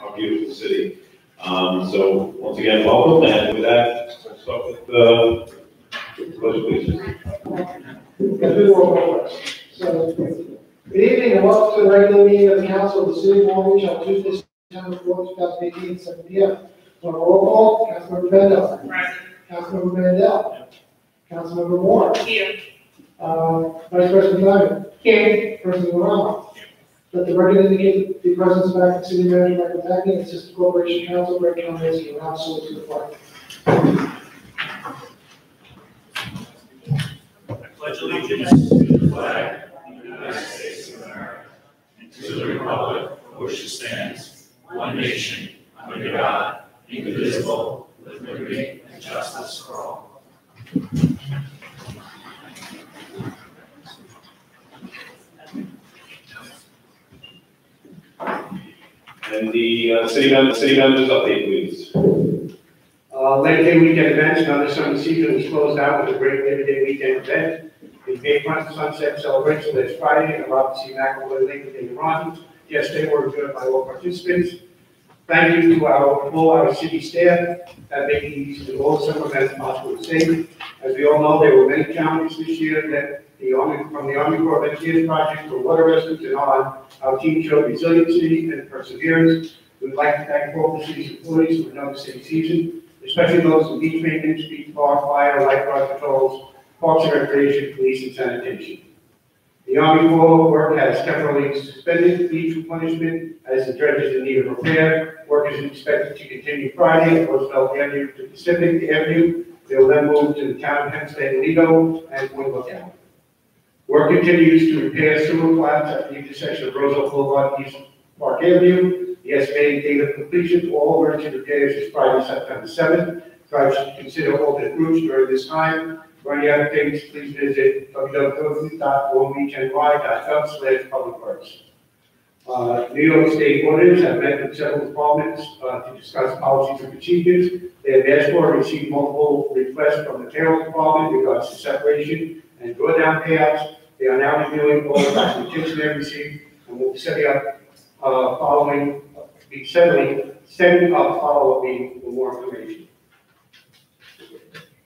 our beautiful city. So once again, welcome, and with that, we'll start with the pledge, please. So, good evening and welcome to the regular meeting of the Council of the City of Long Beach on Tuesday, September 4th, 2018 at 7 p.m. On a roll call, Councilmember Bendel. Present. Councilmember Mandel. Councilmember Moore. Here. Vice President Diamond. Here. President Morano. Let the record indicate the presence of acting City Manager Michael Tacking, Assistant Corporation Counsel Greg Conrad, and Rob Sewell to the flag. I pledge allegiance to the flag of the United States of America and to the republic for which it stands, one nation, under God, indivisible, with liberty and justice for all. And the city members update, please. Labor Day weekend events, another summer season was closed out with a great Labor Day weekend event. The Bayfront Sunset Celebration last Friday, and Robert C. McElroy Labor Day runs. Yesterday were enjoyed by all participants. Thank you to our city staff that making these all summer events possible and safe. As we all know, there were many challenges this year that from the Army Corps of Engineers project for water rescues and on, our team showed resiliency and perseverance. We'd like to thank all the city's employees for another city season, especially those in beach maintenance, beach bar, fire, lifeguard patrols, parks and recreation, police, and sanitation. The Army Corps work has temporarily suspended beach replenishment as the dredge is in need of repair. Work is expected to continue Friday at Roosevelt Avenue to Pacific Avenue. They will then move to the town of Penn State, Lido, and Point Lookout. Work continues to repair sewer flats at the intersection of Roosevelt Boulevard, East Park Avenue. The estimated date of completion for all emergency repairs is Friday, September 7th. Drivers should consider alternate routes during this time. For any other things, please visit www.longbeachny.gov/publicworks. New York State auditors have met with several departments to discuss policies and procedures. They have asked for and received multiple requests from the payroll department in regards to separation and drawdown payouts. They are now reviewing all the documentation they have received and will be setting up follow-up meeting for more information.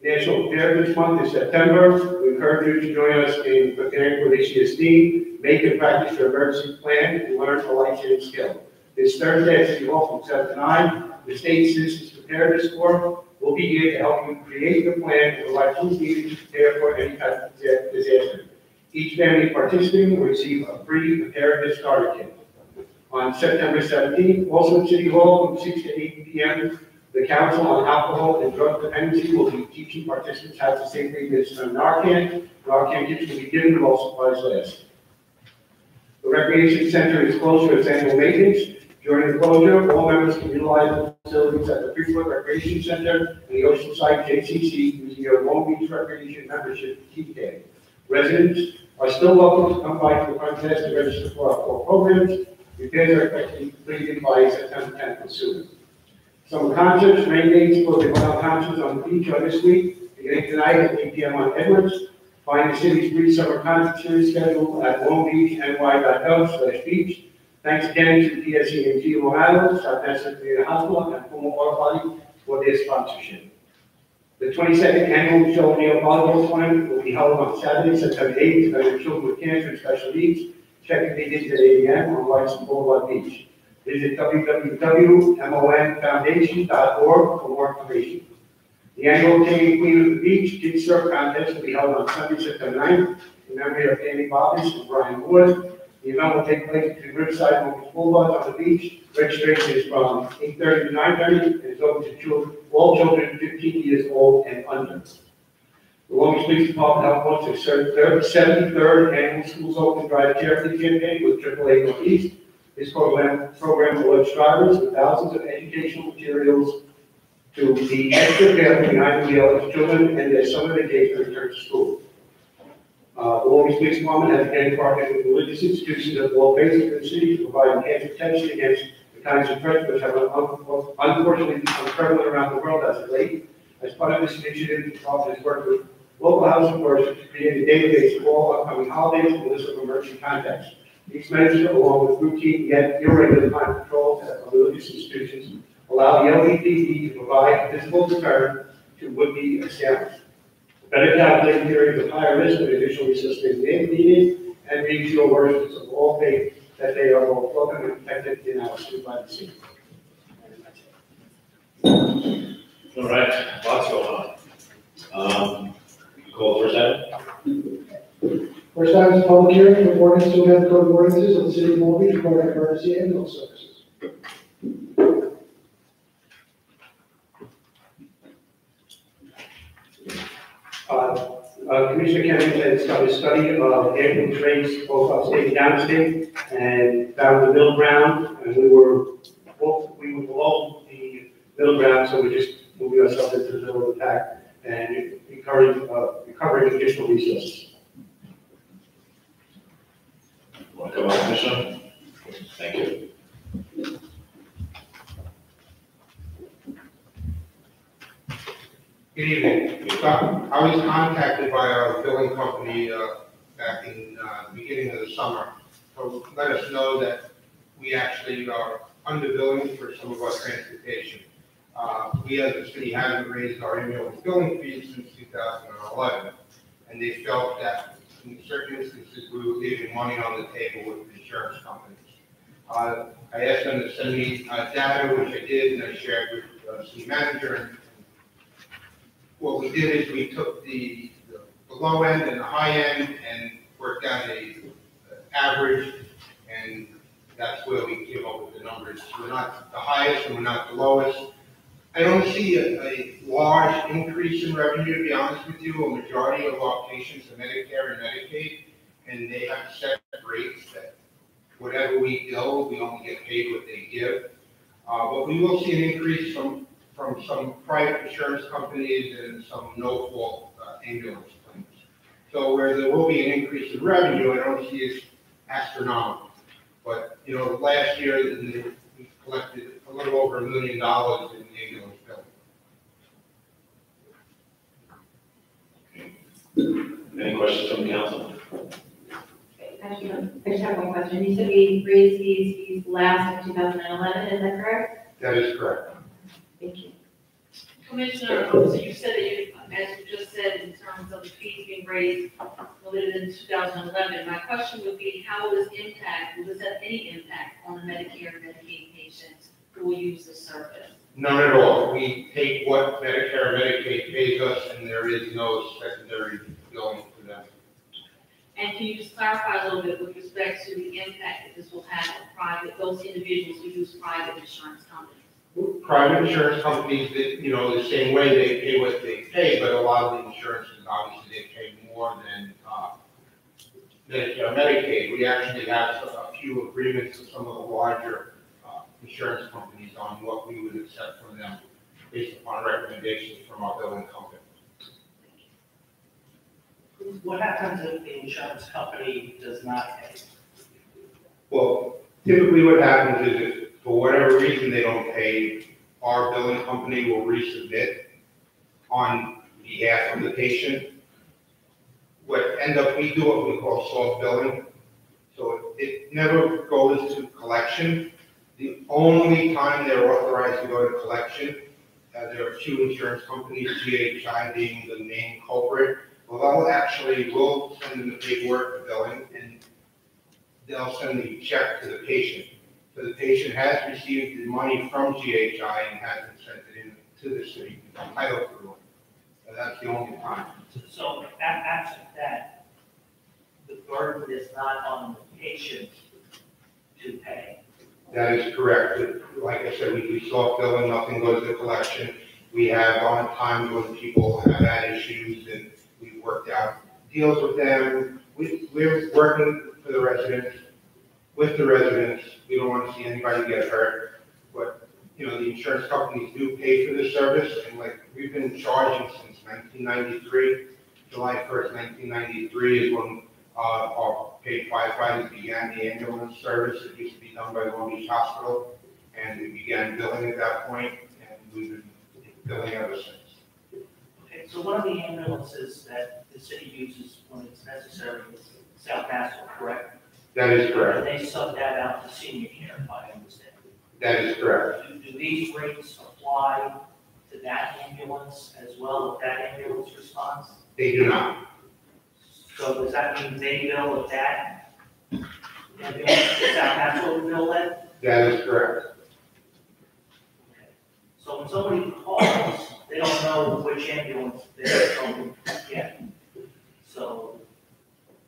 National Preparedness Month is September. We encourage you to join us in preparing for this year's theme. Make and practice your emergency plan and learn a life-saving skill. This Thursday at City Hall from 7 to 9, the State Citizens Preparedness Corps will be here to help you create the plan and provide tools needed to prepare for any type of disaster. Each family participating will receive a free preparedness starter kit. On September 17th, also at City Hall from 6 to 8 p.m., the Council on Alcohol and Drug Dependency will be teaching participants how to safely administer Narcan. Narcan kits will be given while supplies last. The Recreation Center is closed for its annual maintenance. During the closure, all members can utilize the facilities at the Freeport Recreation Center and the Oceanside JCC using their Long Beach Recreation Membership key tag. Residents are still welcome to come by to the front desk to register for our core programs. Repairs are expected to be completed by September 10th or sooner. Some concerts, rain dates for the Wild Concerts on the beach are this week, beginning tonight at 8 p.m. on Edwards. Find the city's free summer concert series schedule at longbeachny.gov/beach. Thanks again to PSE&G Long Island, South National Community Hospital, and Puma Water Body for their sponsorship. The 22nd annual Joe O'Neill Volleyball Tournament will be held on Saturday, September 8th, for children with cancer and special needs. Check-in begins at 8 a.m. on Whiteside Boulevard Beach. Visit www.monfoundation.org for more information. The annual King and Queen of the Beach Kids Surf Contest will be held on Sunday, September 9th, in memory of Danny Bobbish and Brian Wood. The event will take place between Riverside and Long Beach Boulevard on the beach. Registration is from 8:30 to 9:30 and is open to all children 15 years old and under. The Long Beach Police Department helped host their 73rd annual Schools Open Drive Charity campaign with AAA Northeast. This program alerts drivers with thousands of educational materials to the extra care behind the wheel of children and their summer vacation return to school. The Long Beach Police Department has again partnered with religious institutions of all faiths in the city to provide enhanced protection against the kinds of threats which have unfortunately become prevalent around the world as of late. As part of this initiative, the department has worked with local housing authorities to create a database of all upcoming holidays and a list of emergency contacts. These measures, along with routine yet irregular crime controls at religious institutions, allow the LAPD to provide visible deterrent to would-be assailants. Better calculated periods of higher risk of additional resources may be needed and reassure worshippers of all faith that they are both welcome and protected in our street by the sea. All right, lots going on. You call the first item? First item is public hearing for ordinance to amend code of ordinances of the city of Long Beach regarding emergency ambulance services. Commissioner Kennedy has done a study of ambulance rates both upstate and downstate, and found the middle ground, and we were below the middle ground, so we're just moving ourselves into the middle of the pack and recovering additional resources. Want to come up, Commissioner? Thank you. Good evening. So I was contacted by our billing company back in the beginning of the summer to let us know that we actually are underbilling for some of our transportation. We as a city haven't raised our ambulance billing fees since 2011, and they felt that in certain instances we were leaving money on the table with insurance companies. I asked them to send me data, which I did, and I shared with the city manager. And what we did is we took the low end and the high end and worked out a average, and that's where we came up with the numbers. We're not the highest and we're not the lowest. I don't see a large increase in revenue, to be honest with you. A majority of our patients are Medicare and Medicaid, and they have set rates that whatever we bill, we only get paid what they give. But we will see an increase from some private insurance companies and some no-fault ambulance claims. So where there will be an increase in revenue, I don't see it astronomical. But, you know, last year we collected a little over $1 million in ambulance billing. Any questions from the council? Actually, I just have one question. You said we raised these fees last in 2011, is that correct? That is correct. Thank you. Commissioner, so you said that you, as you just said, in terms of the fees being raised related in 2011, my question would be, how will this have any impact on the Medicare and Medicaid patients who will use this service? None at all. We take what Medicare and Medicaid pays us, and there is no secondary billing for them. And can you just clarify a little bit with respect to the impact that this will have on those individuals who use private insurance companies? Private insurance companies, that, you know, the same way they pay what they pay, but a lot of the insurances, obviously, they pay more than Medicare, Medicaid. We actually have a few agreements with some of the larger insurance companies on what we would accept from them based upon recommendations from our billing company. What happens if the insurance company does not pay? Well, typically what happens is if for whatever reason they don't pay, our billing company will resubmit on behalf of the patient. We do what we call soft billing. So it never goes to collection. The only time they're authorized to go to collection, there are two insurance companies, GHI being the main culprit. Well, we'll send them the paperwork for billing, and they'll send the check to the patient. So the patient has received the money from GHI and hasn't sent it in to the city, entitled to it. So that's the only time. So after that, the burden is not on the patient to pay. That is correct. Like I said, we do soft billing, nothing goes to collection. We have on times when people have had issues and we've worked out deals with them. We're working for the residents, with the residents. We don't want to see anybody get hurt. But, you know, the insurance companies do pay for the service, and like we've been charging since 1993. July 1st, 1993 is when our paid firefighters began the ambulance service. It used to be done by Long Beach Hospital, and we began billing at that point, and we've been billing ever since. Okay, so one of the ambulances that the city uses when it's necessary is South Hassel, correct? That is And correct. they sub that out to senior care, if I understand. That is correct. Do these rates apply to that ambulance as well, if that ambulance responds? They do not. So does that mean they bill if that ambulance, is that what bill that? That is correct. So when somebody calls, they don't know which ambulance they're going to get. So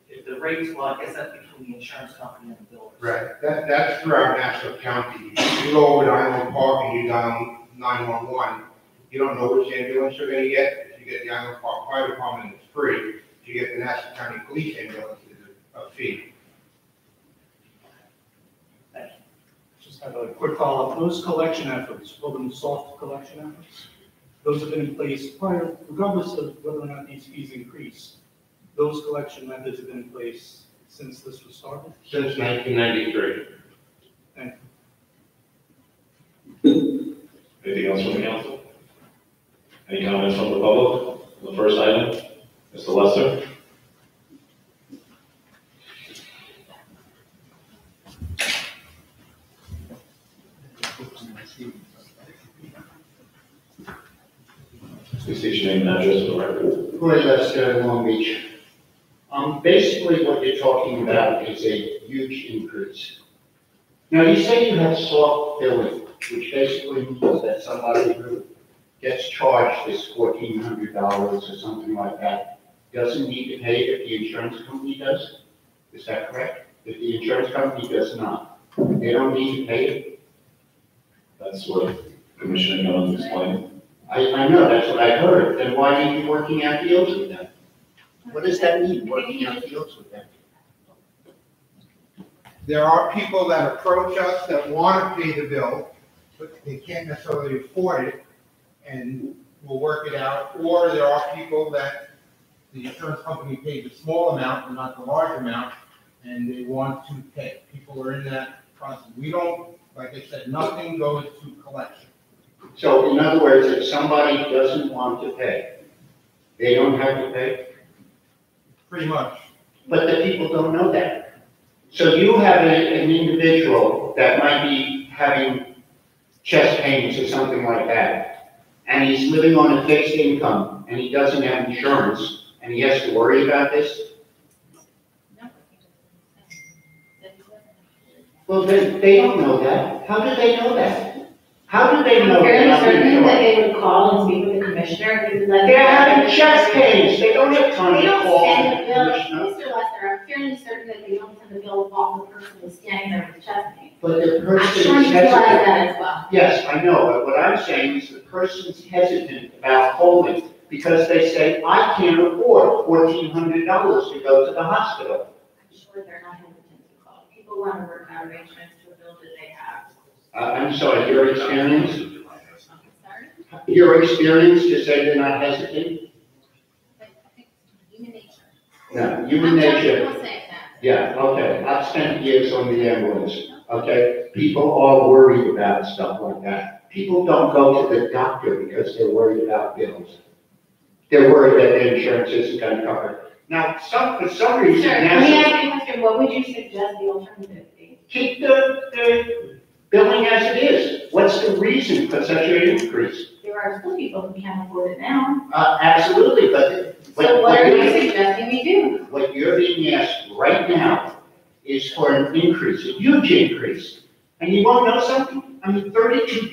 if the rates, well, I guess that's between the insurance company and the builder. Right. That's throughout Nassau County. You go over to Island Park and you dial 911, you don't know which ambulance you're gonna get. If you get the Island Park Fire Department, it's free. If you get the Nassau County Police ambulance, it's a fee. Just have a quick follow-up. Those collection efforts, call them soft collection efforts, those have been in place prior, regardless of whether or not these fees increase. Those collection methods have been in place since this was started. Since 1993. Anything else from the council? Any comments from the public? The first item, Mr. Lester? Please state your name and address for the record. Corey Lester, Long Beach. Basically what you're talking about is a huge increase. Now, you say you have soft billing, which basically means that somebody who gets charged this $1,400 or something like that doesn't need to pay if the insurance company does? Is that correct? If the insurance company does not, they don't need to pay it? That's what Commissioner Jones explained. I know, that's what I heard. Then why are you working out deals with them? What does that mean, working out deals with them? There are people that approach us that want to pay the bill, but they can't necessarily afford it, and we'll work it out. Or there are people that the insurance company pays a small amount and not the large amount, and they want to pay. People are in that process. We don't, like I said, nothing goes to collection. So in other words, if somebody doesn't want to pay, they don't have to pay? Pretty much. But the people don't know that. So you have an individual that might be having chest pains or something like that, and he's living on a fixed income, and he doesn't have insurance, and he has to worry about this? Well, they don't know that. How do they know that? How do they know? I'm fairly that I'm certain insured? that they would call and speak with the commissioner, because They're having chest pains, they don't have time They to don't call send the the bill, commissioner. Mr. Lester, I'm fairly certain that they don't send the bill off the person who's standing there with chest pain. But the I'm person sure is you realize hesitant. that as well. Yes, I know, but what I'm saying is the person's hesitant about holding because they say, I can't afford $1,400 to go to the hospital. I'm sure they're not hesitant to call. People want to work out arrangements to a bill that they have. I'm sorry, your experience? Sorry? Your experience to say they're not hesitant? Human nature. No, human I'm nature. comfortable saying that. Yeah, okay, I've spent years on the ambulance, okay? People are worried about stuff like that. People don't go to the doctor because they're worried about bills. They're worried that their insurance isn't going to cover it. Now, for some reason, Sure, let me ask you a question. What would you suggest the alternative be? keep the billing as it is. What's the reason for such an increase? There are still people who can't afford it now. Absolutely, but So what are you you're- suggesting we do? what you're being asked right now is for an increase, a huge increase. And you want to know something? I mean, $32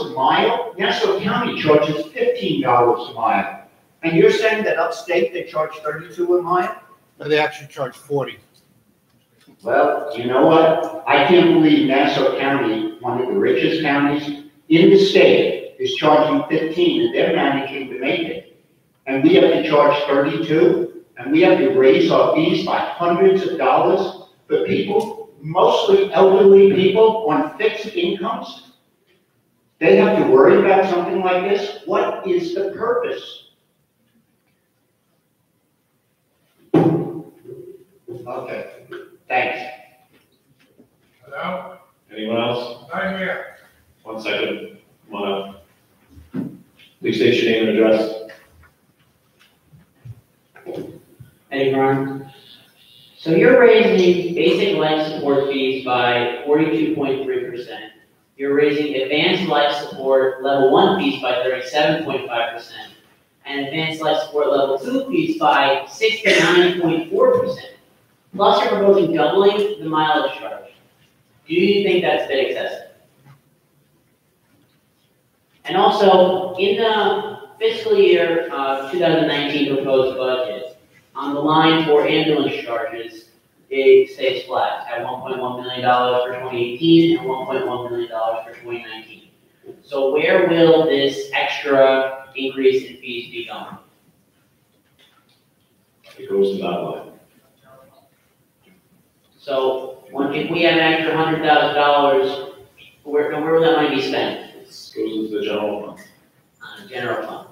a mile, Nassau County charges $15 a mile. And you're saying that upstate they charge 32 a mile? They actually charge 40. Well, you know what? I can't believe Nassau County, one of the richest counties in the state, is charging 15 and they're managing to make it. And we have to charge 32 and we have to raise our fees by hundreds of dollars for people, mostly elderly people on fixed incomes. They have to worry about something like this? What is the purpose? Okay, thanks. Hello? Anyone else? Not here. 1 second, come on up. Please state your name and address. Eddie Brown, So you're raising basic life support fees by 42.3%. You're raising advanced life support level 1 fees by 37.5%, and advanced life support level 2 fees by 69.4%. Plus you're proposing doubling the mileage charge. Do you think that's a bit excessive? And also, in the fiscal year 2019 proposed budget, on the line for ambulance charges, it stays flat at $1.1 million for 2018 and $1.1 million for 2019. So where will this extra increase in fees be going? It goes to that line. So if we have an extra $100,000, where will that money be spent? It goes into the general fund. General fund.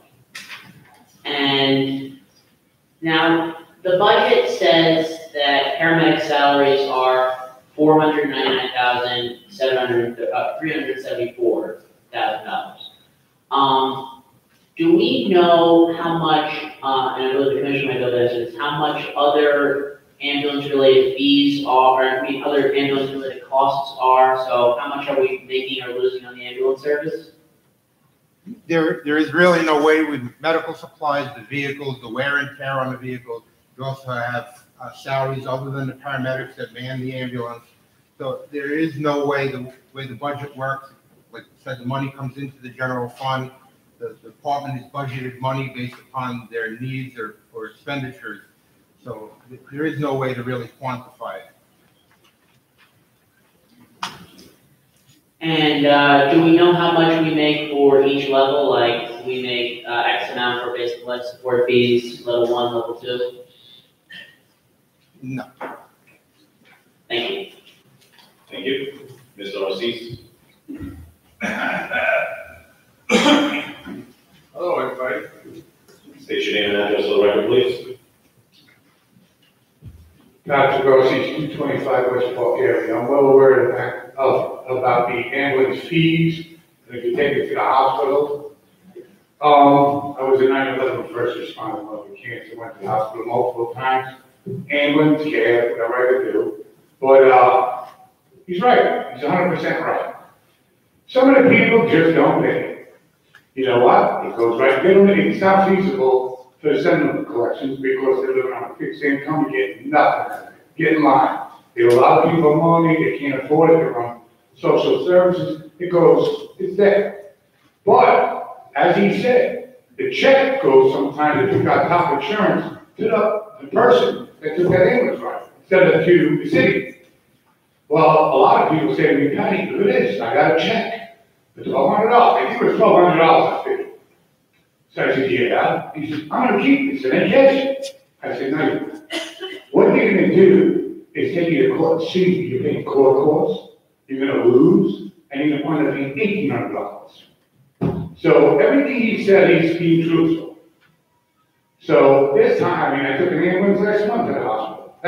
And now the budget says that paramedic salaries are $374,000. Do we know how much, and I know the commission might know this, how much other ambulance-related fees are, other ambulance-related costs are? So how much are we making or losing on the ambulance service? There is really no way with medical supplies, the vehicles, the wear and tear on the vehicles. You also have salaries other than the paramedics that man the ambulance. So there is no way, the way the budget works, like I said, the money comes into the general fund. The department is budgeted money based upon their needs or expenditures. So there is no way to really quantify it. And do we know how much we make for each level? Like we make X amount for basic life support fees, level 1, level 2? No. Thank you. Thank you. Mr. Ortiz? Hello, everybody. State your name and address for the record, please. Dr. Grossi, 225 West Park area. I'm well aware about the ambulance fees, and if you take it to the hospital. I was a 9/11 first responder with cancer, went to the hospital multiple times. Ambulance care, whatever I could do. But he's right. He's 100% right. Some of the people just don't pay. You know what? It goes right. It's not feasible to send them to collections because they're living on a fixed income. You get nothing. Get in line. They have a lot of people money. They can't afford it. They're on social services. It's there. But as he said, the check goes sometimes if you've got top insurance to the person that took that ambulance ride instead of to the city. Well, a lot of people say to me, Penny, look at this. I got a check for $1,200. I think it was $1,200, I figured. So I said, yeah. He said, I'm going to keep this and then cash it. I said, no, you won't. What they're going to do is take you to court and see you. You're paying court costs. You're going to lose, and you're going to wind up paying $1,800. So everything he said, he's being truthful. So this time, I took an ambulance last month to the hospital. A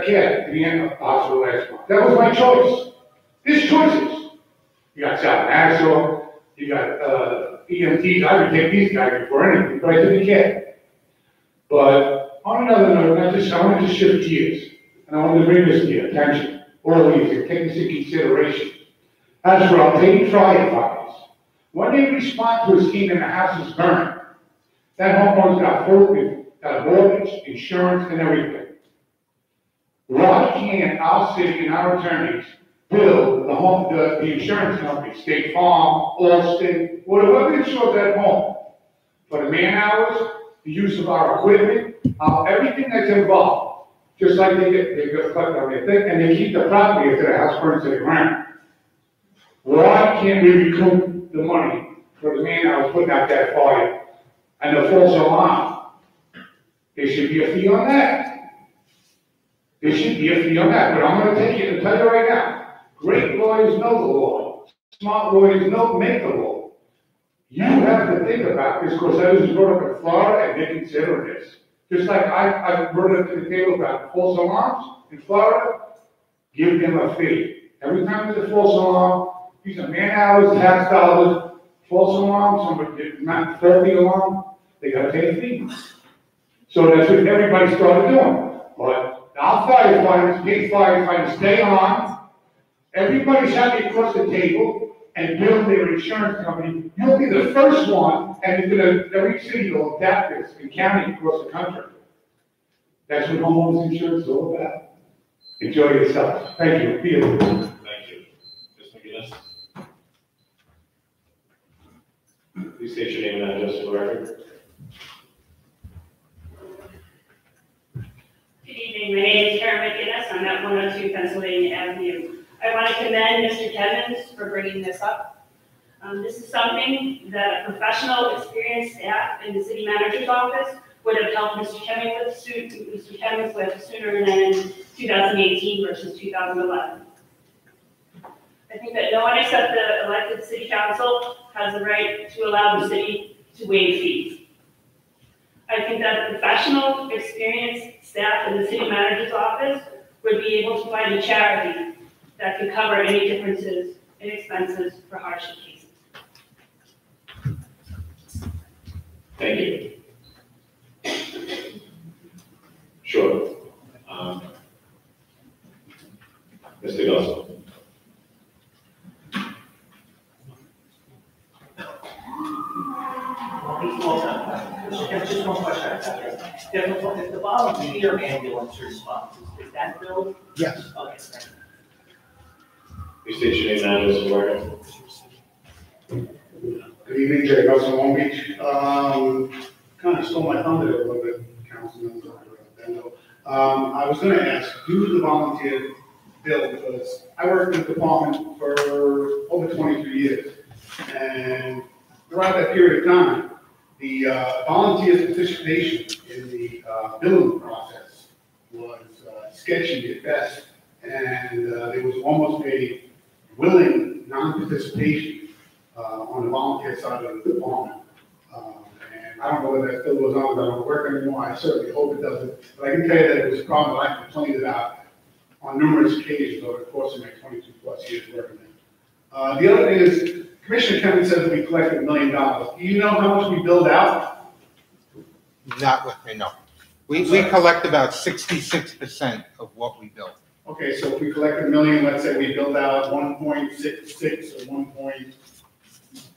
kid to the hospital last month. That was my choice. There's choices. You got South Nassau, you got EMTs. I would take these guys before anything, but I took a kid. But on another note, I wanted to shift gears, and I wanted to bring this to your attention, or at least take this into consideration. As for our paid firefighters, when they respond to a scene and the house is burned, that homeowner's got a mortgage, insurance, and everything. Why can't our city and our attorneys bill the insurance company, State Farm, Allstate, whatever insures that home, for the man hours, the use of our equipment, everything that's involved, just like they get collected on their thing, and they keep the property after the house burns to the ground. Why can't we recoup the money for the man hours putting out that fire and the false alarm? There should be a fee on that. There should be a fee on that, but I'm going to take it and tell you right now. Great lawyers know the law. Smart lawyers make the law. You have to think about this because I was brought up in Florida and they consider this. Just like I brought it up to the table about false alarms in Florida, give them a fee. Every time there's a false alarm, these are man hours, tax dollars, false alarm, somebody did not faulty alarm, they got to pay a fee. So that's what everybody started doing. But Our firefighters, paid firefighters, stay on. Everybody's happy across the table and build their insurance company. You'll be the first one, and it's gonna, every city will adapt this and county across the country. That's what homeowners insurance is all about. Enjoy yourself. Thank you. Peter. Thank you. Ms. McGinnis? Please state your name and address for the record. Good evening, my name is Karen McGinnis, I'm at 102 Pennsylvania Avenue. I want to commend Mr. Kevins for bringing this up. This is something that a professional, experienced staff in the city manager's office would have helped Mr. Kevins with sooner than 2018 versus 2011. I think that no one except the elected city council has the right to allow the city to waive fees. I think that a professional, experienced staff in the city manager's office would be able to find a charity that could cover any differences in expenses for hardship cases. Thank you. Sure. Mr. Gossel. Just one question. If the volunteer ambulance response, is that billed? Yes. Okay, thank you. Please state your name and address for the record. Good evening, Jay Russell, Long Beach. Kind of stole my thunder a little bit, Councilman Bendo. I was going to ask, do the volunteer bill, because I worked in the department for over 23 years, and throughout that period of time, the volunteers' participation in the billing process was sketchy at best, and there was almost a willing non-participation on the volunteer side of the department. And I don't know whether that still goes on, but I don't work anymore. I certainly hope it doesn't. But I can tell you that it was a problem that I complained about on numerous occasions over the course of my 22 plus years working there. The other thing is, Commissioner Kevin says we collected $1 million. Do you know how much we billed out? Not with me, no. We collect about 66% of what we bill. Okay, so if we collected $1 million, let's say we billed out 1.66 or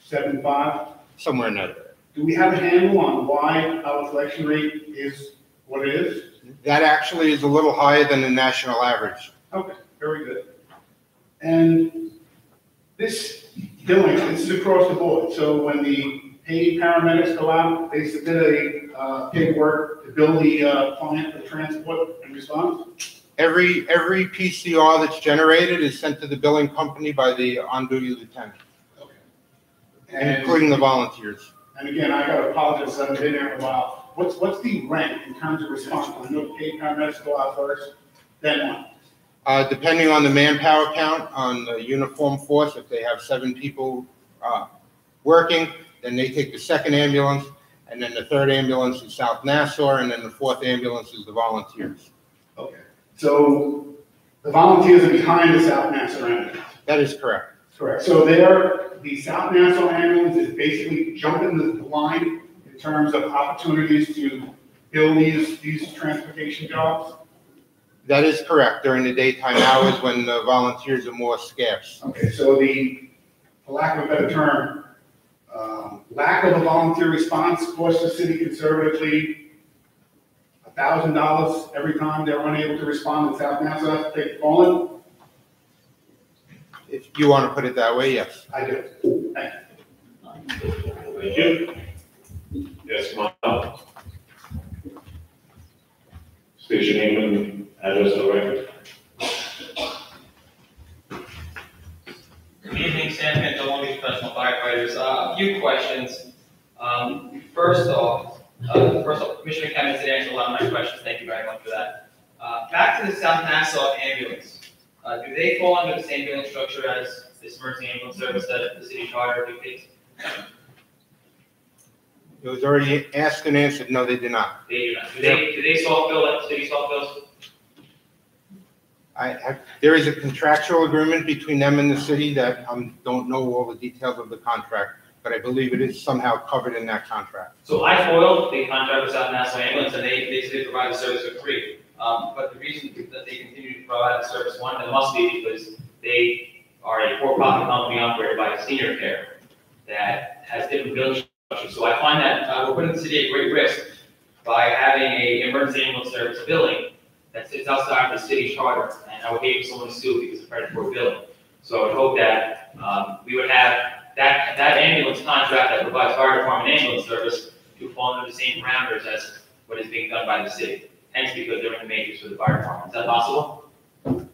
1.75? Somewhere in that. Do we have a handle on why our collection rate is what it is? That actually is a little higher than the national average. Okay, very good. And this billing, this is across the board. So when the paid paramedics go out, they submit a paperwork to bill the client for transport and response? Every PCR that's generated is sent to the billing company by the on-duty lieutenant. Okay. Including the volunteers. And again, I gotta apologize, I haven't been there in a while. What's the rank in terms of response? I know the paid paramedics go out first, then what? Depending on the manpower count on the uniform force, if they have 7 people working, then they take the second ambulance, and then the third ambulance is South Nassau, and then the fourth ambulance is the volunteers. Okay. So the volunteers are behind the South Nassau ambulance? That is correct. Correct. So the South Nassau ambulance is basically jumping the line in terms of opportunities to bill these transportation jobs? That is correct, during the daytime hours when the volunteers are more scarce. Okay, so for lack of a better term, lack of a volunteer response costs the city conservatively $1,000 every time they're unable to respond in South Nassau to take the phone? If you want to put it that way, yes. I do. Thank you. Thank you. Yes, come on up. State your name and address for the record. Good evening, Sam Pantalone, professional firefighters. A few questions. First off, Commissioner Kevin did answer a lot of my questions. Thank you very much for that. Back to the South Nassau ambulance. Do they fall under the same billing structure as this emergency ambulance service that the city charter dictates? It was already asked and answered, no, they do not. They do not. Do they soft bill like city soft bills? There is a contractual agreement between them and the city that I don't know all the details of the contract, but I believe it is somehow covered in that contract. So IFOIL, they contract with South Nassau Ambulance, and they basically provide the service for free. But the reason that they continue to provide the service, one, it must be because they are a for-profit company operated by Senior Care that has different billing structures. So I find that we're putting the city at great risk by having a emergency ambulance service billing that sits outside of the city charter, and I would hate for someone to sue because of predatory billing. So I would hope that we would have that ambulance contract that provides fire department ambulance service to fall under the same parameters as what is being done by the city. Hence, because they're in the matrix for the fire department. Is that possible? When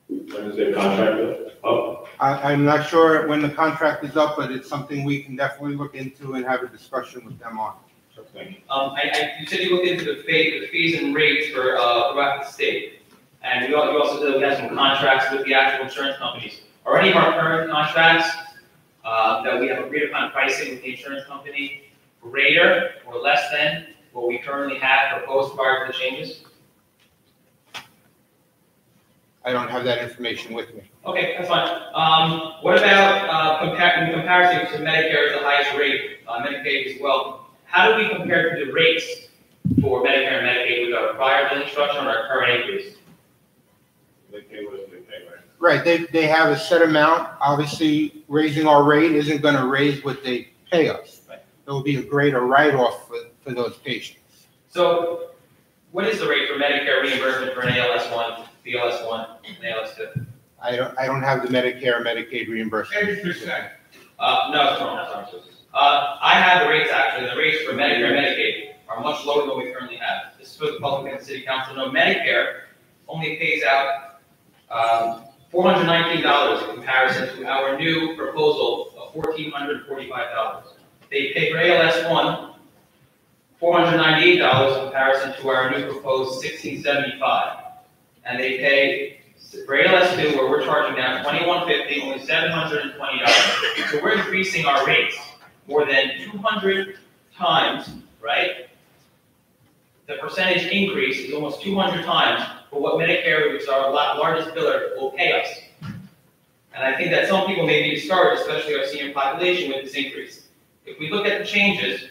is their contract up? I'm not sure when the contract is up, but it's something we can definitely look into and have a discussion with them on. So thank you. You said you looked into the fees and rates for throughout the state, and you also said we have some contracts with the actual insurance companies. Are any of our current contracts that we have agreed upon pricing with the insurance company greater or less than what we currently have proposed prior to the changes? I don't have that information with me. Okay, that's fine. What about in comparison to Medicare as the highest rate, Medicaid as well? How do we compare to the rates for Medicare and Medicaid with our prior billing structure and our current increase? They pay what they pay, Right, right? they have a set amount. Obviously, raising our rate isn't going to raise what they pay us. Right. There will be a greater write-off for those patients. So, what is the rate for Medicare reimbursement for an ALS1, BLS1, and ALS2? I don't have the Medicare or Medicaid reimbursement. 80%. No, it's wrong. Sorry. I have the rates actually. The rates for Medicare and Medicaid are much lower than what we currently have. This is for the public and the city council. No, Medicare only pays out $419 in comparison to our new proposal of $1,445. They pay for ALS1 $498 in comparison to our new proposed $1,675, and they pay for ALS2, where we're charging now $2,150, only $720. So we're increasing our rates more than 200 times, right? The percentage increase is almost 200 times for what Medicare, which is our largest biller, will pay us. And I think that some people may be discouraged, especially our senior population, with this increase. If we look at the changes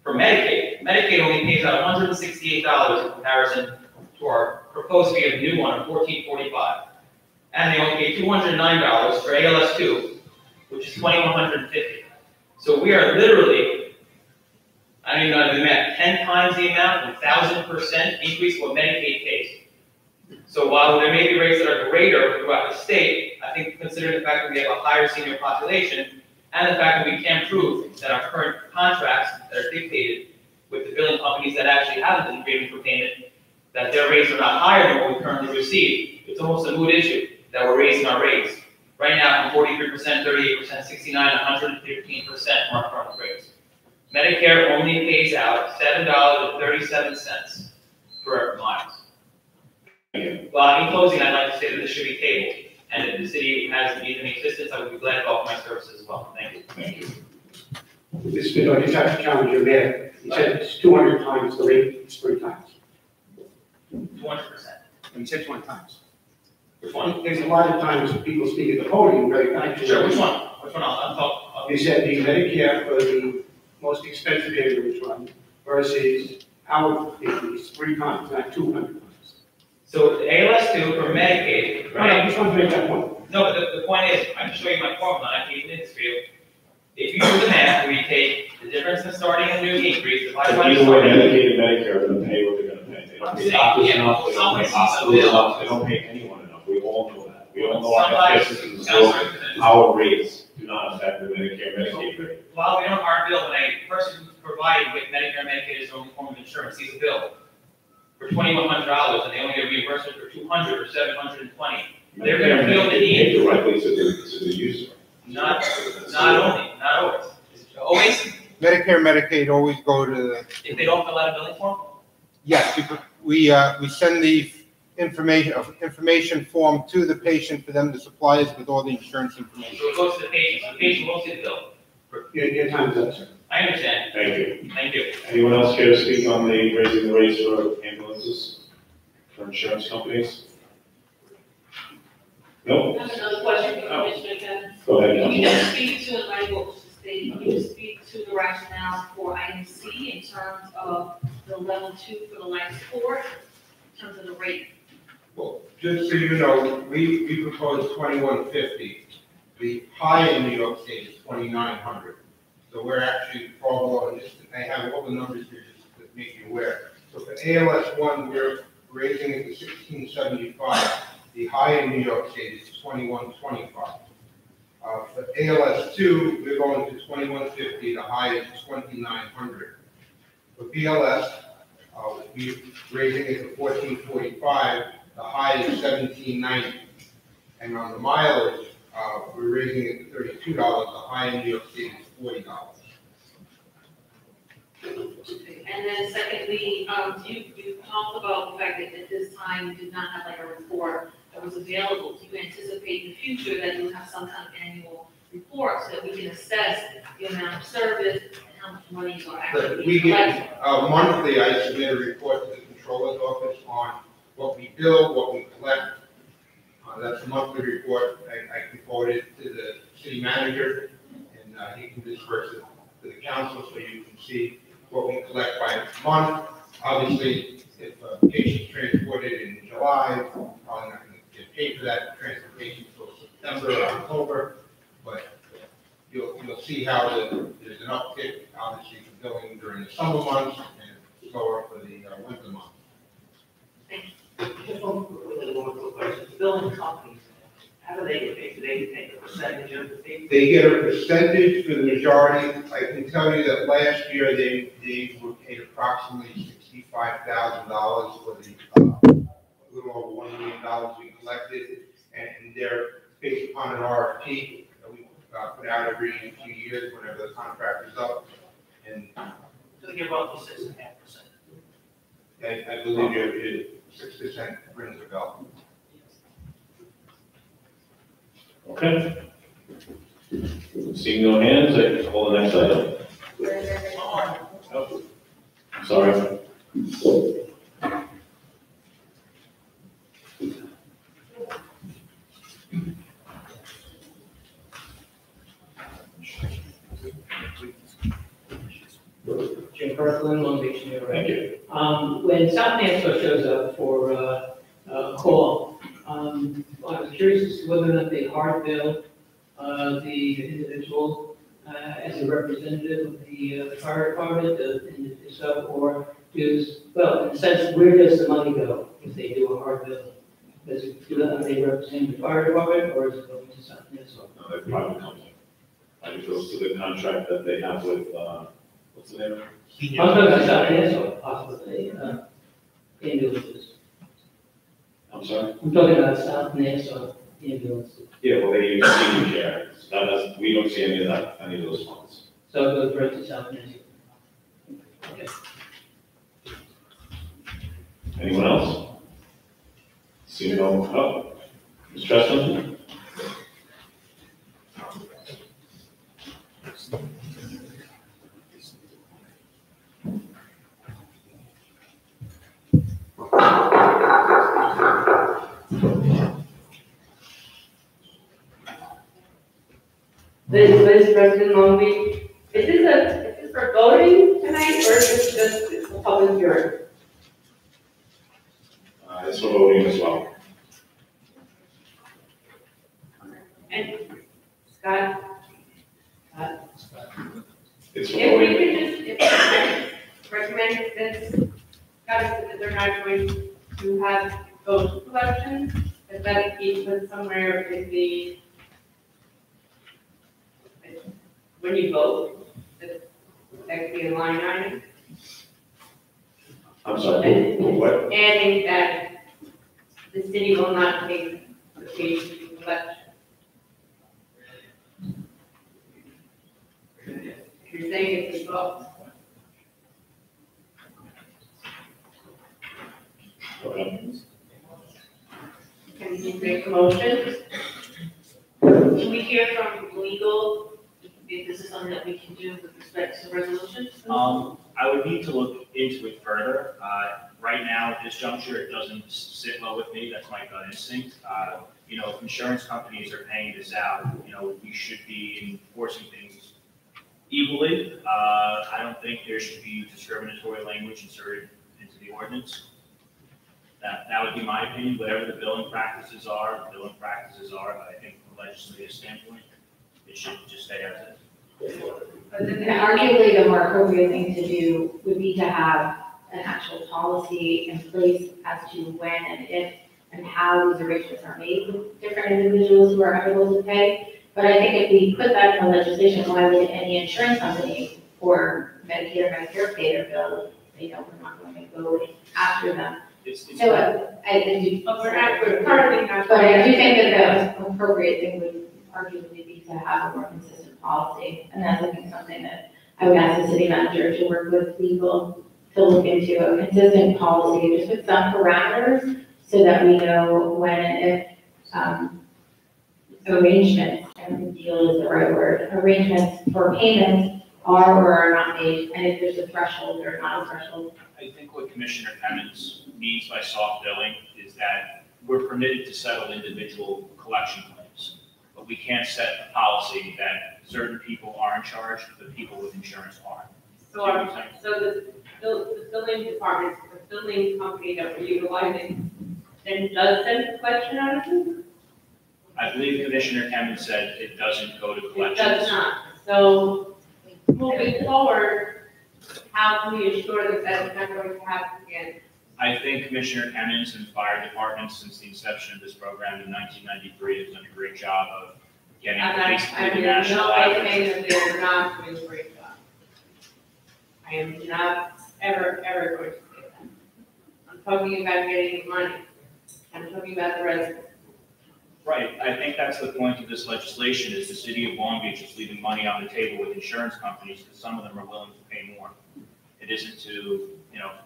for Medicaid, Medicaid only pays out $168 in comparison to our proposed fee of the new one of $1,445. And they only pay $209 for ALS2, which is $2,150. So we are literally, I don't even know the math, 10 times the amount, 1,000% increase what Medicaid pays. So while there may be rates that are greater throughout the state, I think considering the fact that we have a higher senior population and the fact that we can't prove that our current contracts that are dictated with the billing companies that actually have an agreement for payment, that their rates are not higher than what we currently receive, it's almost a moot issue that we're raising our rates. Right now, from 43%, 38%, 69%, 115% from our current rates. Medicare only pays out $7.37 per miles. Well, in closing, I'd like to say that this should be tabled, and if the city has needs any assistance, I would be glad to offer my services as well. Thank you. Thank you. Mr. Spindler, I just have to challenge your mayor. He said it's 200 times the rate, it's 3 times. 200%. He said 20 times. Which one? There's a lot of times people speak at the podium very nicely. Sure, which one? Which one? I'll talk. You said the Medicare for the most expensive ambulance run versus our increase 3 times, not 200 times. So the ALS2 for Medicaid, right? I just want to make that point. No, but the point is, I can show you my formula, I can even for you. If you do the math, where you take the difference in starting and new increase, divided by the Either way, starting. Medicaid and Medicare are gonna pay what they're gonna pay. They don't pay doctors enough, they don't pay hospitals enough, they don't pay anyone enough. We all know that. We all know our healthcare system is built, our rates do not affect the Medicare, Medicaid rate. While we don't our bill, when a person who's provided with Medicare and Medicaid as their only form of insurance sees a bill for $2,100 and they only get reimbursement for $200 or $720, they're going to feel the need. Directly to the user. Not always. Always, Medicare, Medicaid always go to the, if they don't fill out a billing form? yes, we send the information form to the patient for them to supply us with all the insurance information. So it goes to the patient, so the patient won't see the bill. Your time's up, sir. I understand. Thank you. Thank you. Anyone else care to speak on the raising the rates for ambulances, for insurance companies? No? I have another question for Commissioner Kevin. Go ahead, Can you Councilman. just speak to, like what was stated, can you just speak to the rationale for item C in terms of the level 2 for the life support in terms of the rate? Well, just so you know, we proposed 2150. The high in New York State is 2900. So we're actually far below, and just, I have all the numbers here just to make you aware. So for ALS 1, we're raising it to 1675. The high in New York State is 2125. For ALS 2, we're going to 2150, the high is 2900. For BLS, we're raising it to 1445, the high is 1790. And on the mileage, we're raising it to $32, the high in New York State is $40. And then secondly, you talked about the fact that at this time you did not have like a report that was available. Do you anticipate in the future that you'll have some kind of annual report so that we can assess the amount of service and how much money you are actually We collecting? get, monthly, I submit a report to the controller's office on what we bill, what we collect. That's a monthly report. I can forward it to the city manager, and he can disperse it to the council so you can see what we collect by month. Obviously, if a patient's transported in July, we're probably not going to get paid for that transportation until September or October, but you'll see how there's an uptick, obviously, for billing during the summer months and slower for the winter months. Just one quick question. Billing companies, how do they get paid? Do they take a percentage of the fee? They get a percentage for the majority. I can tell you that last year they were paid approximately $65,000 for the little over $1 million we collected, and they're based upon an RFP that we put out every few years whenever the contract is up. And So they give roughly 6.5%. I believe 6% rings a bell. Okay. Seeing no hands, I can call the next item. Oh, sorry. Jim Kirkland, Long Beach, New York. Thank you. When South Nassau shows up for a call, I was curious as to whether or not they hard bill the individual as a representative of the fire department, or well, in a sense, where does the money go if they do a hard bill? Are they representing the fire department, or is it going to South Nassau? No, they're private company. It goes to the contract that they have with, what's the name of it? I'm talking about South Nassau, possibly, ambulances. I'm sorry? I'm talking about South Nassau ambulances. Yeah, well, they use senior care. So that does, we don't see any of that, any of those funds. So it goes right to South Nassau. Okay. Anyone else? Seeing no, Ms. Treston? Vice President Long Beach, is this for voting tonight, or is this just a public hearing? It's for voting as well. And Scott? It's for If we voting. could just, if we could recommend this, Scott, that they're not going to have vote collections, if that be put somewhere in the, when you vote, that could be a line item. I'm sorry, what? Adding that the city will not take the fees for collection. You're saying it's a vote. Okay. Can you make a motion? Can we hear from legal, if this is something that we can do with respect to resolutions? I would need to look into it further. Right now, at this juncture, it doesn't sit well with me. That's my gut instinct. If insurance companies are paying this out, we should be enforcing things equally. I don't think there should be discriminatory language inserted into ordinance. That would be my opinion, whatever the billing practices are, but I think from a legislative standpoint, it should just stay as is. And arguably, the more appropriate thing to do would be to have an actual policy in place as to when and if and how these arrangements are made with different individuals who are unable to pay. But I think if we put that in the legislation, why would any insurance company or Medicaid or Medicare pay their bill? They know we're not going to go after them. So we're currently not. But I do think that the appropriate thing would arguably be to have a more consistent policy. And that's, I think, something that I would ask the city manager to work with legal to look into a consistent policy, just with some parameters, so that we know when and if arrangements, and deal is the right word, arrangements for payments are or are not made, and if there's a threshold or not a threshold. I think what Commissioner Cummins means by soft billing is that we're permitted to settle individual collection claims, but we can't set a policy that certain people are in charge, but people with insurance aren't. So the billing department, the billing company that we're utilizing, then does send the collection out of it? I believe Commissioner Cummins said it doesn't go to It collections. does not. So moving forward, how can we ensure that that's not going to happen again? I think Commissioner Cummins and fire department, since the inception of this program in 1993, has done a great job of getting basically the national I'm average. saying that they're not doing a great job. I am not ever going to say that. I'm talking about getting the money. I'm talking about the residents. Right, I think that's the point of this legislation, is the city of Long Beach is leaving money on the table with insurance companies, because some of them are willing to pay more. It isn't to,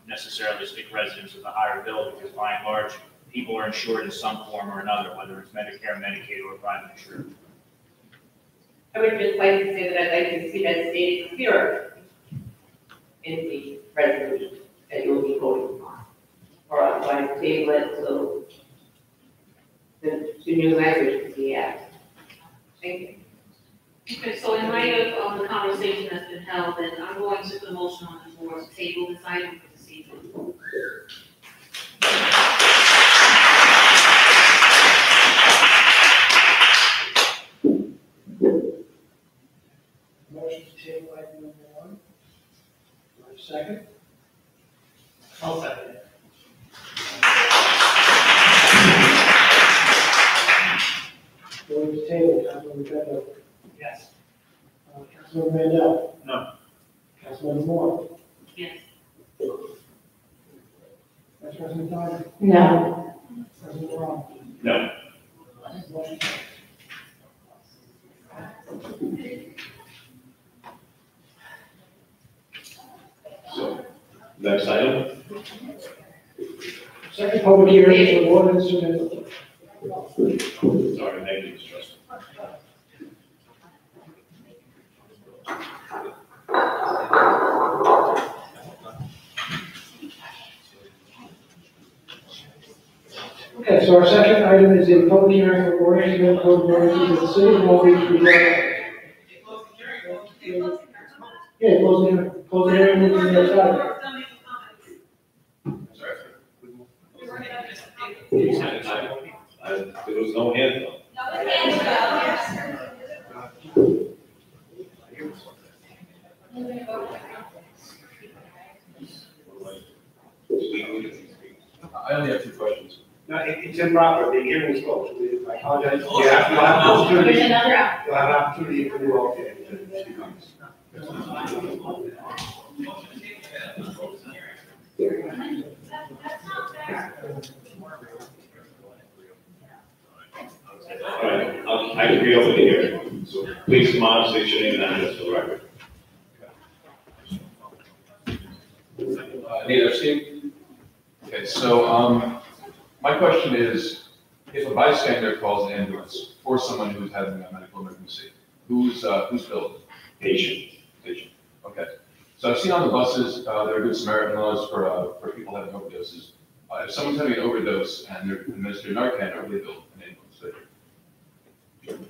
necessarily stick residents with a higher bill, because by and large, people are insured in some form or another, whether it's Medicare, Medicaid, or private insurance. I would just like to say that I'd like to see that stated clearer in the resolution that you will be voting on. Or I'm going to table it so the new language can be added. Thank you. Okay, so in light of the conversation that's been held, then I'm going to put a motion on the floor to table this item for this evening. Motion to table item number 1. Do I have a second? I'll second it. Going to table, Councilmember Bendo. Yes. Councilmember Mandel. No. Councilmember Moore. Yes. Vice President Dyer. No. President Ron. No. Motion So, next item. Second public hearing for ordinance amendment. Sorry, thank you, Mr. Trustee. Okay, so our second item is a public hearing for ordinance amendment code of ordinances of the city of Long Beach regarding. Yeah, close the hearing, move to the next item. There was no hand up. I only have 2 questions. No, it's improper, the hearing is closed. I apologize. There's another out. You'll have an opportunity for you all to speak on this. All right, I can reopen the hearing. So please come on, state your name and address for the record. Nate Epstein. Okay, so my question is, if a bystander calls an ambulance for someone who's having a medical emergency, who's billed? Patient. Patient. Okay. So I've seen on the buses there are Good Samaritan laws for people having overdoses. If someone's having an overdose and they're administered Narcan, are they billed an ambulance?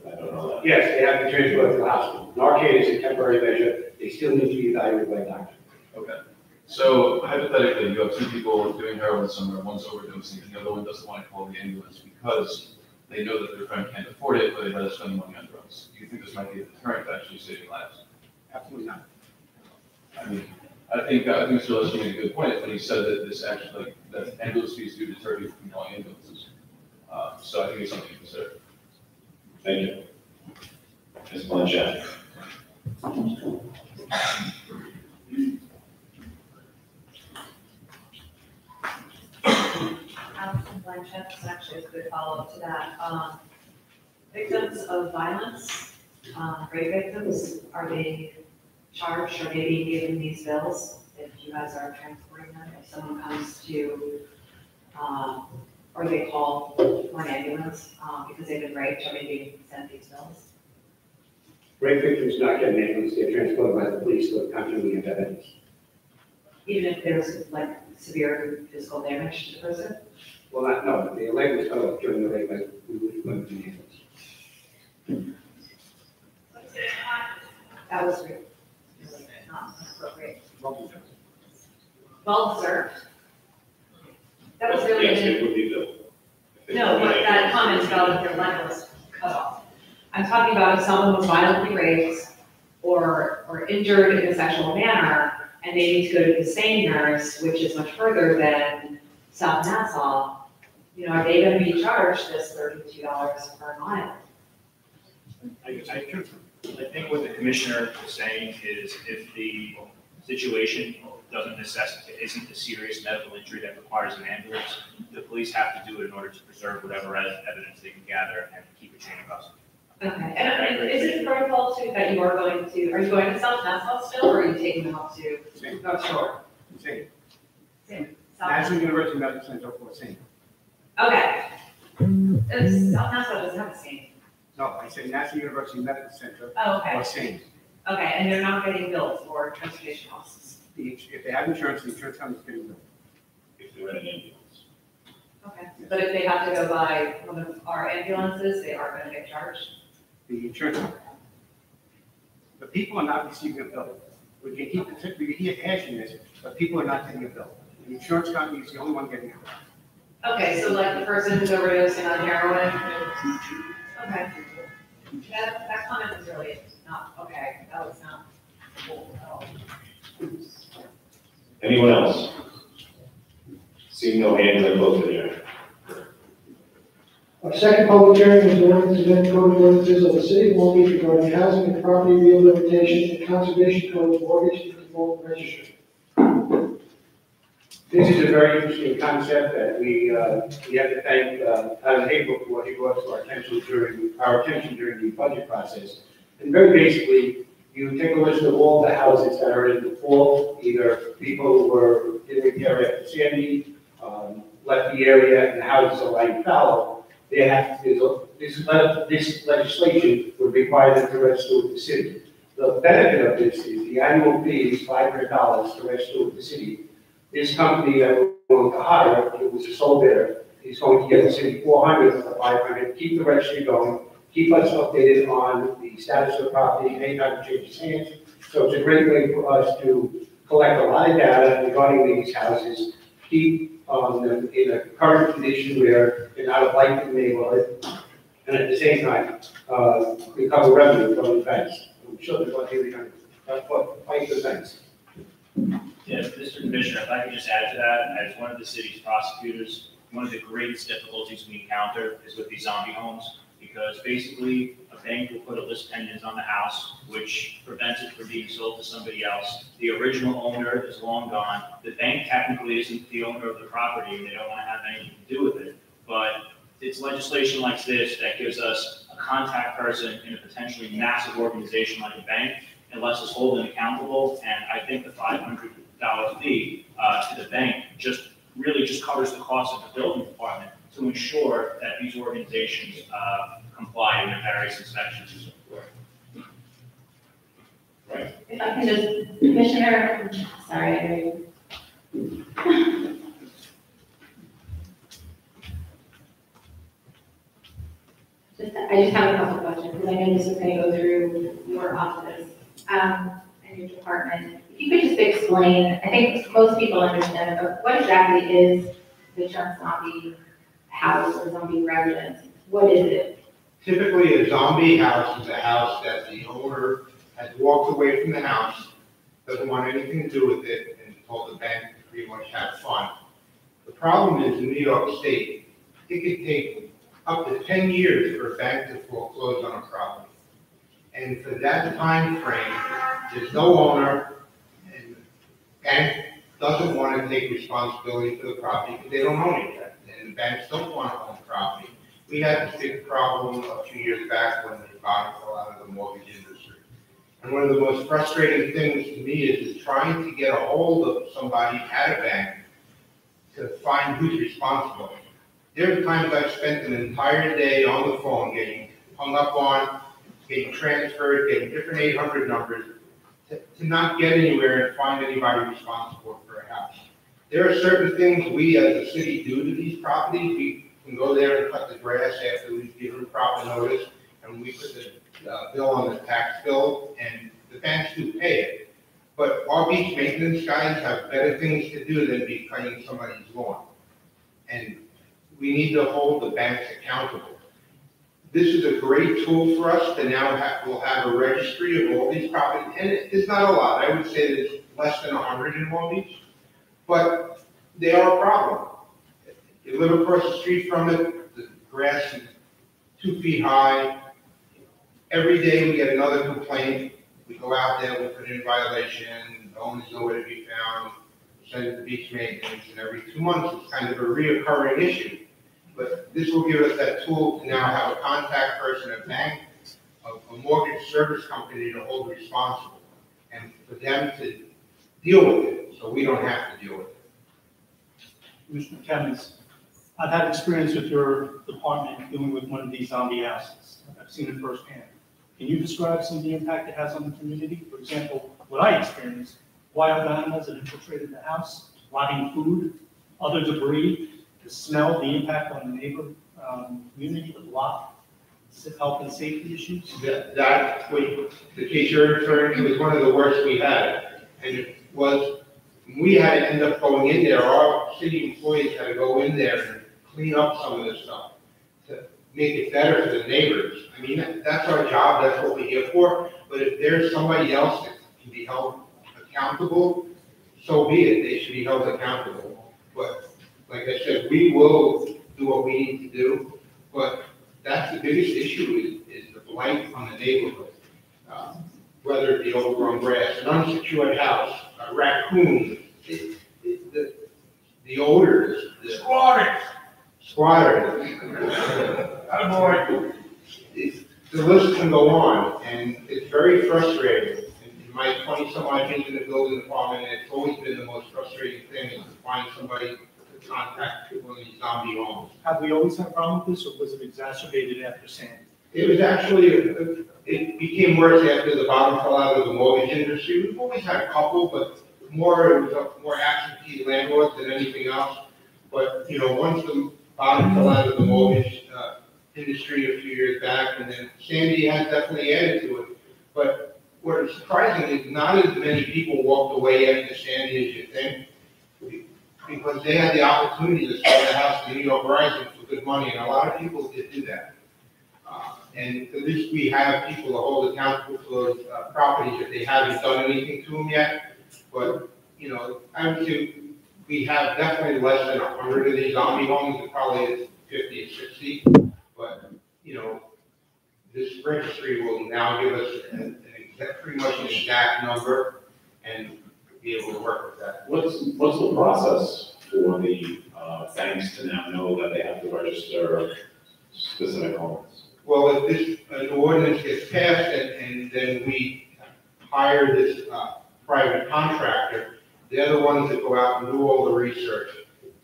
I don't know that. Yes, they have to transfer to the hospital. Narcan is a temporary measure, they still need to be evaluated by a doctor. Okay. So hypothetically, you have two people doing heroin somewhere, one's overdosing, and the other one doesn't want to call the ambulance because they know that their friend can't afford it, but they'd rather spend money on drugs. Do you think this might be a deterrent to actually saving lives? Absolutely not. I mean, I think Mr. Lester made a good point when he said that this actually, like, that ambulance fees do deter people from calling ambulances. So I think it's something to consider. Thank you. Ms. Blanchett. Alison Blanchett is actually a good follow-up to that. Victims of violence, rape victims, are they charged, are they being given these bills if you guys are transporting them? If someone comes to, or they call for an ambulance because they've been raped, are they being sent these bills? Rape victims not getting ambulance, they're transported by the police to the country we have evidence. Even if there's like severe physical damage to the person? Well, no, the leg was cut off during the rape, but we would go to the ambulance. That was really not appropriate. Well deserved. That was really. Yes, it would be billed. No, but that comment about if their leg was cut off. I'm talking about if someone was violently raped or injured in a sexual manner, and they need to go to the same nurse, which is much further than South Nassau, you know, are they gonna be charged this $32 per mile? I think what the commissioner was saying is if the situation doesn't necessitate, isn't a serious medical injury that requires an ambulance, the police have to do it in order to preserve whatever evidence they can gather and keep a chain of custody. Okay, and is it protocol too that you are going to South Nassau still, or are you taking them up to North Shore? Same. Same. South National University Medical Center for same. Okay. South Nassau doesn't have a same. No, I said National University Medical Center Oh, okay. for same. Okay, and they're not getting billed for transportation costs? If they have insurance, the insurance company's getting billed. If they're in an ambulance. Okay, but if they have to go by one of our ambulances, they are gonna get charged? The insurance company. The people are not receiving a bill. We can keep it, we can keep hashing this, but people are not getting a bill. The insurance company is the only one getting a bill. Okay, so like the person who's overdosing on heroin? Okay. That comment was really not, okay, that was not cool at all. Anyone else? Seeing no hands, I close the hearing. Our second public hearing is the ordinance amending code of ordinances of the city of Long Beach regarding housing and property rehabilitation and conservation codes mortgage and default registry. This is a very interesting concept that we have to thank Alan Haber for what he brought to our attention during the budget process. And very basically, you take a list of all the houses that are in default, either people who were in repair after Sandy, left the area and the houses are lying fallow. They have to, this legislation would require them to register with the city. The benefit of this is the annual fee is $500 to register with the city. This company that we're going to hire, it was a sole bidder, is going to give the city $400 of the $500, keep the registry going, keep us updated on the status of the property, anytime it changes hands. So it's a great way for us to collect a lot of data regarding these houses, keep them in a current condition where they're not a blight to the neighborhood, and at the same time, recover revenue from the fence. I'm sure there's what they're going to fight the fence. Yeah, Mr. Commissioner, if I could just add to that, as one of the city's prosecutors, one of the greatest difficulties we encounter is with these zombie homes, because basically a bank will put a list pendants on the house, which prevents it from being sold to somebody else. The original owner is long gone. The bank technically isn't the owner of the property, and they don't want to have anything to do with it. But it's legislation like this that gives us a contact person in a potentially massive organization like a bank, and lets us hold them accountable. And I think the $500 fee to the bank just covers the cost of the building department to ensure that these organizations comply with various inspections and so forth. Right. If I can just, Commissioner, sorry, I just have a couple of questions, because I know this is going to go through your office. And in your department. If you could just explain, I think most people understand, but what exactly is the Chunk Zombie house or zombie residence? What is it? Typically, a zombie house is a house that the owner has walked away from the house, doesn't want anything to do with it, and told the bank to pretty much have fun. The problem is in New York State, it could take up to 10 years for a bank to foreclose on a property. And for that time frame, there's no owner, and the bank doesn't want to take responsibility for the property because they don't own it yet. And the banks don't want to own property. We had this big problem a few years back when the bottom fell out of the mortgage industry. And one of the most frustrating things to me is trying to get a hold of somebody at a bank to find who's responsible. There are times I've spent an entire day on the phone getting hung up on, getting transferred, getting different 800 numbers to not get anywhere and find anybody responsible for a house. There are certain things we as a city do to these properties. We can go there and cut the grass after we've given proper notice, and we put the bill on the tax bill, and the banks do pay it. But our beach maintenance guys have better things to do than be cutting somebody's lawn. And we need to hold the banks accountable. This is a great tool for us to now we'll have a registry of all these properties, and it's not a lot. I would say there's less than 100 in Long Beach, but they are a problem. You live across the street from it, the grass is 2 feet high. Every day we get another complaint. We go out there, we put in violation, no one's nowhere to be found, send it to beach maintenance, and every 2 months it's kind of a reoccurring issue. But this will give us that tool to now have a contact person at a bank, a mortgage service company to hold responsible, and for them to deal with it, so we don't have to deal with it. Commissioner Kemmons, I've had experience with your department dealing with one of these zombie houses. I've seen it firsthand. Can you describe some of the impact it has on the community? For example, what I experienced, wild animals that infiltrated the house, rotting food, other debris, the smell, the impact on the neighbor community, the block, health and safety issues? That the case you're referring to was one of the worst we had. And it was, we had to end up going in there, our city employees had to go in there and clean up some of this stuff to make it better for the neighbors. I mean, that's our job, that's what we're here for. But if there's somebody else that can be held accountable, so be it, they should be held accountable. But like I said, we will do what we need to do, but that's the biggest issue is the blight on the neighborhood. Whether it be overgrown grass, an unsecured house, a raccoon, the odors, the squatters. The list can go on, and it's very frustrating. In my 20-some odd years in the building department, it's always been the most frustrating thing is to find somebody to contact one of these zombie homes. Have we always had a problem with this, or was it exacerbated after Sandy? It was actually, it became worse after the bottom fell out of the mortgage industry. We've always had a couple, but it was more absentee landlords than anything else. But, you know, once the bottom fell out of the mortgage industry a few years back, and then Sandy has definitely added to it. But what is surprising is not as many people walked away after Sandy as you think, because they had the opportunity to sell the house to New York Rising for good money, and a lot of people did do that. And at least we have people to hold accountable for those properties if they haven't done anything to them yet. But, you know, I would say we have definitely less than 100 of these zombie homes, it probably is 50 or 60. But, you know, this registry will now give us pretty much an exact number and be able to work with that. What's the process for the banks to now know that they have to register specific homes? Well, if an ordinance gets passed and then we hire this private contractor, they're the ones that go out and do all the research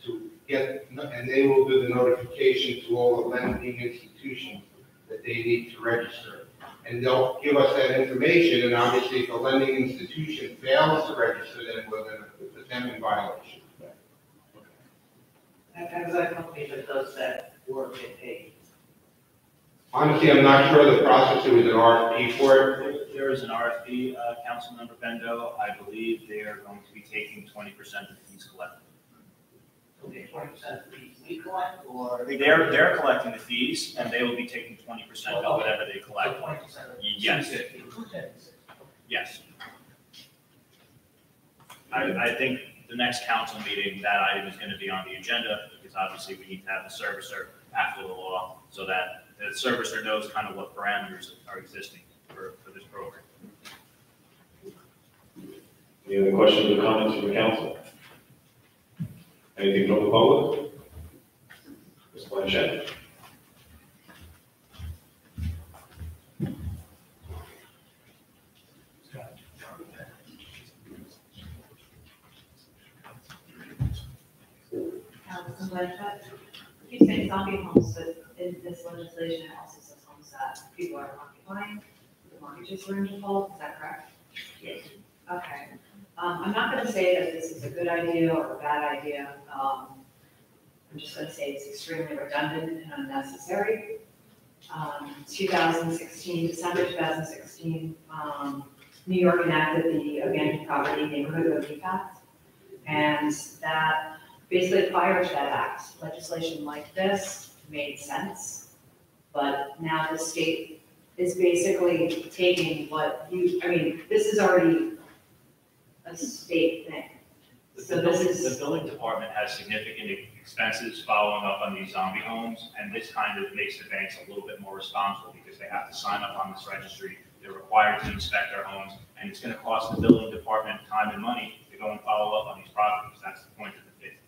to get, and they will do the notification to all the lending institutions that they need to register. And they'll give us that information, and obviously if a lending institution fails to register, then we're going to put them in violation. And how does that company that does that work get paid? Honestly, I'm not sure of the process. It was an RFP for it. there is an RFP, Councilmember Bendo, I believe they are going to be taking 20% of fees collected. Okay, 20% fees we collect, or? They're collecting the fees, and they will be taking 20% of whatever they collect. 20%. Yes. Yes. I think the next council meeting, that item is gonna be on the agenda, because obviously we need to have the servicer after the law, so that the servicer knows kind of what parameters are existing for this program. Any other questions or comments from the council? Anything from the public? Ms. Blanchett? You keep saying zombie homes, but in this legislation, it also says homes that people are occupying, the mortgages are in default, is that correct? Yes. Okay. I'm not gonna say that this is a good idea or a bad idea. I'm just gonna say it's extremely redundant and unnecessary. 2016, December 2016, New York enacted the Abandoned Property Neighborhood Relief Act, and that basically prior to that act, legislation like this made sense, but now the state is basically taking this is already a state thing. So The building department has significant expenses following up on these zombie homes, and this kind of makes the banks a little bit more responsible because they have to sign up on this registry. They're required to inspect their homes, and it's gonna cost the building department time and money to go and follow up on these properties. That's the point of the fee.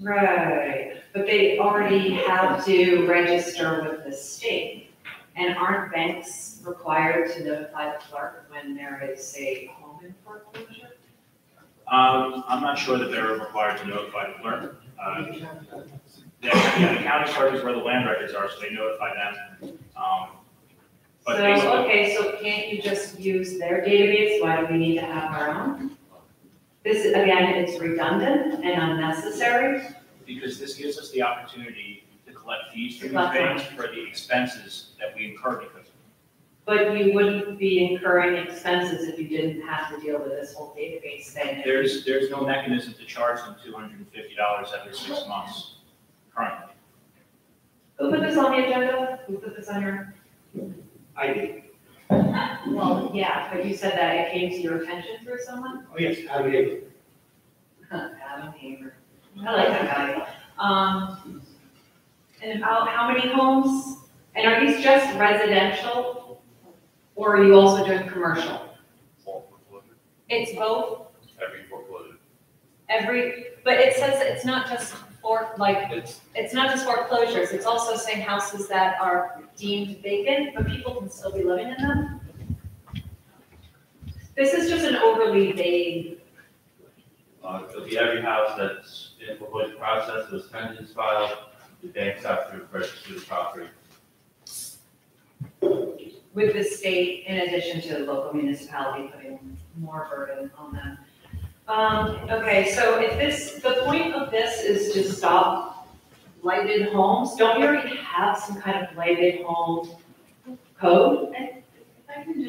Right, but they already have to register with the state. And aren't banks required to notify the clerk when there is a home in foreclosure? I'm not sure that they're required to notify the clerk. The county clerk is where the land records are, so they notify them. But basically, So can't you just use their database? Why do we need to have our own? This, again, it's redundant and unnecessary. because this gives us the opportunity to collect fees from these Collect banks for the expenses that we incur because of it. But you wouldn't be incurring expenses if you didn't have to deal with this whole database thing. There's no mechanism to charge them $250 every 6 months currently. Who put this on the agenda? Who put this on your? I did. Well, yeah, but you said that it came to your attention through someone? Oh, yes, I did. Adam Hamer. I like that guy. And about how many homes? And are these just residential? Or are you also doing commercial? It's both? Every foreclosure. But it says it's not just it's not just foreclosures, it's also saying houses that are deemed vacant, but people can still be living in them. This is just an overly vague. It'll be every house that's in foreclosure process, those pendants filed, the banks have to register the property. With the state, in addition to the local municipality putting more burden on them. Okay, so if the point of this is to stop blighted homes, don't we already have some kind of blighted home code? I can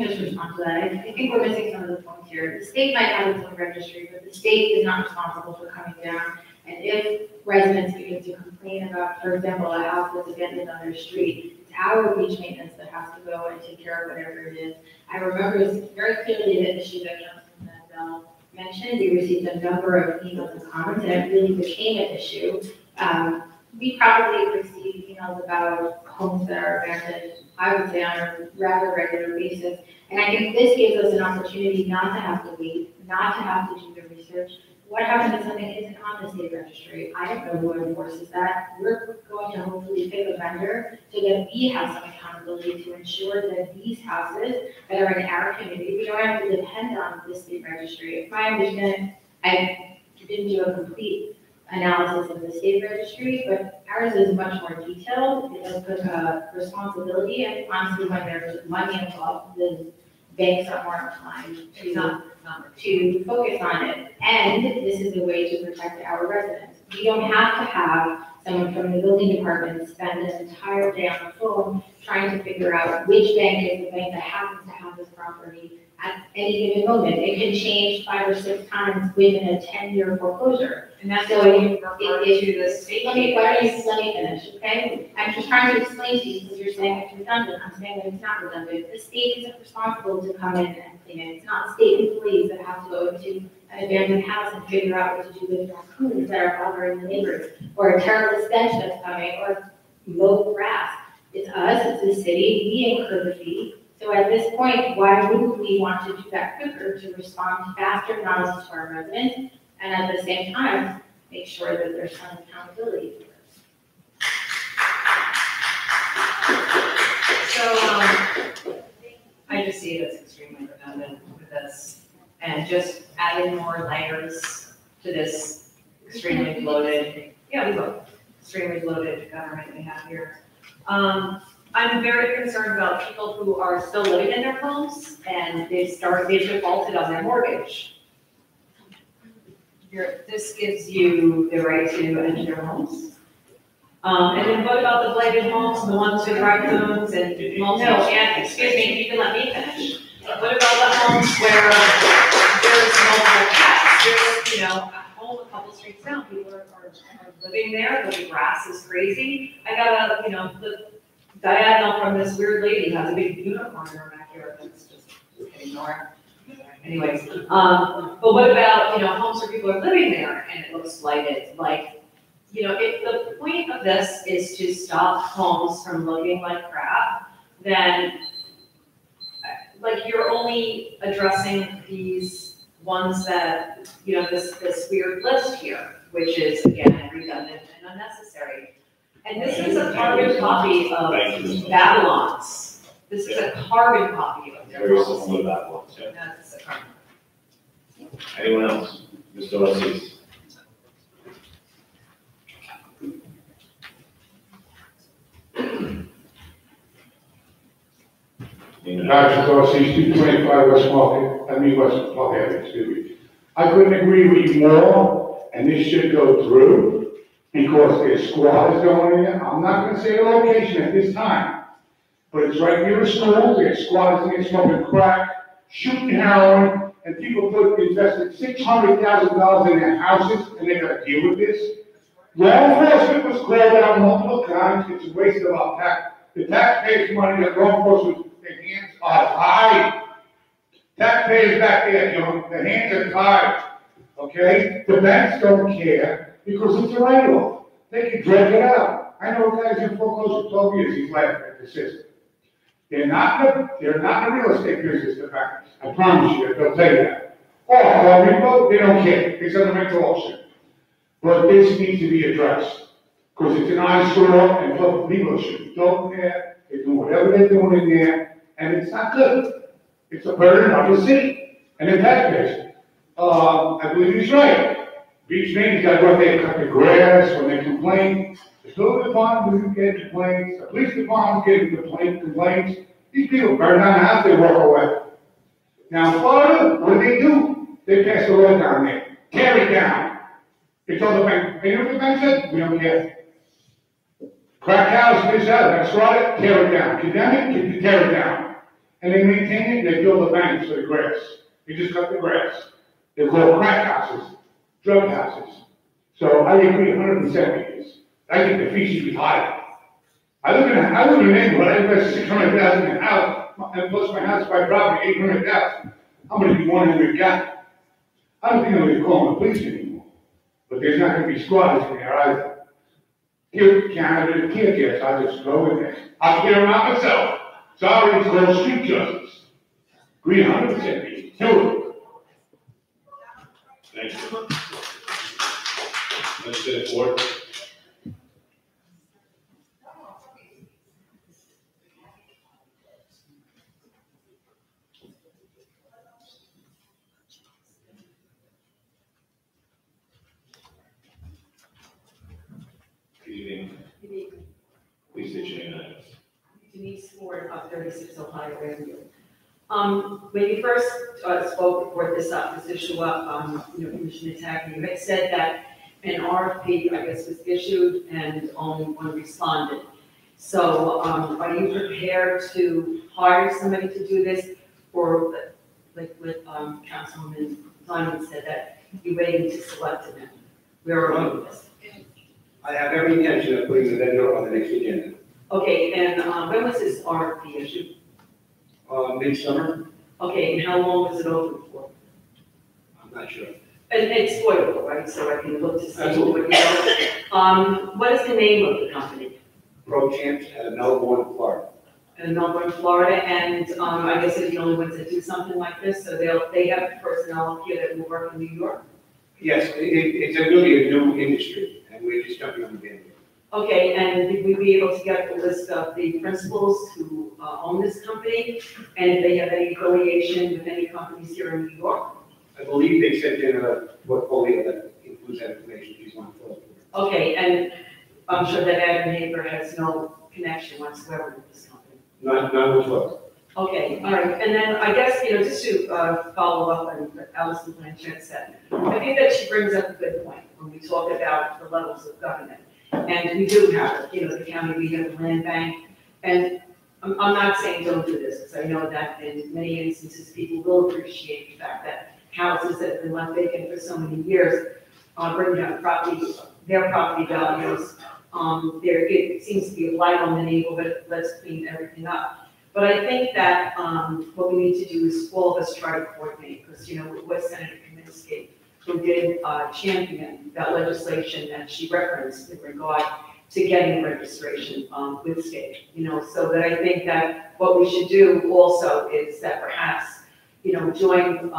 just respond to that. I think we're missing some of the points here. The state might have its own registry, but the state is not responsible for coming down. And if residents begin to complain about, for example, a house that's abandoned on their street, it's our beach maintenance that has to go and take care of whatever it is. I remember very clearly the issue that Councilman Mandel mentioned. We received a number of emails and comments, and it really became an issue. We probably receive emails about homes that are abandoned, I would say, on a rather regular basis. And I think this gives us an opportunity not to have to wait, not to have to do the research. What happens if something isn't on the state registry? I don't know who enforces that. We're going to hopefully pick a vendor so that we have some accountability to ensure that these houses that are in our community, we don't have to depend on the state registry. If I understand, I didn't do a complete analysis of the state registry, but ours is much more detailed. It does put a responsibility, and honestly, when there's money involved, the banks are more inclined to focus on it. And this is a way to protect our residents. We don't have to have someone from the building department spend an entire day on the phone trying to figure out which bank is the bank that happens to have this property at any given moment. It can change 5 or 6 times within a 10-year foreclosure. And that's So why you refer it- to the state. Let me finish, okay? I'm just trying to explain to you, because you're saying it's redundant, I'm saying that it's not redundant. The state isn't responsible to come in and clean it. It's not state employees that have to go into an abandoned house and figure out what to do with raccoons that are bothering the neighbors, or a terrible stench that's coming, or mow grass. It's us, it's the city, we incur the fee. So at this point, why wouldn't we want to do that quicker to respond faster, not only to our residents, and at the same time, make sure that there's some accountability for this? So, I just see it as extremely redundant with this, and just adding more layers to this extremely bloated, extremely bloated government we have here. I'm very concerned about people who are still living in their homes and they've defaulted on their mortgage. This gives you the right to enter your homes. And then what about the blighted homes, the ones with raccoons and excuse me, you can let me finish. What about the homes where there's multiple cats? There's, a home a couple streets down, people are living there, the grass is crazy. I got the diagonal from this weird lady has a big unicorn in her backyard that's just ignore it. Anyways, but what about, homes where people are living there and it looks blighted? Like, if the point of this is to stop homes from looking like crap, then you're only addressing these ones that, this weird list here, which is again redundant and unnecessary. And this is a carbon copy of Babylon's. This is a carbon copy of their Very policy. similar to that one, yeah. That's a carbon. Anyone else? Mr. Lacis? Patrick Dorsey, 225 West Market, excuse me. I couldn't agree with you more, and this should go through, because there's squatters going in there. I'm not gonna say the location at this time, but it's right near the school, there's squatters in there smoking crack, shooting heroin, and people invested $600,000 in their houses, and they gotta deal with this. Law enforcement was called out multiple times, it's a waste of our the taxpayers' money that law enforcement, their hands are tied. Taxpayers back there, their hands are tied, okay? The banks don't care because it's a write-off. They can drag it out. I know guys in foreclosure 12 years, he's laughing at the system. They're not in the real estate business, the banks. I promise you, they'll tell you that. Or people, they don't care. It's on the rental auction. But this needs to be addressed. Because it's an eyesore and public people should go there, they do whatever they're doing in there, and it's not good. It's a burden on the city and the taxpayers. I believe he's right. Beach Main's got to go out there and cut the grass when they complain. The building department is getting complaints, the police department's getting complaints. These people burn down the house, they walk away. Now, Florida, what do? They pass the law down there. Tear it down. They told the bank, you know what the bank said? We don't care. Crack house, this, that, that's right, tear it down. Condemn it, tear it down. And they maintain it, and they build the banks for the grass. They just cut the grass. They're called crack houses, drug houses. So I agree 100% with this. I think the fee should be higher. I live in a neighborhood, I invest $600,000 in a house, and plus my house by property, $800,000. I'm gonna be one in the gap. I don't think I'm gonna call the police anymore. But there's not gonna be squatters in there either. Here, Canada, tear gas, I just go in there. I'll clear them out myself. Sorry, it's called street justice. Agree 100%. Do it. Thank you. Legislative Board. Good evening. Good evening. Please state your name and address. Denise Ford of 36 Ohio Avenue. When you first spoke, brought this issue up, Commissioner Tackney, you had said that an RFP, I guess, was issued and only one responded. So, are you prepared to hire somebody to do this? Or like what, Councilwoman Simon said, that you're waiting to select a member? Where are we with this? I have every intention of putting the vendor on the next agenda. Okay, and, when was this RFP issued? Midsummer, Okay, and how long was it open for? I'm not sure. And it's spoilable, right, so I can look to see Absolutely. what you know. What is the name of the company? Pro Champs out of Melbourne, Florida. In Melbourne, Florida, and, I guess they're the only ones that do something like this, so they have personnel here that will work in New York? Yes, it's really a new industry, and we're just jumping on the bandwagon. Okay, and did we be able to get the list of the principals who own this company? And if they have any affiliation with any companies here in New York? I believe they sent in a portfolio that includes that information, if you want to fill it. Okay, and I'm sure that Ed Neighbor has no connection whatsoever with this company. None whatsoever. Okay, all right, and then I guess, just to follow up on what Allison Blanchett said, I think that she brings up a good point when we talk about the levels of government. And we do have, the county, we have a land bank, and I'm not saying don't do this, because I know that in many instances, people will appreciate the fact that houses that have been left vacant for so many years, bring down their property values. It seems to be a blight on the neighborhood, let's clean everything up. But I think that, what we need to do is all of us try to coordinate, because, with Senator Kaminsky, who did champion that legislation that she referenced in regard to getting registration with state, so that I think that what we should do also is that perhaps, join with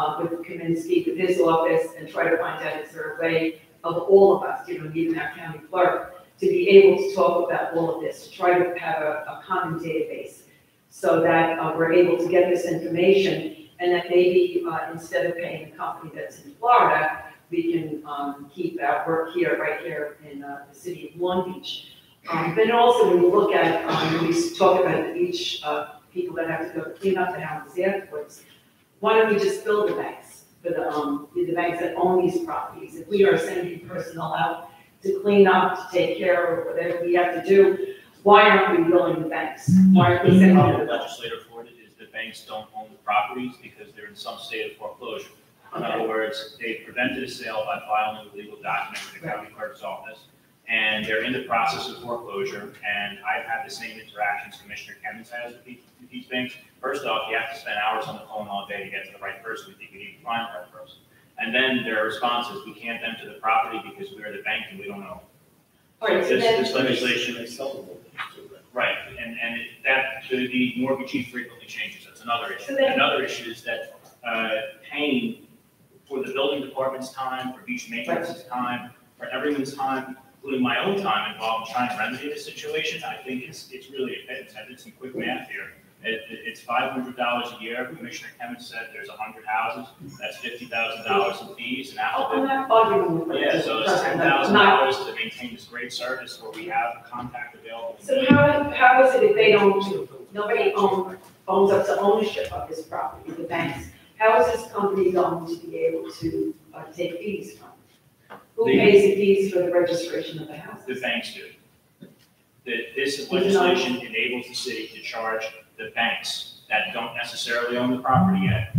Kaminsky, with his office, and try to find out is there a way of all of us, even our county clerk, to be able to talk about all of this, to try to have a common database, so that we're able to get this information. And that maybe instead of paying a company that's in Florida, we can keep our work here, right here in the city of Long Beach. But also when you look at, when we talk about the beach, people that have to go clean up the houses afterwards, why don't we just build the banks for the banks that own these properties? If we are sending personnel out to clean up, to take care of whatever we have to do, why aren't we building the banks? Why aren't we The sending problem them? with legislator for it is the banks don't own the properties because they're in some state of foreclosure. In other words, they prevented a sale by filing a legal document with the county clerk's office, and they're in the process of foreclosure, and I've had the same interactions Commissioner Kemmons has with these banks. First off, you have to spend hours on the phone all day to get to the right person if you can even find the right person. And then their response is, we can't enter the property because we're the bank and we don't know. All right, so then- This legislation is right, and the mortgagee frequently changes, that's another issue. So then- Another issue is that paying for the building department's time, for beach maintenance's time, for everyone's time, including my own time involved in trying to remedy this situation, I think it's really a pittance. I did some quick math here. It's $500 a year. Commissioner Kemmons said there's 100 houses, that's $50,000 in fees, and after I'm not arguing with yeah, so it's $10,000 to maintain this great service where we have contact available. So how is it if they don't, nobody owns up to ownership of this property, the banks? How is this company going to be able to take fees from? Who pays the fees for the registration of the house? The banks do. This legislation enables the city to charge the banks that don't necessarily own the property yet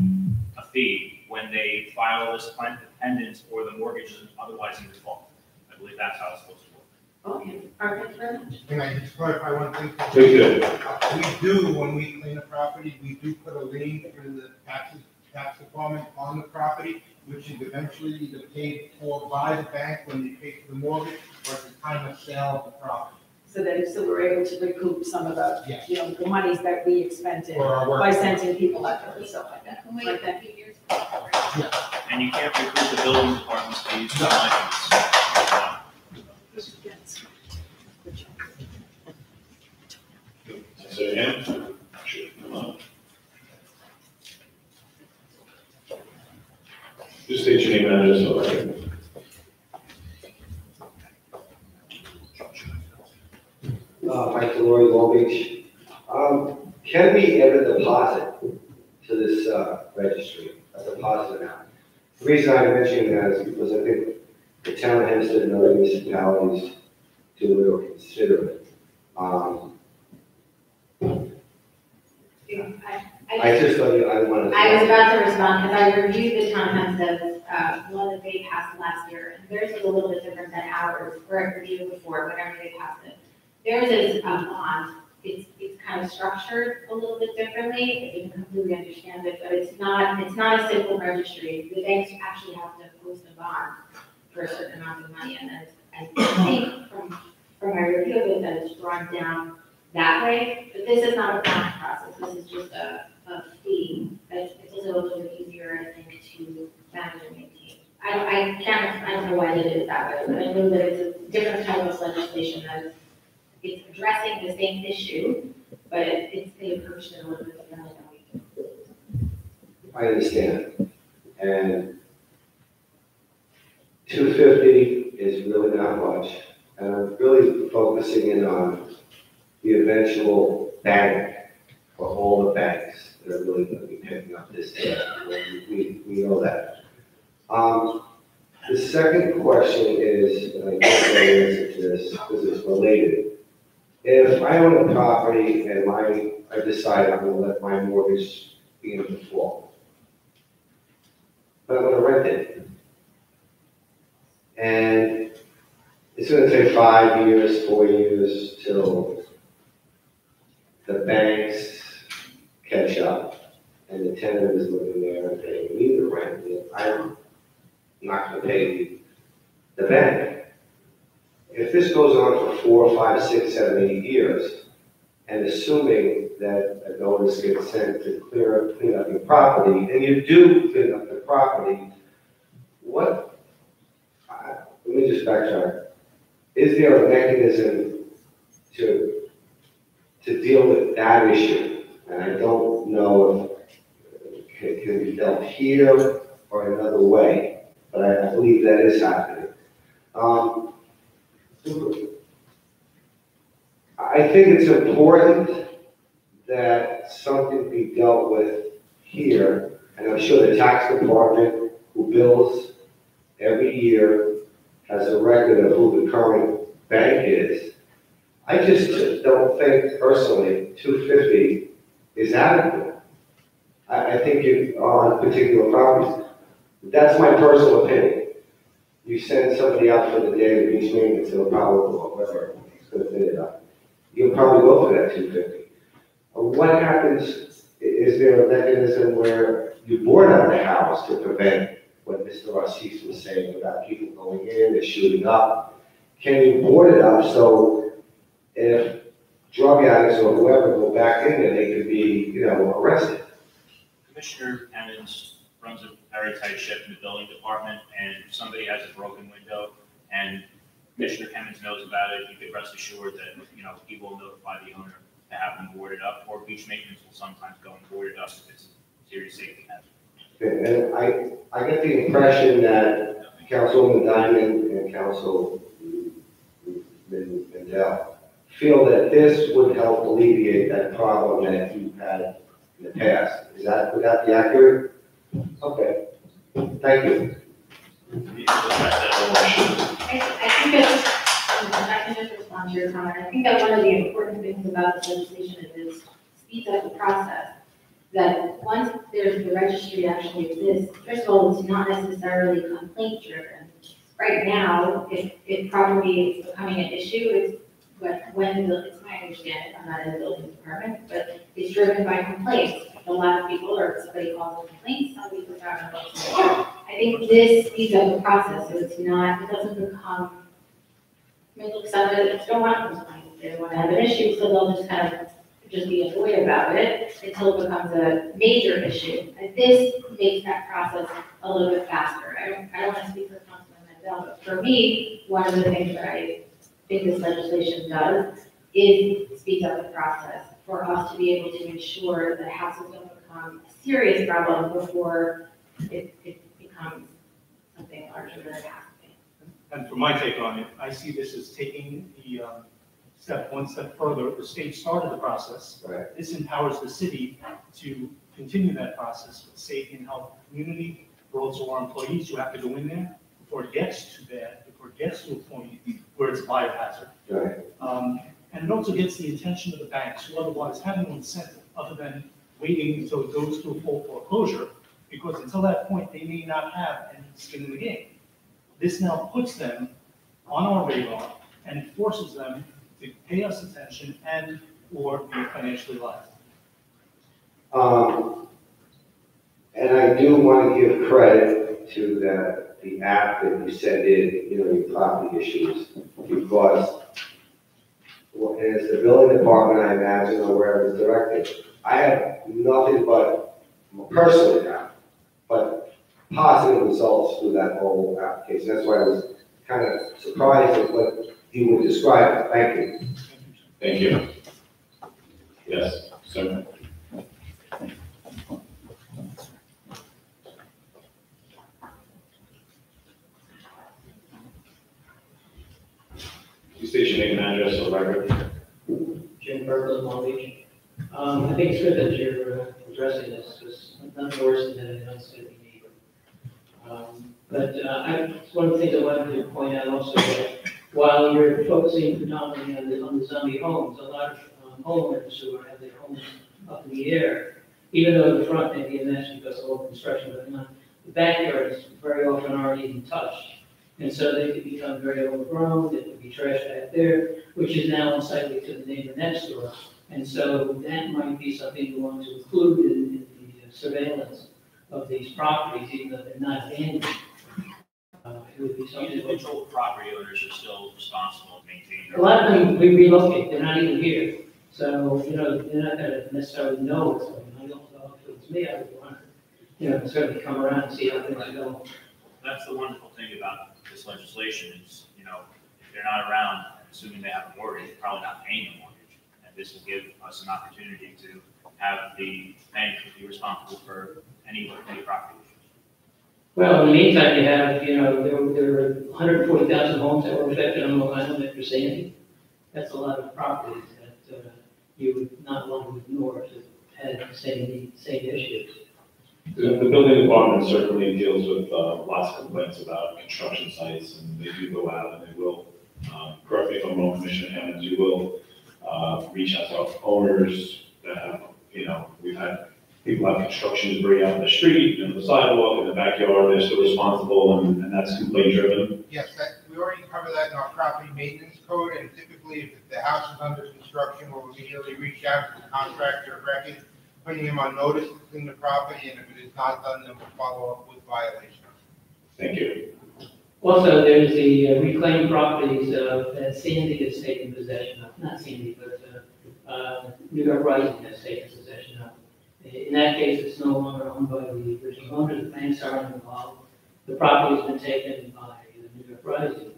a fee when they file a list of dependents or the mortgage is otherwise in default. I believe that's how it's supposed to work. Okay, all right, thank you very much. Can I just clarify one thing? Please do. We do, when we clean a property, we do put a lien through the tax department on the property, which is eventually either paid for by the bank when they pay for the mortgage or at the time of sale of the property. So we're able to recoup some of the, Yes. the monies that we expended For our work. by sending people out there and stuff like that. Wait Like a that. few years. And you can't recoup the building department's fees for my fees. Say it again? Sure, come on. Just state your name and address, so I can. Mike Delory, Long Beach. Can we ever deposit to this registry, a deposit amount? The reason I'm mentioning that is because I think the town of Hempstead and other municipalities do it or consider it. I just thought I wanted to. I was about to respond, because I reviewed the Tom Hempstead's, one that they passed last year, and theirs was a little bit different than ours, where I reviewed before, whenever they passed it. Theirs is, bond, it's kind of structured a little bit differently, I didn't completely understand it, but it's not a simple registry. The banks actually have to post a bond for a certain amount of money, and then, I think from my review of it, that it's drawn down that way, but this is not a bond process, this is just a fee. It's also a little bit easier, I think, to manage and maintain. I don't know why they did it that way, but I know that it's a different type of legislation that it's addressing the same issue, but they approached it a little bit differently than we do. I understand. And 250 is really not much. And I'm really focusing in on the eventual bank for all the banks that are really going to be picking up this tab. We know that. The second question is, and I don't know the answer to this because it's related. If I own a property and I decide I'm going to let my mortgage be in default, but I'm going to rent it, and it's going to take 5 years, 4 years till the banks catch up, and the tenant is living there and paying me the rent, and I'm not going to pay the bank. If this goes on for 4, 5, 6, 7, 8 years, and assuming that a notice gets sent to clean up your property, and you do clean up the property, let me just backtrack. Is there a mechanism to deal with that issue? And I don't know if it can be dealt here or another way, but I believe that is happening. I think it's important that something be dealt with here, and I'm sure the tax department, who bills every year, has a record of who the current bank is. I just don't think personally 250 is adequate. I think you are on particular properties. That's my personal opinion. You send somebody out for the day of beach maintenance, they'll probably, or whatever, it's going to fit it up. You'll probably go for that 250. What happens, is there a mechanism where you board out the house to prevent what Mr. Assis was saying about people going in, they're shooting up? Can you board it up so if drug addicts or whoever go back in there, they could be, arrested? Commissioner Emmons runs a very tight ship in the building department, and if somebody has a broken window and Commissioner Emmons knows about it, you could rest assured that, he will notify the owner to have them boarded up, or beach maintenance will sometimes go and board it up if it's a serious safety hazard. And I get the impression that Councilwoman Diamond and Councilman Mendel feel that this would help alleviate that problem that you've had in the past. Would that be accurate? Okay, thank you. I can just respond to your comment. I think that one of the important things about this legislation is it speeds up the process. That once there's the registry actually exists, first of all, it's not necessarily complaint driven. Right now, if property is becoming an issue, it's my understanding, I'm not in the building department, but it's driven by complaints. A lot of people, or somebody calls a complaint, somebody puts out a complaint. I think this speeds up the process, so it doesn't become, look, some don't want to complain, they don't want to have an issue, so they'll just kind of be annoyed about it until it becomes a major issue. And this makes that process a little bit faster. I don't want to speak for Councilman Mendel, but for me, one of the things that I think this legislation does is speed up the process for us to be able to ensure that houses don't become a serious problem before it becomes something larger than it has to be. And for my take on it, I see this as taking the one step further. The state started the process. Right. This empowers the city to continue that process with safety and health of the community, but also our employees who have to go in there before it gets to that, before it gets to a point where it's a biohazard. Right. And it also gets the attention of the banks who otherwise have no incentive other than waiting until it goes to a full foreclosure, because until that point, they may not have any skin in the game. This now puts them on our radar and forces them to pay us attention and or be financially liable. And I do want to give credit to the app that you send in, your property issues, because as the building department, I imagine, or wherever it's directed, I have nothing but, personally now, but positive results through that whole application. That's why I was kind of surprised at what you would describe. Thank you. Thank you. Yes, sir. Please state your name and address for the record. Jim Burkle, Long Beach. I think it's good that you're addressing this, because nothing worse than an unsteady neighbor. But one of the things I wanted to point out also, that while you're focusing predominantly on the zombie homes, a lot of homeowners who have their homes up in the air, even though the front may be a mess because of all the construction going on, the backyards very often aren't even touched. And so they could become very overgrown, there could be trash back there, which is now unsightly to the neighbor next door. And so that might be something you want to include in the surveillance of these properties, even though they're not abandoned. It would be something. Individual property owners are still responsible to maintain their. A lot of them, we relocate, they're not even here. So, they're not gonna necessarily know what's going on. I don't know if it was me, I would want to, certainly come around and see how things are going. That's the wonderful thing about this legislation is, if they're not around, assuming they have a mortgage, they're probably not paying a mortgage. And this will give us an opportunity to have the bank be responsible for any property issues. Well, in the meantime, you have, there were 140,000 homes that were affected on Long Island after Sandy. That's a lot of properties that you would not want to ignore if it had the same issues. The building department certainly deals with lots of complaints about construction sites, and they do go out and they will, correct me if I'm wrong, Commissioner Hammond, you will reach out to owners that have, we've had people have construction debris out in the street, in the sidewalk, in the backyard, they're still responsible, and that's complaint driven. Yes, we already cover that in our property maintenance code, and typically if the house is under construction, we'll immediately reach out to the contractor of record, putting him on notice to clean the property, and if it is not done, then we'll follow up with violations. Thank you. Also, there's the reclaimed properties that Sandy has taken possession of, not Sandy, but New York Rising has taken possession of. In that case, it's no longer owned by the original owner, the banks aren't involved. The property has been taken by New York Rising.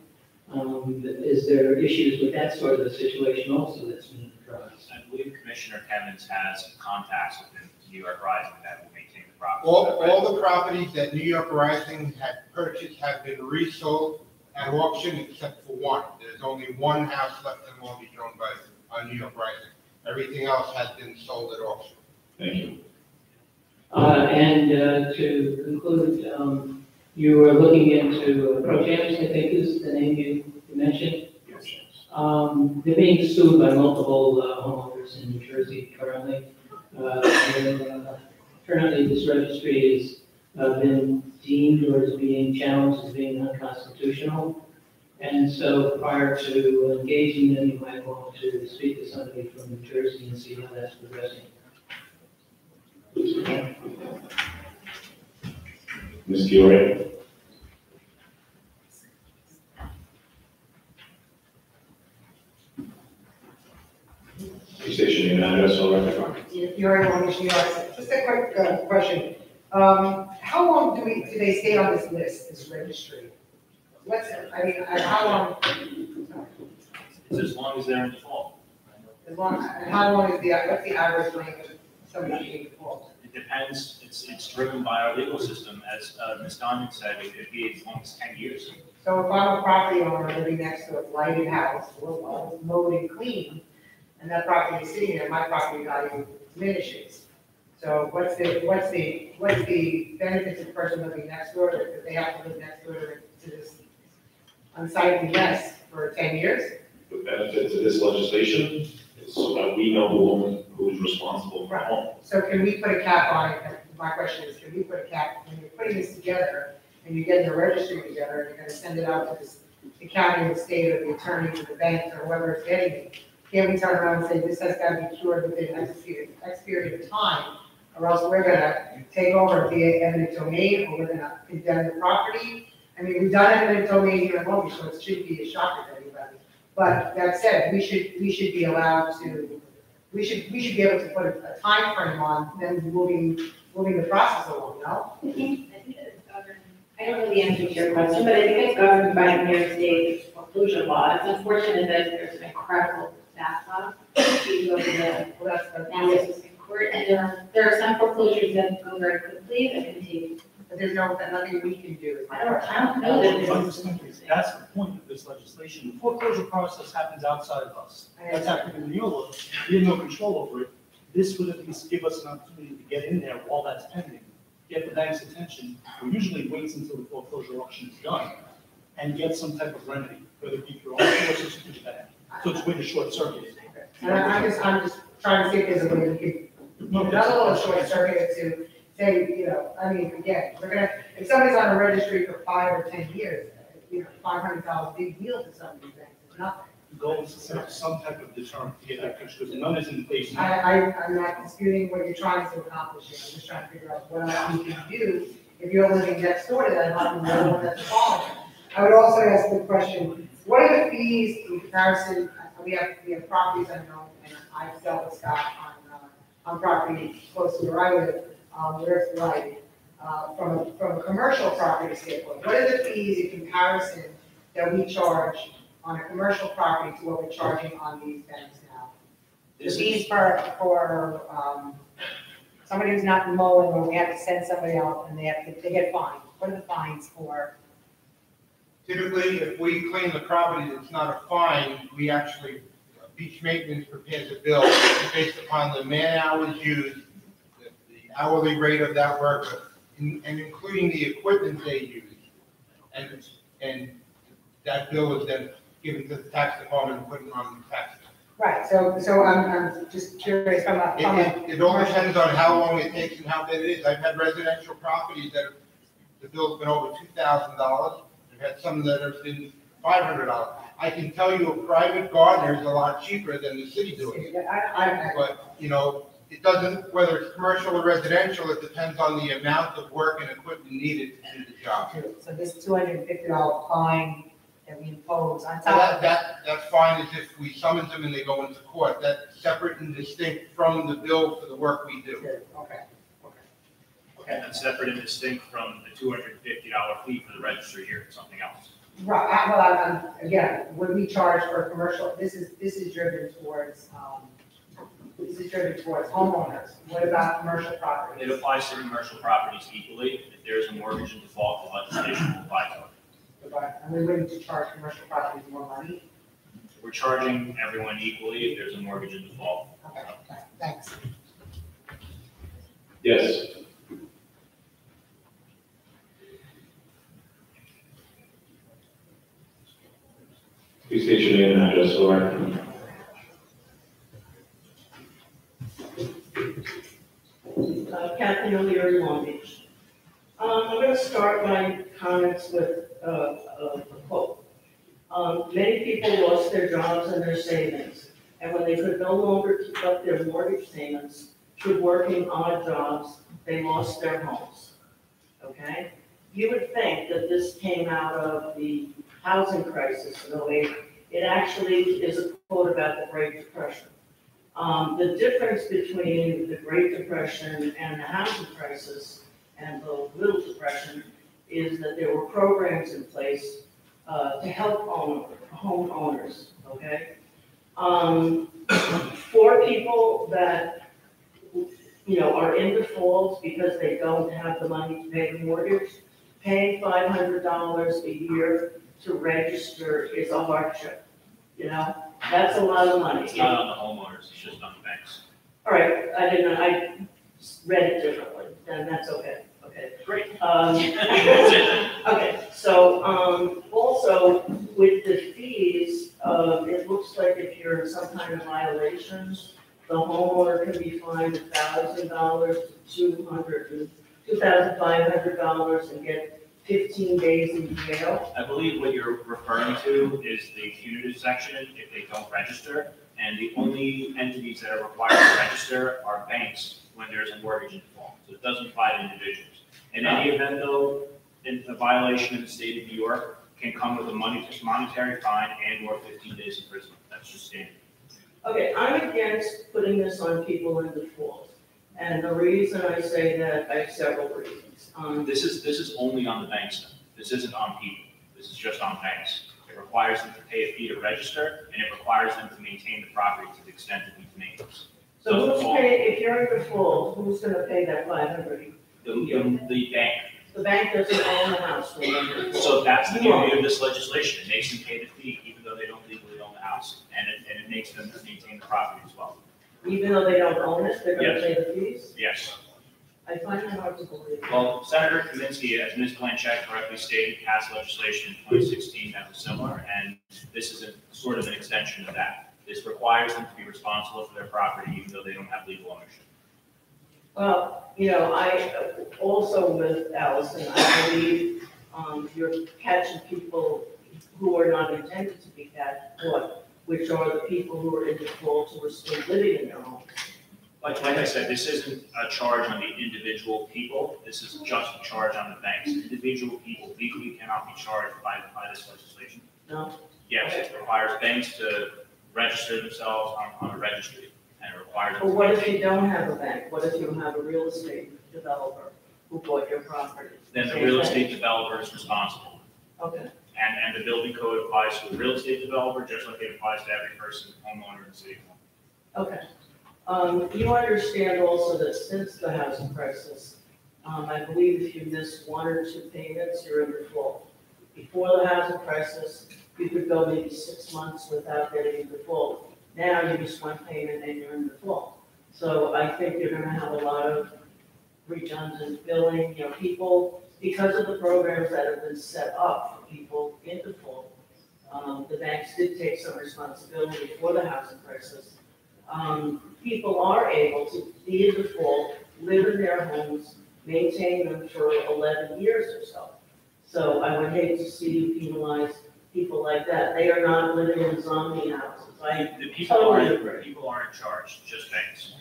Is there issues with that sort of a situation also that's been addressed? I believe Commissioner Kevins has contacts within New York Rising that will maintain the property. All the properties that New York Rising had purchased have been resold at auction except for one. There's only one house left in Long Beach owned by New York Rising. Everything else has been sold at auction. Thank you. And to conclude, you were looking into ProChamps, I think is the name you mentioned. They're being sued by multiple homeowners in New Jersey currently. Currently, this registry has been deemed or is being challenged as being unconstitutional. And so prior to engaging them, you might want to speak to somebody from New Jersey and see how that's progressing. Ms. Giore. Please state your name and address for the record. You're in Long Beach, New York. Just a quick question. How long do they stay on this list, this registry? How long? It's as long as they're in default. How long is what's the average length of somebody being in default? It depends, it's driven by our legal system. As Ms. Diamond said, it could be as long as 10 years. So if I'm a property owner living next to a lighted house, well, mowed and clean, and that property is sitting there, my property value diminishes. So what's the benefit to the person living next door, if they have to live next door to this unsightly mess for 10 years? The benefit to this legislation is so that we know who's responsible for the home. So can we put a cap on it? My question is, can we put a cap, when you're putting this together, and you're getting the registry together, and you're gonna send it out to the county, the state, or the attorney, or the bank, or whoever is getting it, can we turn around and say, this has gotta be cured within X period of time, or else we're gonna take over via eminent domain, or we're gonna condemn the property? I mean, we've done eminent domain here in Long Beach, so it shouldn't be a shocker to anybody. But that said, we should be allowed to, we should be able to put a time frame on them moving the process along, no? I don't know the answer to your question, but I think it's governed by New York State foreclosure law. It's unfortunate that there's an incredible backlog. You go to the Massachusetts court, and there are some foreclosures that go very quickly, that can take. But there's nothing we can do. I don't know that That's the point of this legislation. The foreclosure process happens outside of us. That's happening in New York. We have no control over it. This would at least give us an opportunity to get in there while that's pending, get the bank's attention, or usually waits until the foreclosure auction is done, and get some type of remedy, whether it be through our sources or through the bank. So it's a way to short circuit it. And I'm just trying to see if there's a way we could, another little short circuit to say, you know, I mean, again, if somebody's on a registry for 5 or 10 years, you know, $500 big deal to some of these banks, it's nothing. The goal is to set up some type of deterrent to get that picture, because none is in place. I'm not disputing what you're trying to accomplish here, I'm just trying to figure out what else we can do. If you're living next door to that, how do you know the one that's following? I would also ask the question, what are the fees in comparison, we have properties I know, and I've dealt with Scott on property close to where I live, where it's light, from a commercial property standpoint, what are the fees in comparison that we charge on a commercial property to what we're charging on these banks now? The fees for somebody who's not mowing, or we have to send somebody out and they get fined. What are the fines for? Typically, if we claim the property, it's not a fine, we actually, beach maintenance prepares a bill based upon the man hours used, the hourly rate of that worker, and including the equipment they use. And that bill is then given to the tax department and put it on the tax. Right, so I'm just curious from a. It all depends on how long it takes and how big it is. I've had residential properties that the bill's been over $2,000. I've had some that have been $500. I can tell you a private gardener is a lot cheaper than the city doing it. But, you know, it doesn't, whether it's commercial or residential, it depends on the amount of work and equipment needed to do the job. So this $250 fine that we impose on So top of that's fine as if we summons them and they go into court. That's separate and distinct from the bill for the work we do. Okay. And that's separate and distinct from the $250 fee for the registry here, it's something else. Right, well, again, when we charge for a commercial, this is driven towards homeowners. What about commercial properties? It applies to commercial properties equally. If there is a mortgage in default, the legislation will apply to it. And we're willing to charge commercial properties more money? We're charging everyone equally if there's a mortgage in default. Okay, thanks. Yes. Please state your name and address for the record. Kathy O'Leary, Long Beach. I'm going to start my comments with a quote. Many people lost their jobs and their savings, and when they could no longer keep up their mortgage payments through working odd jobs, they lost their homes. Okay? You would think that this came out of the housing crisis in 08. It actually is a quote about the Great Depression. The difference between the Great Depression and the housing crisis and the Little Depression is that there were programs in place to help homeowners, okay? For people that, you know, are in default because they don't have the money to pay the mortgage, paying $500 a year to register is a hardship, you know? That's a lot of money. It's not on the homeowners, it's just on the banks. All right, I read it differently, then that's okay, okay. Great. Okay, so, also with the fees, it looks like if you're in some kind of violations, the homeowner can be fined $1,000 to $2,500 and get 15 days in jail. I believe what you're referring to is the punitive section if they don't register. And the only entities that are required to register are banks when there's a mortgage in default. So it doesn't apply to individuals. In any event though, in a violation in the state of New York can come with a monetary fine and or 15 days imprisonment. That's just standard. Okay, I'm against putting this on people in default. And the reason I say that, I have several reasons. This is only on the banks. This isn't on people. This is just on banks. It requires them to pay a fee to register, and it requires them to maintain the property to the extent it needs maintenance. So who's paying, if you're in default, who's gonna pay that $500? The bank. The bank doesn't own the house, remember? So that's the beauty of this legislation. It makes them pay the fee even though they don't legally own the house. And it makes them maintain the property as well. Even though they don't own it, they're gonna Yes. pay the fees? Yes. I find that hard to believe. Well, Senator Kaminsky, as Ms. Blanchett correctly stated, passed legislation in 2016 that was similar, and this is a sort of an extension of that. This requires them to be responsible for their property even though they don't have legal ownership. Well, you know, I, also with Allison, I believe, you're catching people who are not intended to be caught, which are the people who are in default who are still living in their homes. Like I said, this isn't a charge on the individual people, this is just a charge on the banks. Individual people legally cannot be charged by this legislation. No? Yes, it requires banks to register themselves on a registry, and it requires. them But to what if maintain- you don't have a bank? What if you have a real estate developer who bought your property? Then the Same real thing. estate developer is responsible. Okay. And the building code applies to the real estate developer, just like it applies to every person, homeowner in the city. Okay. You understand also that since the housing crisis, I believe if you miss 1 or 2 payments, you're in default. Before the housing crisis, you could go maybe 6 months without getting in default. Now you miss 1 payment and you're in default. So I think you're gonna have a lot of redundant billing, you know, people, because of the programs that have been set up for people in default. The banks did take some responsibility for the housing crisis. People are able to be in default, live in their homes, maintain them for 11 years or so. So I would hate to see you penalize people like that. They are not living in zombie houses. The people aren't charged, just banks.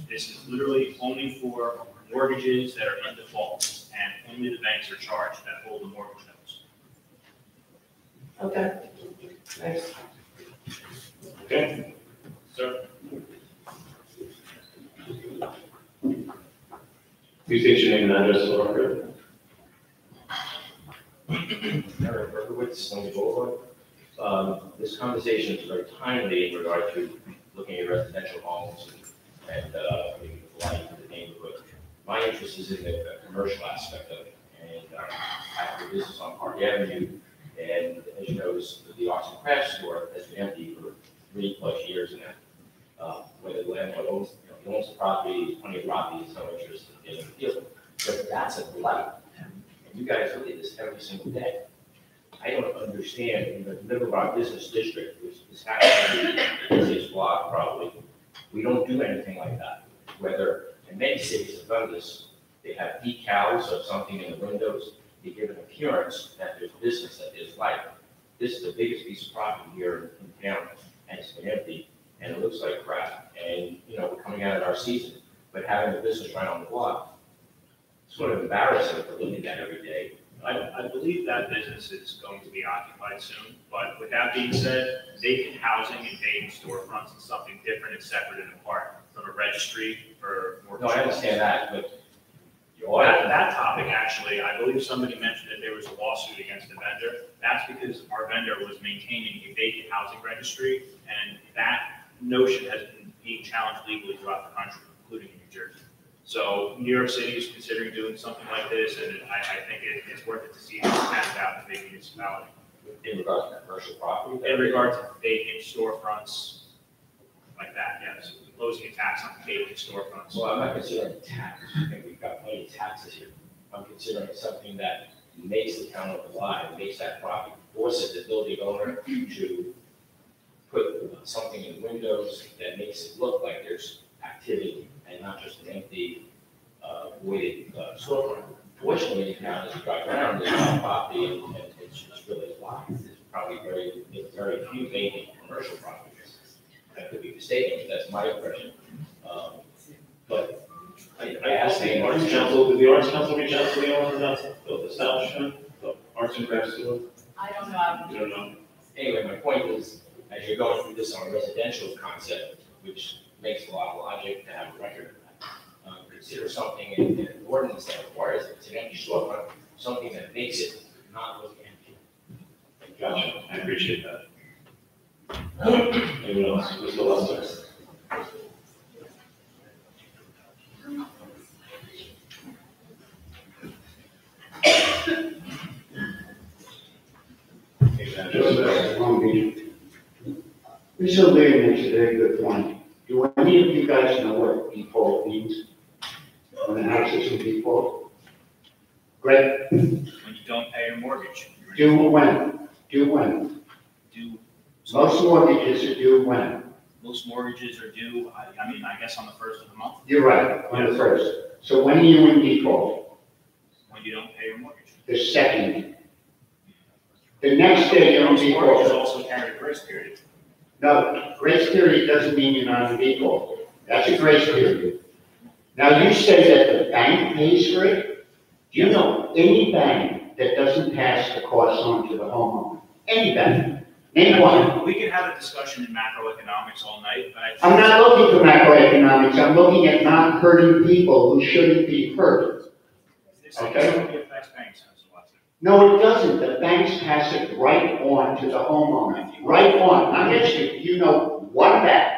This is literally only for mortgages that are in default, and only the banks are charged that hold the mortgage notes. Okay, thanks. Okay, sir. Please state your name and address for the record. Eric Berkowitz, Stony Boulevard. This conversation is very timely in regard to looking at residential homes and maybe the life of the neighborhood. My interest is in the commercial aspect of it. And I have a business on Park Avenue, and as you know, the arts and crafts store has been empty for 3+ years now. Whether the landlord owns, he owns the property, plenty of property, he's no interest in getting the deal. But that's a blight. And you guys look at this every single day. I don't understand in the middle of our business district, which is happening, this block probably, we don't do anything like that. Whether, and many cities have done this, they have decals or something in the windows, they give an appearance that there's business, that there's life. This is the biggest piece of property here in town, and it's been empty, and it looks like crap. And, we're coming out of our season, but having a business right on the block, it's sort of embarrassing to look at that every day. I believe that business is going to be occupied soon, but with that being said, vacant housing and vacant storefronts is something different and separate and apart from a registry for mortgage. No, I understand that, but That topic, actually, I believe somebody mentioned that there was a lawsuit against the vendor. That's because our vendor was maintaining a vacant housing registry, and that notion has been being challenged legally throughout the country, including in New Jersey. So New York City is considering doing something like this, and I think it's worth it to see how it's passed out in the vacant municipality. in regards to commercial property. In regard to vacant storefronts, like that, yes, imposing a tax on vacant storefronts. Well, I'm not considering tax, I think we've got plenty of taxes here. I'm considering something that makes the town of alive, makes that property, forces the building owner to put something in windows that makes it look like there's activity and not just an empty, voided storefront. Fortunately, now as you drive around this property and it's just really flat, there's probably very few vacant commercial properties. That could be mistaken, but that's my impression. But I asked the Arts Council, did the Arts Council reach out to the owner about the establishment, the Arts and Crafts Store? I don't know. You don't know? Anyway, my point is, as you're going through this on a residential concept, which makes a lot of logic to have a record of that, consider something in an ordinance that requires it. It's an empty storefront, something that makes it not look empty. Gotcha, I appreciate that. Anyone else? Mr. Lester? Mr. Lee makes a very good point. Do any of you guys know what default means? When the house is in default? Greg? When you don't pay your mortgage. Do when? Do when? Do. Most mortgages are due when? Most mortgages are due, I mean, I guess on the first of the month, You're right, on the first. So when are you in default? when you don't pay your mortgage. The second. The next day you're in Most mortgages default. also carry a grace period. No, grace period doesn't mean you're not in default. That's a grace period. Now, you say that the bank pays for it? Do you know any bank that doesn't pass the cost on to the homeowner? Any bank? Name one. We can have a discussion in macroeconomics all night, but I think. I'm not looking for macroeconomics, I'm looking at not hurting people who shouldn't be hurt. Okay? It only affects banks, Mr. Watson. No, it doesn't. The banks pass it right on to the homeowner. Right on. I'm asking, you know one bank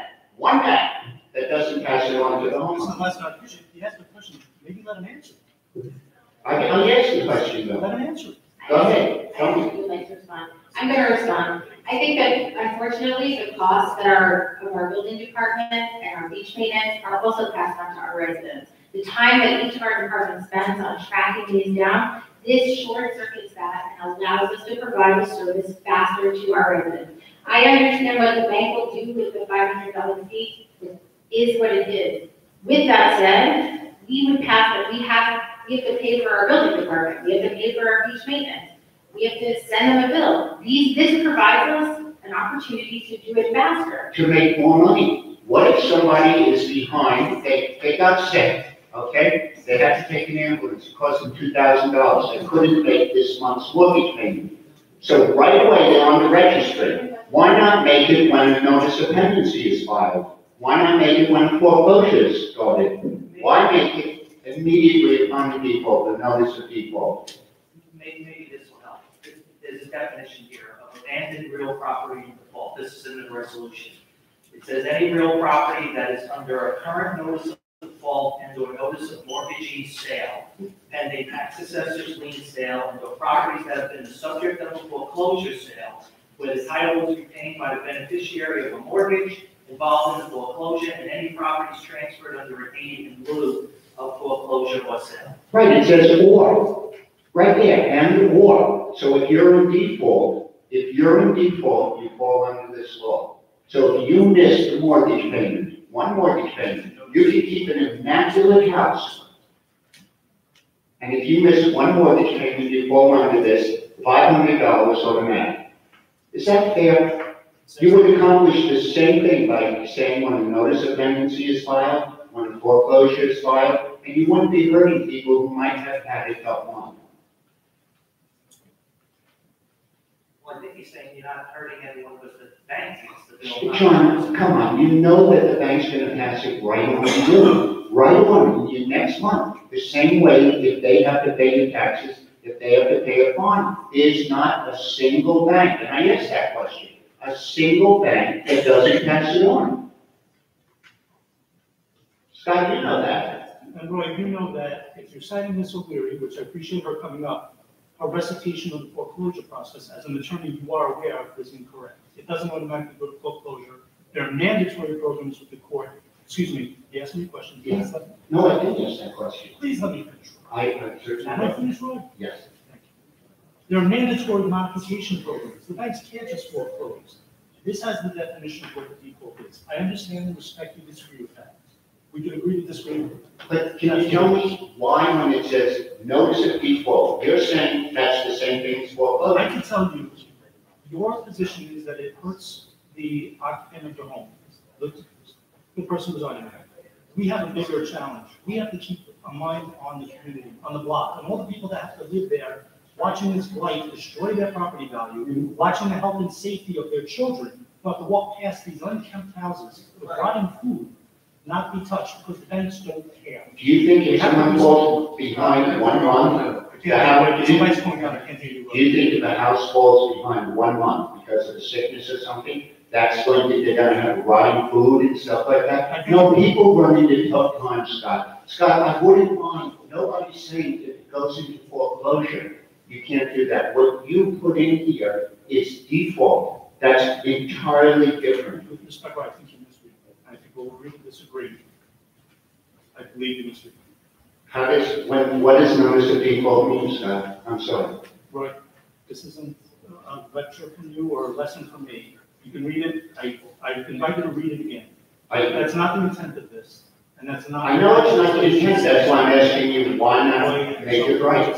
that doesn't pass it on to the Mr. homeowner. Lester, you asked the question, maybe let him answer. I asked the question though. Let him answer. Go ahead, tell me. I would like to respond. I'm gonna respond. I think that unfortunately, the costs that of our building department and our beach maintenance are also passed on to our residents. The time that each of our departments spends on tracking these down, this short circuits that and allows us to provide a service faster to our residents. I understand what the bank will do with the $500 fee, is what it is. With that said, we would pass that we have to pay for our building department, we have to pay for our beach maintenance, we have to send them a bill. This provides us an opportunity to do it faster. To make more money. What if somebody is behind, they got sick, okay? They had to take an ambulance, it cost them $2,000. They couldn't make this month's mortgage payment. So right away, they're on the registry. Why not make it when a notice of pendency is filed? Why not make it when foreclosure is started? Why make it immediately upon the default, the notice of default? Maybe this will help. There's a definition here of abandoned real property in default. This is in the resolution. It says any real property that is under a current notice of default and or notice of mortgagee sale, pending tax assessor's lien sale, and or properties that have been the subject of a foreclosure sale, where the title was retained by the beneficiary of a mortgage involved in the foreclosure, and any properties transferred under a deed in lieu of foreclosure or sale. Right, it says or, right there, and or. So if you're in default, you fall under this law. So if you miss the mortgage payment, one mortgage payment, you can keep an immaculate house. And if you miss one mortgage payment, you fall under this $500 automatic. Is that fair? You would accomplish the same thing by saying when a notice of pendency is filed, when a foreclosure is filed, and you wouldn't be hurting people who might have had it up on. Well, I think he's saying you're not hurting anyone with the bank gets the bill. John, come on, you know that the bank's gonna pass it right on to you, right on you next month. The same way if they have to pay your taxes, if they have to pay a bond. There's not a single bank, and I asked that question, a single bank that doesn't pass it on. Scott, you know that. And Roy, you know that if you're citing Ms. O'Leary, which I appreciate her coming up, her recitation of the foreclosure process, as an attorney, you are aware of, is incorrect. It doesn't automatically go to foreclosure. There are mandatory programs with the court. Excuse me, you asked me a question. Yes. No, I didn't ask that question. Please let me finish. I certainly. Can I finish, Roy? Yes. There are mandatory modification programs. The banks can't just foreclose. This has the definition of what the default is. I understand and respect you disagree with that. We can agree to disagree. But can you tell me why when it says notice of default, you're saying that's the same thing as foreclosure? I can tell you, your position is that it hurts the occupant of the home, the person residing there. We have a bigger challenge. We have to keep a mind on the community, on the block, and all the people that have to live there, watching this blight destroy their property value, watching the health and safety of their children, who have to walk past these unkempt houses with rotting food, not be touched because the banks don't care. Do you think if someone falls behind 1 month, do Somebody's going down, I can't hear you. you think if a house falls behind 1 month because of a sickness or something, they're gonna have rotting food and stuff like that? No, people run into tough times, Scott. Scott, I wouldn't mind, nobody's saying that it goes into foreclosure. You can't do that. What you put in here is default. That's entirely different. With respect, I think you misread. I think we'll agree to disagree. I believe you misread. How does, what is notice of default mean, Scott? I'm sorry. Roy, this isn't a lecture from you or a lesson from me. You can read it. I invite you to read it again. That's not the intent of this, and that's not. I know it's not the intent. That's why I'm asking you, why not make it right?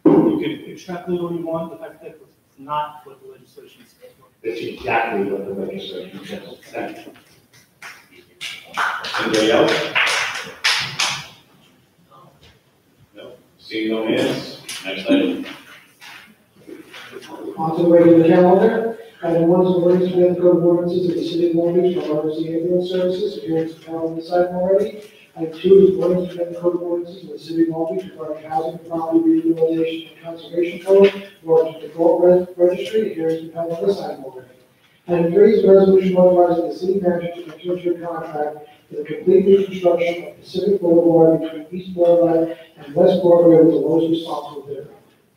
You can extrapolate all you want, but that's not what the legislation says. That's exactly what the legislation says. Thank you. Anybody else? No. Seeing no hands, next item. On to the regular calendar. Item 1 is an ordinance to amend the code of ordinances of the city of Long Beach for emergency ambulance services, appearance of town on this item already. Item 2 is an ordinance to amend the code of ordinances of the city of Long Beach regarding housing, property rehabilitation, and conservation code, or to default registry, appearance of town on this item already. Item 3 is a resolution authorizing the city manager to enter into a contract for the complete reconstruction of Pacific Boulevard between East Broadway and West Broadway with the lowest responsible bidder.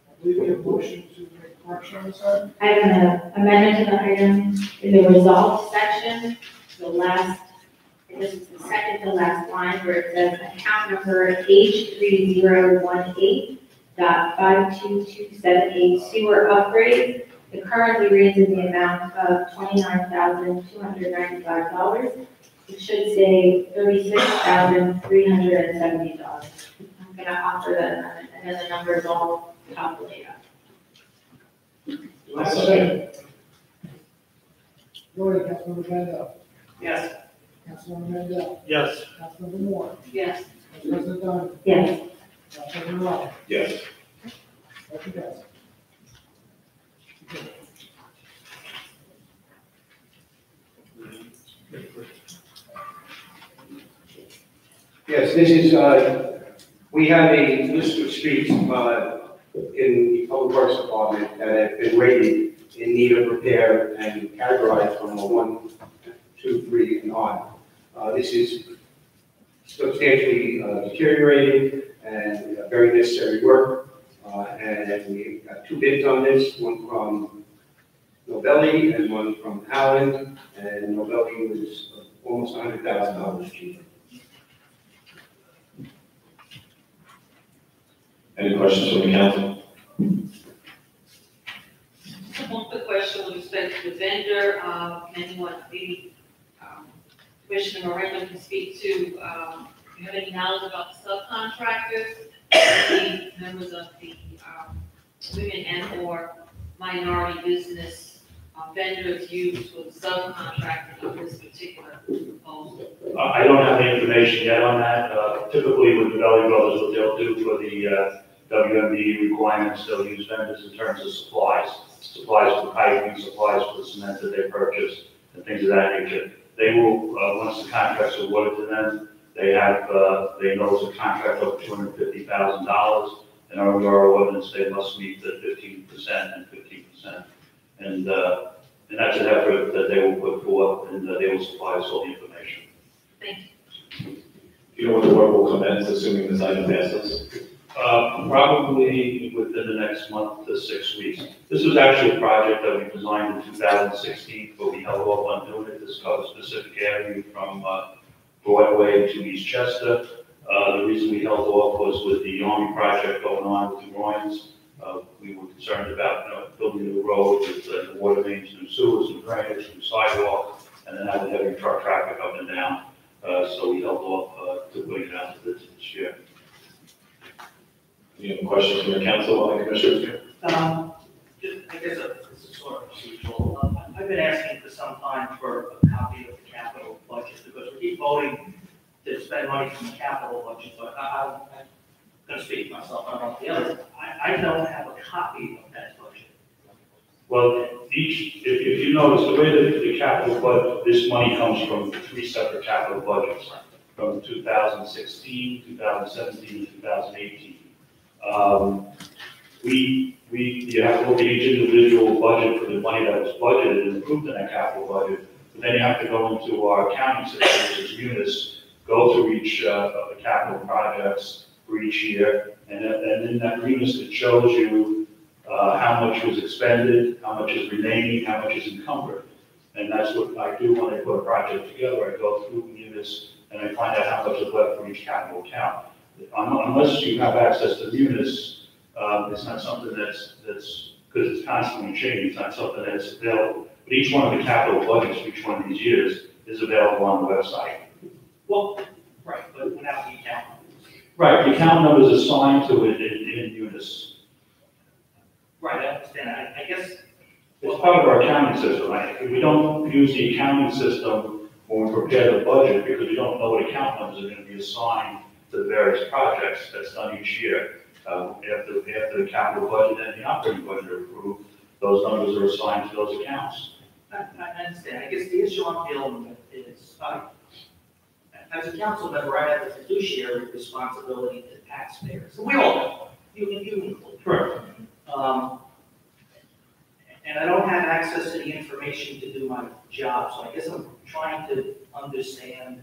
I believe we have a motion to make a correction on this item. I have an amendment to the item in the resolved section, the last, and this is the second to last line where it says account number H3018.52278 sewer upgrade. It currently reads in the amount of $29,295. It should say $36,370. I'm gonna offer that amendment, and then the numbers all calculate up. Voting, Councilmember Mandel. Yes. Councilmember Mandel. Yes. Councilmember Moore. Yes. Vice President Donovan. Yes. Councilmember Rowland. Yes. Motion passes. Yes, this is, we have a list of streets, in the Public Works Department that have been rated in need of repair and categorized from a 1, 2, 3, and on. This is substantially deteriorating and very necessary work. And we got 2 bids on this, one from Novelli and one from Allen, and Novelli was almost $100,000 cheaper. Any questions from the council? One quick question with respect to the vendor, anyone, maybe, Commissioner Moreno can speak to, do you have any knowledge about the subcontractors? Any members of the, women and or minority business vendors used for the subcontracting of this particular proposal? I don't have the information yet on that. Typically with the Valley Brothers, what they'll do for the WMD requirements, they'll use vendors in terms of supplies for piping, supplies for the cement that they purchase, and things of that nature. They will, once the contracts are awarded to them, they know it's a contract over $250,000, and under our ordinance, they must meet the 15% and 15%. And that's an effort that they will put forth, and they will supply us all the information. Thank you. Do you know when the work will commence, assuming this item passes? Probably within the next month to 6 weeks. This was actually a project that we designed in 2016, but we held off on doing it. This covers a specific area from Broadway to East Chester. The reason we held off was with the Army project going on with the Royans. We were concerned about, building a new road with the water mains, new sewers, new drainage, new sidewalk, and then having heavy truck traffic up and down. So we held off to putting it out to this year. Any other questions from the council on the commissioners? Just, I guess this is sort of procedural. I've been asking for some time for a copy of the capital budget because we keep voting to spend money from the capital budget, but I'm going to speak for myself, I don't know the others. I don't have a copy of that budget. Well, if you notice, the way that the capital budget, this money comes from 3 separate capital budgets, from 2016, 2017, and 2018. You have to look at each individual budget for the money that was budgeted and approved in that capital budget, but then you have to go into our accounting system, which is Munis, go through each of the capital projects for each year, and in that Munis, it shows you how much was expended, how much is remaining, how much is encumbered. And that's what I do when I put a project together. I go through Munis and I find out how much is left for each capital account. Unless you have access to Munis, it's not something that's because it's constantly changing, it's not something that's available. But each one of the capital budgets for each one of these years is available on the website. Well, right, but without the account. Right, the account number is assigned to it in Munis. Right, I understand. I guess. It's part of our accounting system. We don't use the accounting system when we prepare the budget because we don't know what account numbers are going to be assigned to the various projects. That's done each year. After the capital budget and the operating budget are approved, those numbers are assigned to those accounts. I understand. I guess the issue I'm dealing with is, as a council member, I have a fiduciary responsibility to taxpayers. We all know, you included. Correct. And I don't have access to the information to do my job, so I guess I'm trying to understand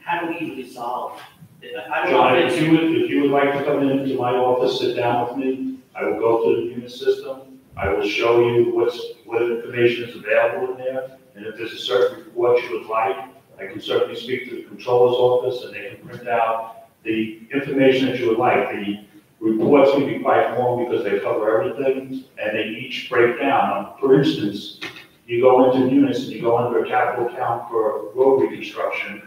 how do we resolve it? I don't know John, if if you would like to come into my office, sit down with me, I will go through the Munis system. I will show you what information is available in there, and if there's a certain report you would like, I can certainly speak to the controller's office, and they can print out the information that you would like. The reports can be quite long because they cover everything, and they each break down. For instance, you go into Munis and you go under a capital account for road reconstruction.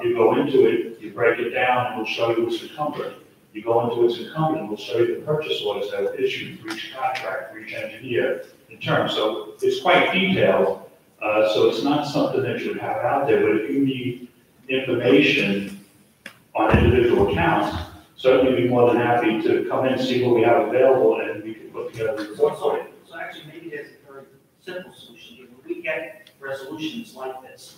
You go into it, you break it down, and we'll show you what's encumbered. You go into its encumbered, and we'll show you the purchase orders that are issued for each contract, for each engineer in terms. So it's quite detailed, so it's not something that you would have out there, but if you need information on individual accounts, certainly be more than happy to come in and see what we have available, and we can put together a report for you. So actually, maybe there's a very simple solution here. When we get resolutions like this,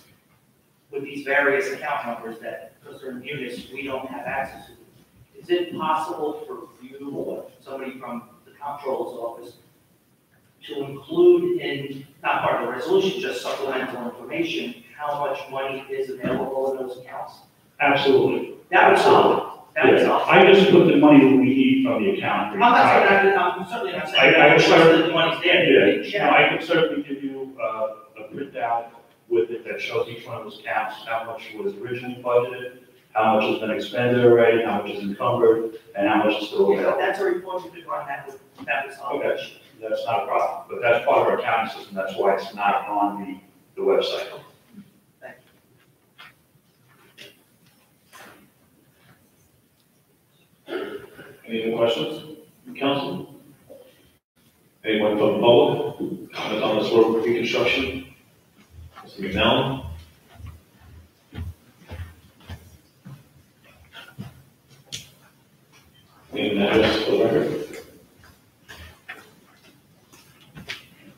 with these various account numbers that, because they're in Munis, we don't have access to, is it possible for you or somebody from the comptroller's office to include in, not part of the resolution, just supplemental information, how much money is available in those accounts? Absolutely. That would solve it. That would solve it. I just put the money that we need from the account. I'm not saying, I'm certainly not saying, I that the money's there. Yeah, no, I can certainly give you a printout with it that shows each one of those accounts, how much was originally budgeted, how much has been expended already, how much is encumbered, and how much is still Yeah, available. that's a report you could run, that would solve it. Okay, that's not a problem, but that's part of our accounting system, that's why it's not on the website. Any other questions, council? Anyone from the public? Comment on this road reconstruction? Mr. McNally? Name and address for the record.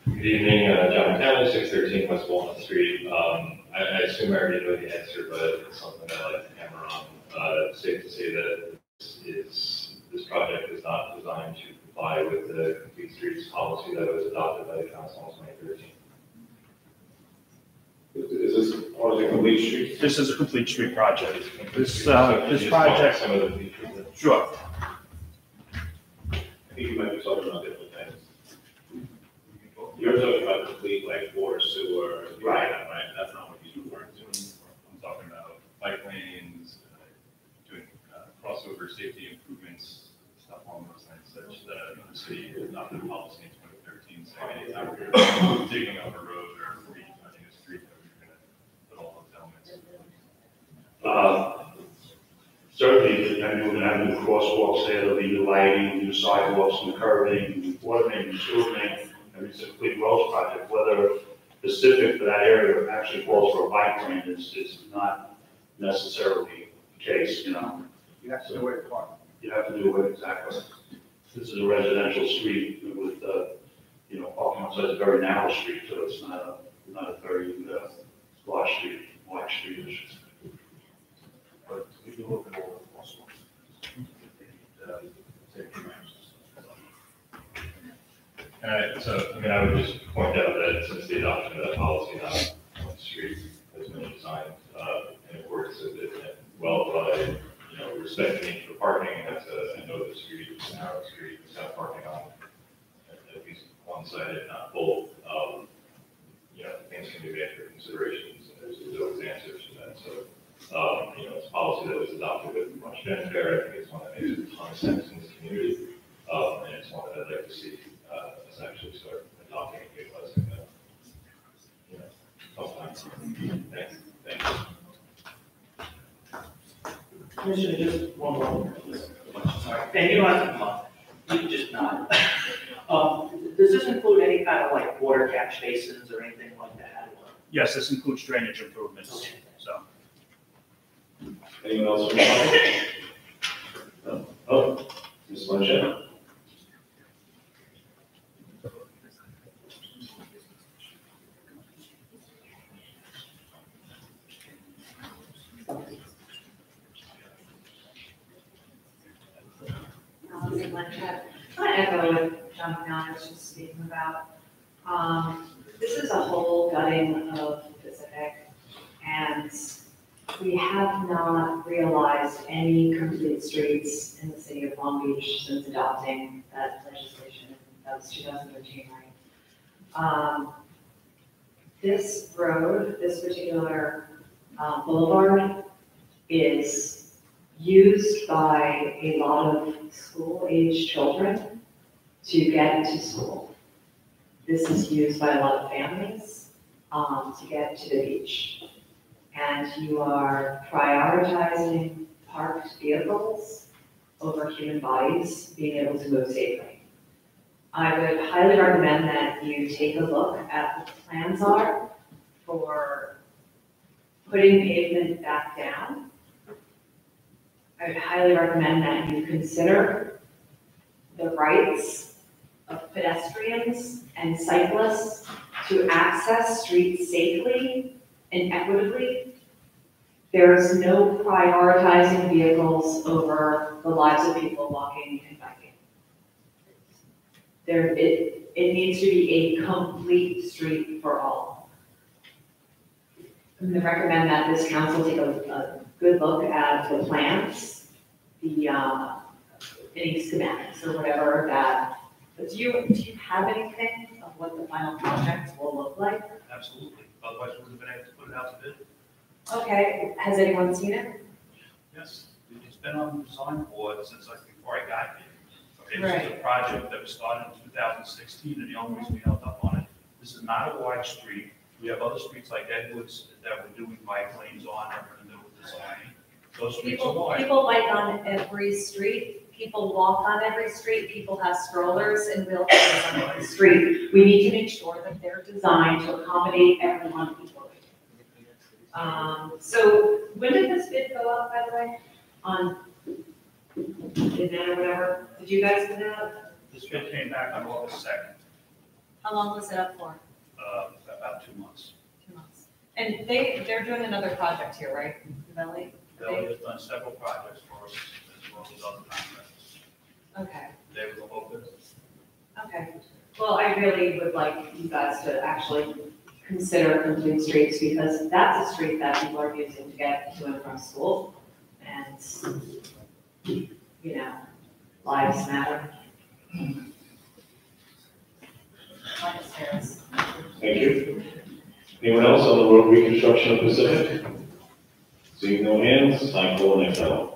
Good evening, John McNally, 613 West Walnut Street. I assume I already know the answer, but it's something I like to hammer on. Safe to say that this project is not designed to comply with the Complete Streets policy that was adopted by the council in 2013. Is this part of the Complete Street? This is a complete street project. This Just project. some of the features. Sure. I think you might be talking about different things. You're talking about complete, like, water, sewer, right? That's not what he's referring to. I'm talking about bike lanes, doing crossover safety improvements, stuff along those lines, such that the city adopted a policy in 2013 saying anytime we're digging up a road or recutting a street, that we're gonna put all those elements. Certainly, I mean, we're gonna have new crosswalks there, there'll be new lighting, new sidewalks, new curbing, new water main, new sewer main. I mean, it's a complete roads project, whether specific for that area actually calls for a bike lane is not necessarily the case, you know. You have to do it apart. You have to do it exactly. This is a residential street with, you know, parking outside a very narrow street, so it's not a very large street, wide street, I should say. But we can look at all the possible. So, I mean, I would just point out that since the adoption of that policy, on the street has been designed in accordance with it, and well by, you know, respecting for parking, that's I know the street is a narrow street, it's got parking on at least one side, if not both. You know, things can be made for considerations, and there's always answers to that. So, you know, it's a policy that was adopted with much fanfare. I think it's one that makes a ton of sense in this community, and it's one that I'd like to see us actually start adopting and utilizing that. You know, sometime. Thanks. Commissioner, just one more. And you don't have to come up, you can just nod. Does this include any kind of like water catch basins or anything like that? Yes, this includes drainage improvements, so. Anyone else from the public? Oh, Ms. Blanchett? Allison Blanchett. I want to echo what John McNally was just speaking about. This is a whole gutting of Pacific, and we have not realized any complete streets in the city of Long Beach since adopting that legislation. That was 2013, right? This road, this particular boulevard is used by a lot of school-age children to get to school. This is used by a lot of families to get to the beach. And you are prioritizing parked vehicles over human bodies being able to move safely. I would highly recommend that you take a look at what the plans are for putting pavement back down. I would highly recommend that you consider the rights of pedestrians and cyclists to access streets safely and equitably. There's no prioritizing vehicles over the lives of people walking and biking. It needs to be a complete street for all. I'm going to recommend that this council take a good look at the plans, any schematics or whatever that, but do you have anything of what the final project will look like? Absolutely, otherwise we would have been able to put it out to bid. Okay, has anyone seen it? Yes, it's been on the design board since like before I got here. Okay, this is Right. a project that was started in 2016, and the only reason we held up on it, this is not a wide street. We have other streets like Edwards that we're doing bike lanes on, that we're in the middle of designing. Those streets are wide. People bike on every street, people walk on every street, people have strollers and wheelchairs on every street. We need to make sure that they're designed to accommodate everyone equally. So when did this bid go up, by the way? On, in that or whatever? Did you guys put it up? This bid came back on August 2nd, How long was it up for? about 2 months. 2 months. And they're doing another project here, right? Valley? Valley has done several projects for us, as well as other contractors. Okay, They were the whole business. Okay. Well, I really would like you guys to actually consider complete streets, because that's a street that people are using to get to and from school. And, you know, lives matter. Thank you. Anyone else on the road reconstruction of Pacific? Seeing no hands, time for the next item.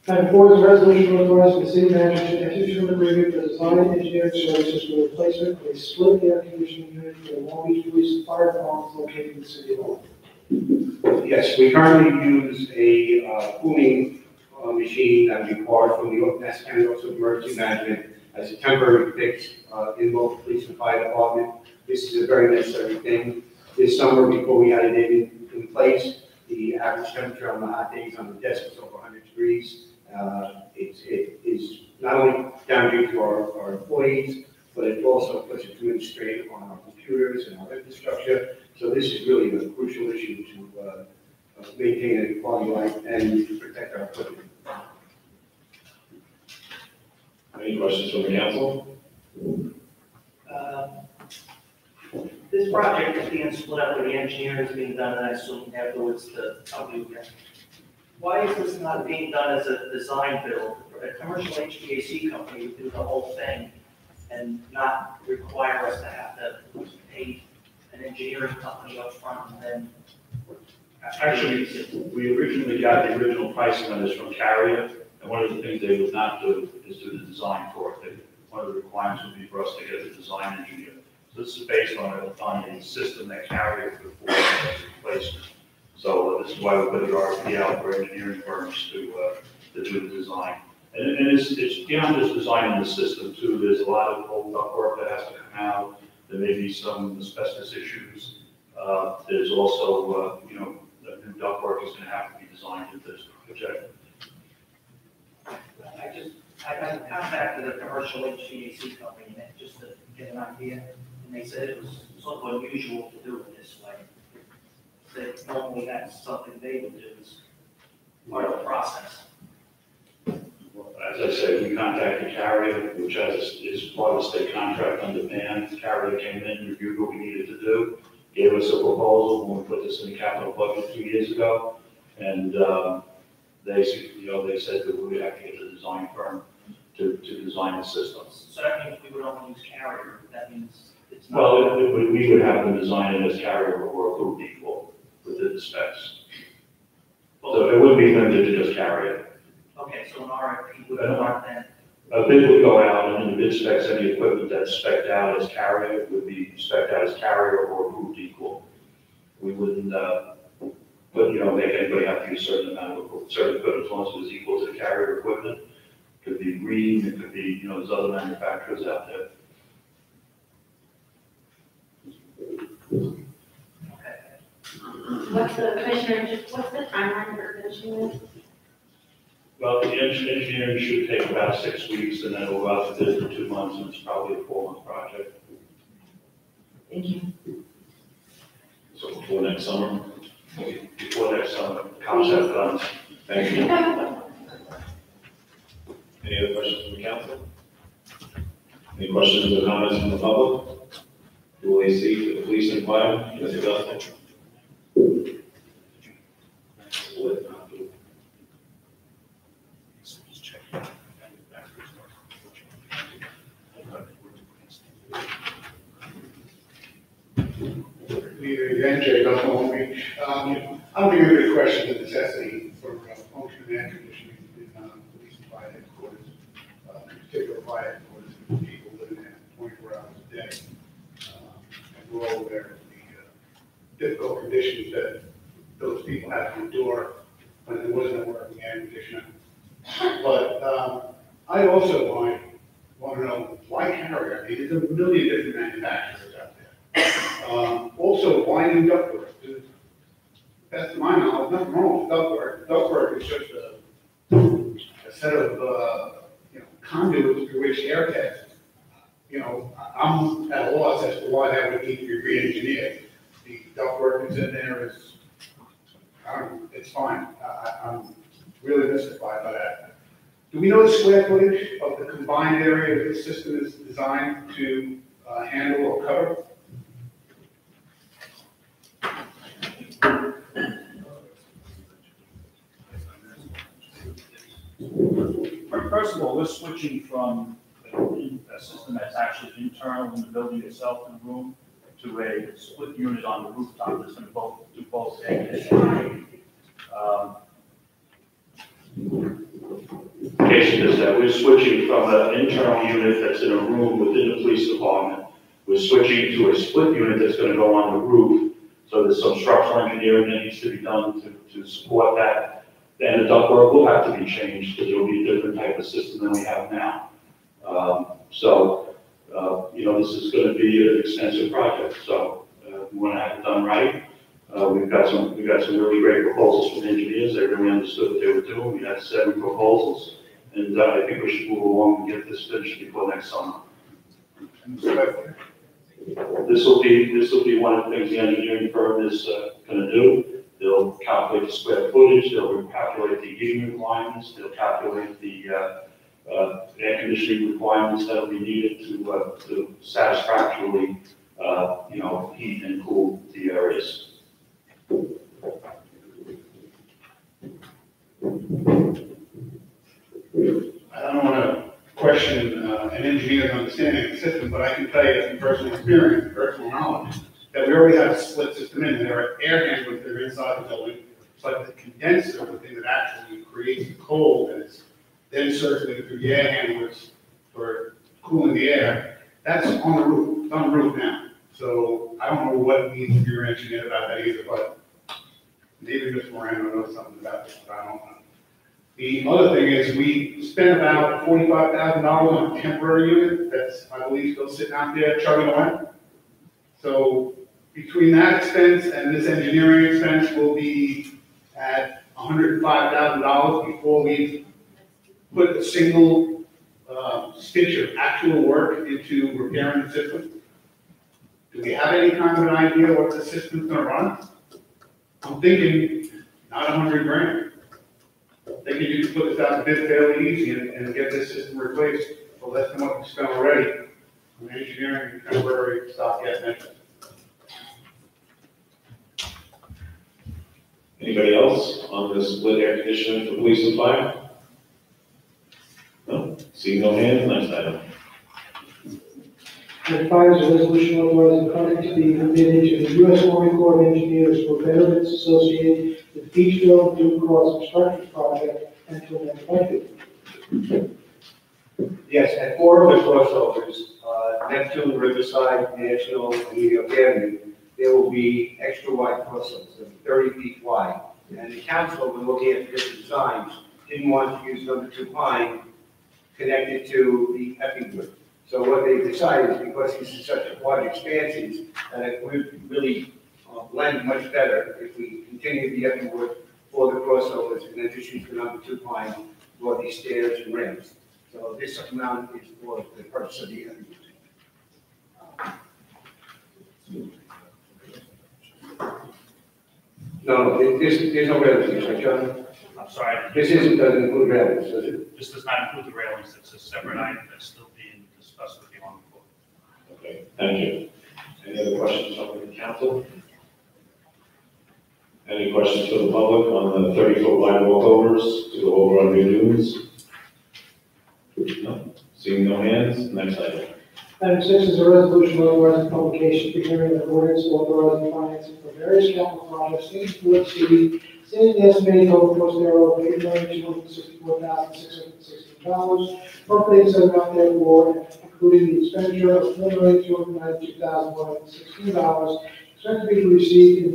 Item 4 is a resolution authorizing the city manager to enter into an agreement for design and engineering services for the replacement of a split air conditioning unit for the Long Beach Police and Fire Department located in the city of Long Beach. Yes, we currently use a cooling machine that we acquired from the Nassau County Office of Emergency Management as a temporary fix in both the police and fire department. This is a very necessary thing. This summer, before we had it in place, the average temperature on the hot days on the desk was over 100 degrees. It is not only damaging to our employees, but it also puts a tremendous strain on our computers and our infrastructure. So this is really a crucial issue to maintain a quality life and to protect our equipment. Any questions from the council? This project is being split up with the engineers being done, and I assume afterwards the company again. Why is this not being done as a design build? A commercial HVAC company would do the whole thing and not require us to have to pay an engineering company up front and then. Actually, we originally got the original pricing on this from Carrier, and one of the things they would not do is do the design for it. One of the requirements would be for us to get a design engineer. So this is based on a system that Carrier could afford as a replacement. So this is why we put the RFP out for engineering firms to do the design. And it's beyond just designing the system too. There's a lot of old ductwork that has to come out. There may be some asbestos issues. There's also, the new ductwork is going to have to be designed into this project. I got contacted a commercial HVAC company just to get an idea, and they said it was sort of unusual to do it this way. That normally that's something they would do as part of the process. As I said, we contacted Carrier, which is part of the state contract on demand. Carrier came in, reviewed what we needed to do, gave us a proposal when we put this in the capital budget 2 years ago, and they said that we would have to get the design firm to design the systems. So that means we would only use Carrier. That means it's not. Well, we would have them design it as Carrier or approved equal within the specs. So it wouldn't be limited to just Carrier. Okay, so an RFP would not then. A bid would go out, and in the bid specs, any equipment that's spec'd out as Carrier would be spec'd out as Carrier or approved equal. We wouldn't, make anybody have to use a certain amount of certain equipment as long as it was equal to the Carrier equipment. It could be Green, it could be, there's other manufacturers out there. What's the timeline for finishing this? Well, the engineering should take about 6 weeks, and then we'll go out to bid for 2 months, and it's probably a 4-month project. Thank you. So before next summer? Before next summer, concept done. Thank you. Any other questions from the council? Any questions or comments from the public? Dual AC for the police and fire, Mr. Dustin? NJ, Dustin Long Beach. I don't think there's a question of necessity for functional air conditioning in police and fire headquarters, in particular fire headquarters, with people living there 24 hours a day. And we're all aware of the difficult conditions that those people have to endure when there wasn't a working air conditioner. But I also want to know why Carrier? I mean, there's a million different manufacturers out there. Also, why new ductwork? That's to my knowledge, nothing wrong with ductwork. Ductwork is just a set of conduits through which air passes. I'm at a loss as to why that would need to be re-engineered. The ductwork that's in there is, it's fine. I'm really mystified by that. Do we know the square footage of the combined area that this system is designed to handle or cover? First of all, we're switching from a system that's actually internal in the building itself in the room to a split unit on the rooftop that's going to do both air conditioning. application is that we're switching from an internal unit that's in a room within the police department. We're switching to a split unit that's gonna go on the roof. So there's some structural engineering that needs to be done to support that. And the ductwork will have to be changed because it'll be a different type of system than we have now. This is gonna be an extensive project, so we wanna have it done right. We've got some really great proposals from engineers. They really understood what they were doing. We had 7 proposals, and I think we should move along and get this finished before next summer. This will be one of the things the engineering firm is gonna do. They'll calculate the square footage, they'll calculate the heating requirements, they'll calculate the air conditioning requirements that will be needed to satisfactorily, heat and cool the areas. I don't want to question an engineer's understanding of the system, but I can tell you from personal experience, personal knowledge, that we already have a split system in. There are air handlers that are inside the building, but the condenser, the thing that actually creates the cold and is then circulated through the air handlers for cooling the air, that's on the roof. It's on the roof now. So I don't know what needs to be engineered about that either, but maybe Mr. Morano knows something about this, but I don't know. The other thing is we spent about $45,000 on a temporary unit that's, I believe, still sitting out there chugging away. So between that expense and this engineering expense, we'll be at $105,000 before we put a single stitch of actual work into repairing the system. Do we have any kind of an idea what the system's gonna run? I'm thinking not $100,000. Thinking you can put this out to bid fairly easy and get this system replaced for less than what we spent already on engineering and temporary stopgap measures. Anybody else on this split air conditioning for police and fire? No? Seeing no hands, next item. And 5 is a resolution authorizing funding to be committed to the U.S. Army Corps of Engineers for benefits associated with Beachville Duke Cross Construction Project and to amend budget. Yes, at 4 of the crossovers, Neptune, Riverside, National, and New York Avenue, there will be extra wide crossovers, they'll be 30 feet wide. And the council, when looking at different designs, didn't want to use number 2 Pine connected to the Eppingwood. So what they decided is because this is such a wide expansion, that it would really blend much better if we continue the Eppingwood for the crossovers and then just use the number 2 Pine for these stairs and ramps. So this amount is for the purpose of the Eppingwood. No, there's no railings, right, John? I'm sorry. Doesn't include railings, does it? This does not include the railings, it's a separate item that's still being discussed with the Army Corps. Okay, thank you. Any other questions from the council? Any questions for the public on the 30-foot wide walkovers to go over on new news? No? Seeing no hands, next item. Item 6 is a resolution authorizing publication, preparing an ordinance authorizing financing for various capital projects in Fort City, stating the estimated total cost thereof of $8,264,616, appropriating said amount therefore, including the expenditure of $4,292,116, expected to be received in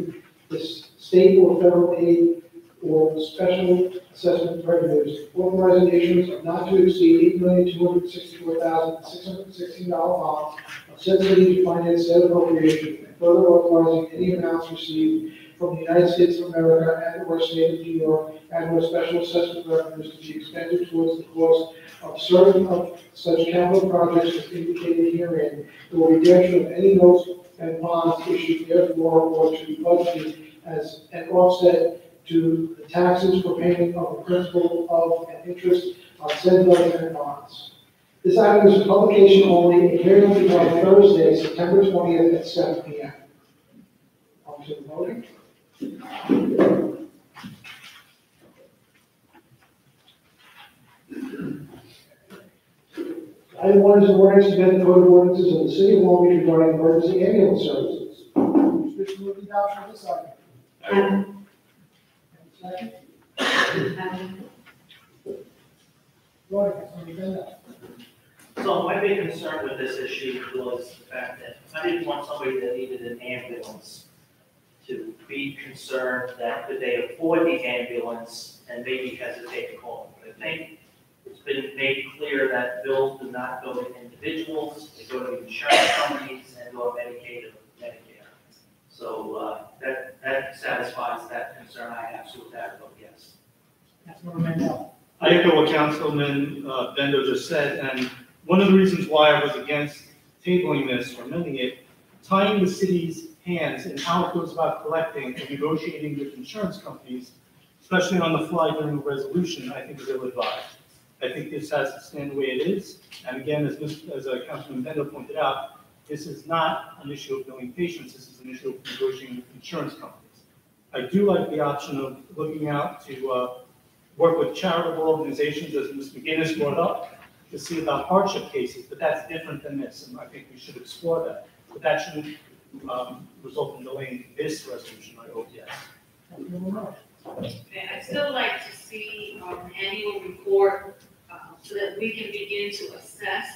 the state or federal aid or special assessment revenues, authorizing issuance of not to exceed $8,264,616 bonds of said city to finance said appropriation, and further authorizing any amounts received from the United States of America and or state of New York and or special assessment revenues to be expended towards the cost of certain of such capital projects as indicated herein, or redemption of any notes and bonds issued therefore or to be budgeted as an offset to the taxes for payment of the principal of and interest on said notes and bonds. This item is for publication only, and hearing will be held Thursday, September 20th at 7 p.m. On to the voting. Item 1 is an ordinance to amend the code of ordinances of the city of Long Beach regarding emergency ambulance services. Who's wishing to move the adoption of this item? Second? Voting, Councilman Bendo. So my big concern with this issue was the fact that I didn't want somebody that needed an ambulance to be concerned that could they afford the ambulance and maybe hesitate to call it. I think it's been made clear that bills do not go to individuals, they go to insurance companies and go to Medicaid or Medicare. So that satisfies that concern I have, so with that, I vote yes. Councilman Mandel. I echo what Councilman Bendo just said, and one of the reasons why I was against tabling this or amending it, tying the city's hands in how it goes about collecting and negotiating with insurance companies, especially on the fly during the resolution, I think is ill-advised. I think this has to stand the way it is, and again, as Councilman Bendo pointed out, this is not an issue of billing patients, this is an issue of negotiating with insurance companies. I do like the option of looking out to work with charitable organizations, as Ms. McGinnis brought up, to see about hardship cases, but that's different than this, and I think we should explore that. But that shouldn't result in delaying this resolution, I hope, yes. And I'd still like to see an annual report so that we can begin to assess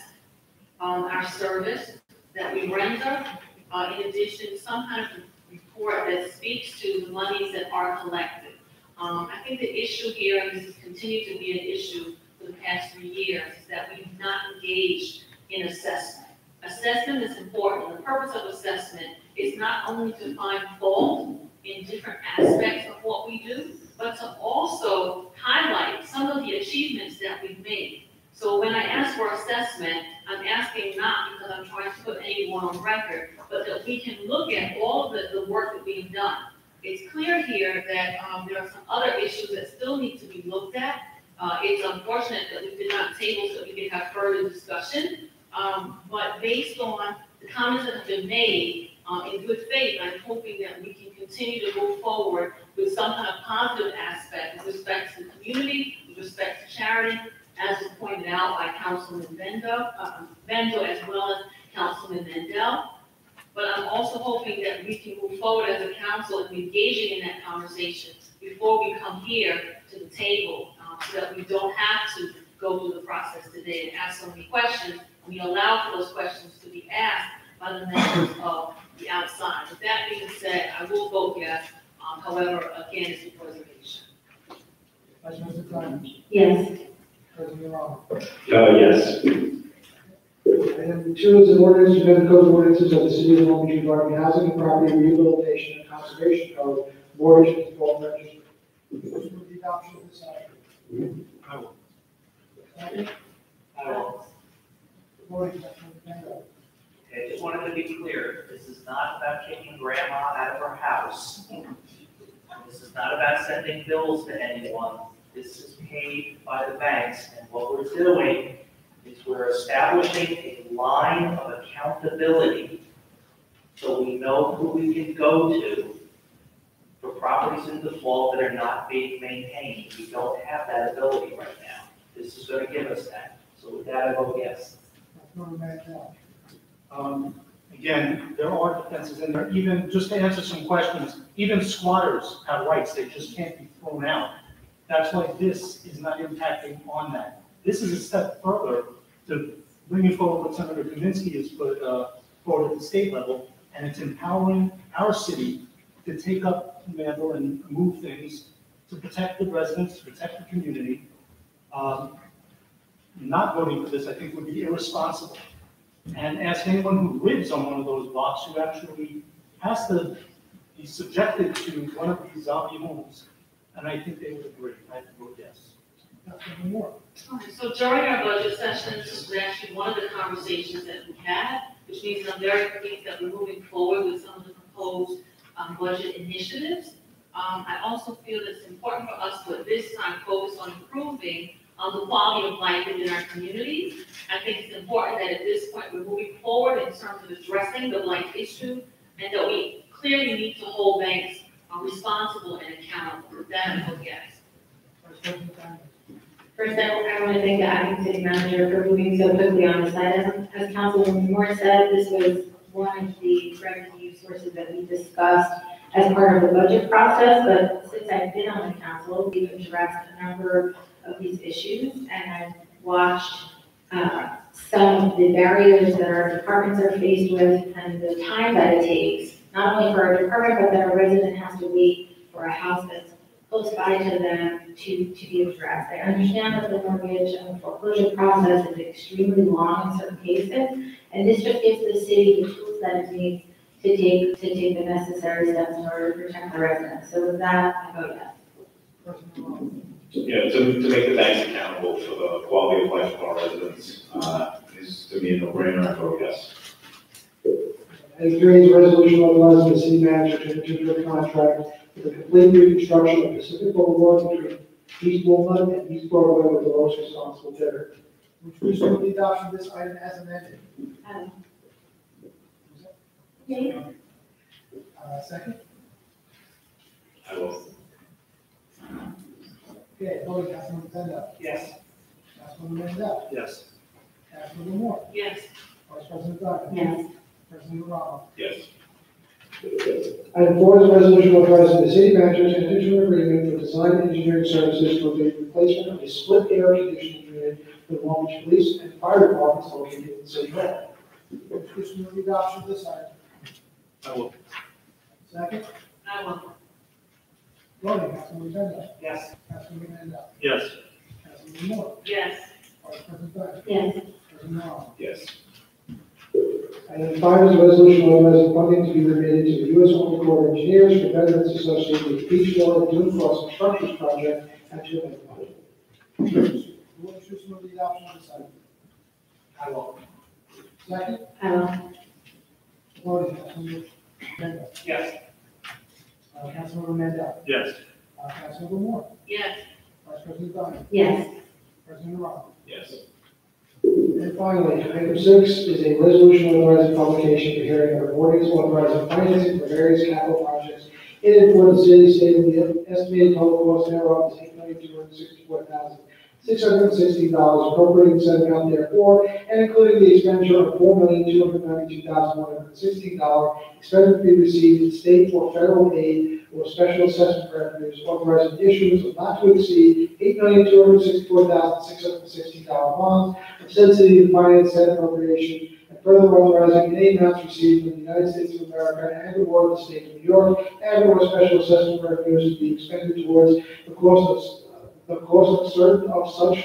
our service that we render. In addition, some kind of report that speaks to the monies that are collected. I think the issue here, and this has continued to be an issue for the past 3 years, is that we've not engaged in assessment. Assessment is important. The purpose of assessment is not only to find fault in different aspects of what we do, but to also highlight some of the achievements that we've made. So when I ask for assessment, I'm asking not because I'm trying to put anyone on record, but that we can look at all of the work that we've done. It's clear here that there are some other issues that still need to be looked at. It's unfortunate that we did not table so we could have further discussion. But based on the comments that have been made, in good faith, I'm hoping that we can continue to move forward with some kind of positive aspect with respect to the community, with respect to charity, as was pointed out by Councilman Bendo as well as Councilman Mandel. But I'm also hoping that we can move forward as a council and engaging in that conversation before we come here to the table, so that we don't have to go through the process today and ask so many questions. We allow for those questions to be asked by the members of the outside. With that being said, I will vote yes. However, again, it's a preservation. Vice President Klein. Yes. President Ron. Yes. Item 2 is an ordinance to amend the code of ordinances of the city of Long Beach regarding housing and property rehabilitation and conservation code, mortgage and default registry. First move the adoption of this item. I will. Second. I will. Voting, Councilman Bendo. Okay, just wanted to be clear, this is not about kicking grandma out of her house. This is not about sending bills to anyone. This is paid by the banks, and what we're doing is we're establishing a line of accountability so we know who we can go to for properties in default that are not being maintained. We don't have that ability right now. This is going to give us that. So with that, I vote yes. Councilman Mandel. Again, there are defenses in there, even, just to answer some questions, even squatters have rights, they just can't be thrown out. That's why this is not impacting on that. This is a step further to bringing forward what Senator Kaminsky has put forward at the state level, and it's empowering our city to take up the mantle and move things to protect the residents, to protect the community. Not voting for this, I think, would be irresponsible. And ask anyone who lives on one of those blocks who actually has to be subjected to one of these zombie homes, and I think they would agree. I have to vote yes. Councilman Moore. So during our budget sessions, this was actually one of the conversations that we had, which means I'm very pleased that we're moving forward with some of the proposed budget initiatives. I also feel that it's important for us to at this time focus on improving the quality of life within our communities. I think it's important that at this point we're moving forward in terms of addressing the blight issue, and that we clearly need to hold banks responsible and accountable. With that, I vote yes. First, I want to thank the acting city manager for moving so quickly on this item. As Councilwoman Moore said, this was one of the revenue sources that we discussed as part of the budget process, but since I've been on the council, we've addressed a number of these issues, and I'm watched some of the barriers that our departments are faced with and the time that it takes, not only for our department, but that a resident has to wait for a house that's close by to them to be addressed. I understand that the mortgage and foreclosure process is extremely long in certain cases, and this just gives the city the tools that it needs to take the necessary steps in order to protect the residents. So with that, I vote yes. Yeah, to make the banks accountable for the quality of life of our residents, is to me a no-brainer, I vote yes. Item 3 is a resolution authorizing the city manager to enter into a contract for the complete reconstruction of Pacific Boulevard between East Walnut and East Broadway with the lowest responsible bidder. Would you please move the adoption of this item as amended? Second? I will. Okay, voting, Councilmember Tendo. Yes. Councilmember Mandel. Yes. Councilmember Moore. Yes. Vice President Dodd. Yes. President Romano. Yes. Item 4 is a resolution authorizing the city manager to enter into an agreement for design and engineering services for the replacement of a split air conditioning unit for the Long Beach Police and Fire Departments located in City Hall. Would you please move the adoption of this item? I will. Second? I will. Voting, Councilmember Tendo. Yes. Councilmember Mandel. Yes. Councilmember Moore. Yes. Vice President Dodd. Yes. President Romano. Yes. Item 5 is a resolution authorizing funding to be remitted to the U.S. Army Corps of Engineers for veterans associated with the Beachville and Dune Crossing Structures Project at Chilton. Would you please move the adoption of this item? I will. Second? I will. Voting, Councilmember Tendo. Yes. Councilmember Mandel. Yes. Councilmember Moore. Yes. Vice President Dodd. Yes. President Romano. Yes. And finally, item 6 is a resolution authorizing publication for hearing of an ordinance authorizing financing for various capital projects in and for the city, stating the estimated total cost thereof is $8,264,616, appropriating said amount therefore, and including the expenditure of $4,292,116 expended to be received in state or federal aid or special assessment revenues, authorizing issuance of not to exceed $8,264,616 bonds of said city to finance said appropriation, and further authorizing any amounts received from the United States of America and or the state of New York and or special assessment revenues to be expended towards the cost of certain of such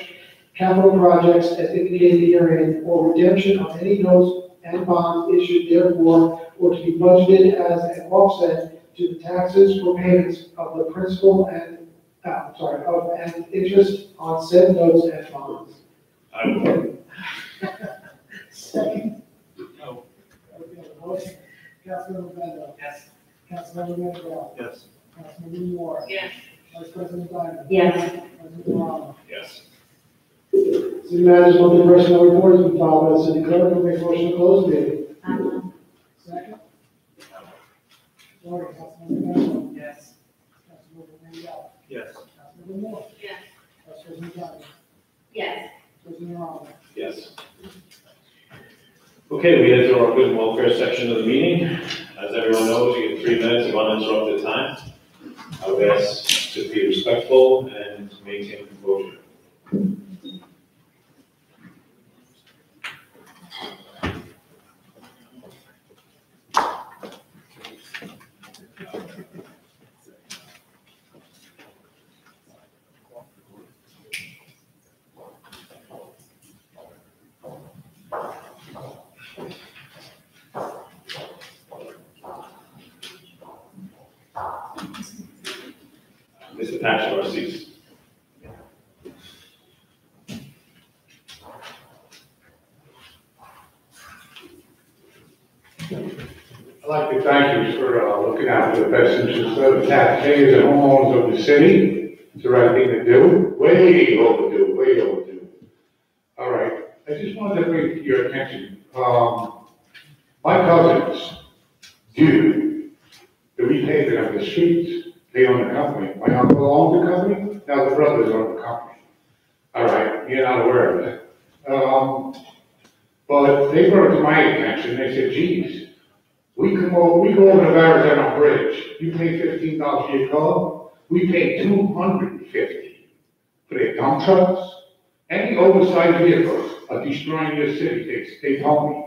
capital projects as indicated herein, or redemption of any notes and bonds issued therefore, or to be budgeted as an offset to the taxes or payments of the principal and and interest on said notes and bonds. I will. Second? No. Okay, voting, Councilmember Tendo. Yes. Councilmember Mandel. Yes. Councilmember Moore. Yes. Vice President Dodd. Yes. President Romano. Yes. City manager's monthly personnel report has been filed by the city clerk. Will make motion to close the meeting. Second? Voting, Councilmember Mandel. Yes. Councilmember Mandel. Yes. Councilmember Moore. Yes. Vice President Dodd. Yes. President Romano. Yes. Okay, we enter our good and welfare section of the meeting. As everyone knows, you get 3 minutes of uninterrupted time. I would ask to be respectful and maintain composure. Mr. Patrick, our seats. I'd like to thank you for looking out for the best interests of the taxpayers and homeowners of the city. It's the right thing to do. Way overdue, way overdue. All right, I just wanted to bring to your attention, my cousins do the repaving of the streets. They own the company. My uncle owns the company, now the brothers own the company. All right, you're not aware of that. But they brought it to my attention, they said, geez, we go over the Verrazano Bridge, you pay $15 for your car, we pay $250 for their dump trucks, Any oversized vehicles are destroying your city. They told me.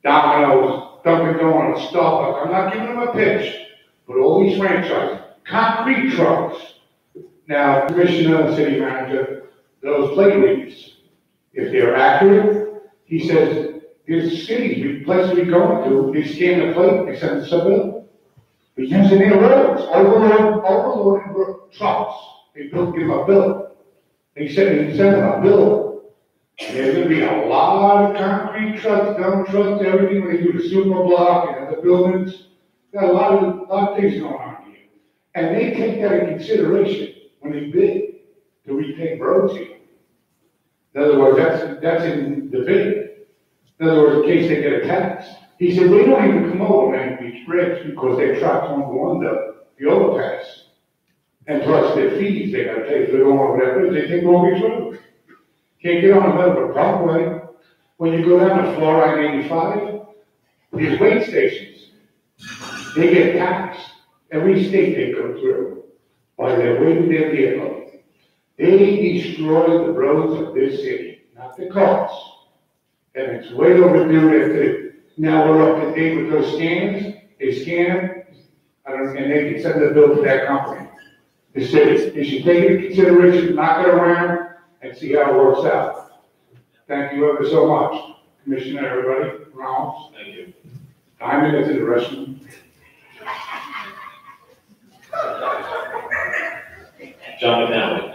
Domino's, Dunkin' Donuts, Starbucks, I'm not giving them a pitch, but all these franchises, concrete trucks. Now, Commissioner, City Manager, those plate readers, if they're accurate, he says, there's cities, places we go to, they scan the plate, they send us a bill. They're using their roads, overloading trucks, they don't give a bill. They send them a bill. And there's gonna be a lot of concrete trucks, dump trucks, everything, when they do the super block and the buildings. Got a lot of things going on here. And they take that in consideration when they bid to repaint roads here. In other words, that's in the bid. In other words, in case they get a tax. He said, they don't even come over Manhattan Bridge because their trucks won't go under the overpass. And plus their fees they gotta pay for going over that bridge, they take over each road. Can't get on the middle of a Parkway. When you go down to Florida 85, there's wait stations. They get taxed. Every state they go through while they're waiting their vehicle. They destroy the roads of this city, not the cars. And it's way overdue. Now we're up to date with those scans. They scan them, and they can send the bill to that company. The city, they should take it into consideration, knock it around, and see how it works out. Thank you ever so much, Commissioner, everybody, Rounds. Thank you. 9 minutes in the restroom. John McNally.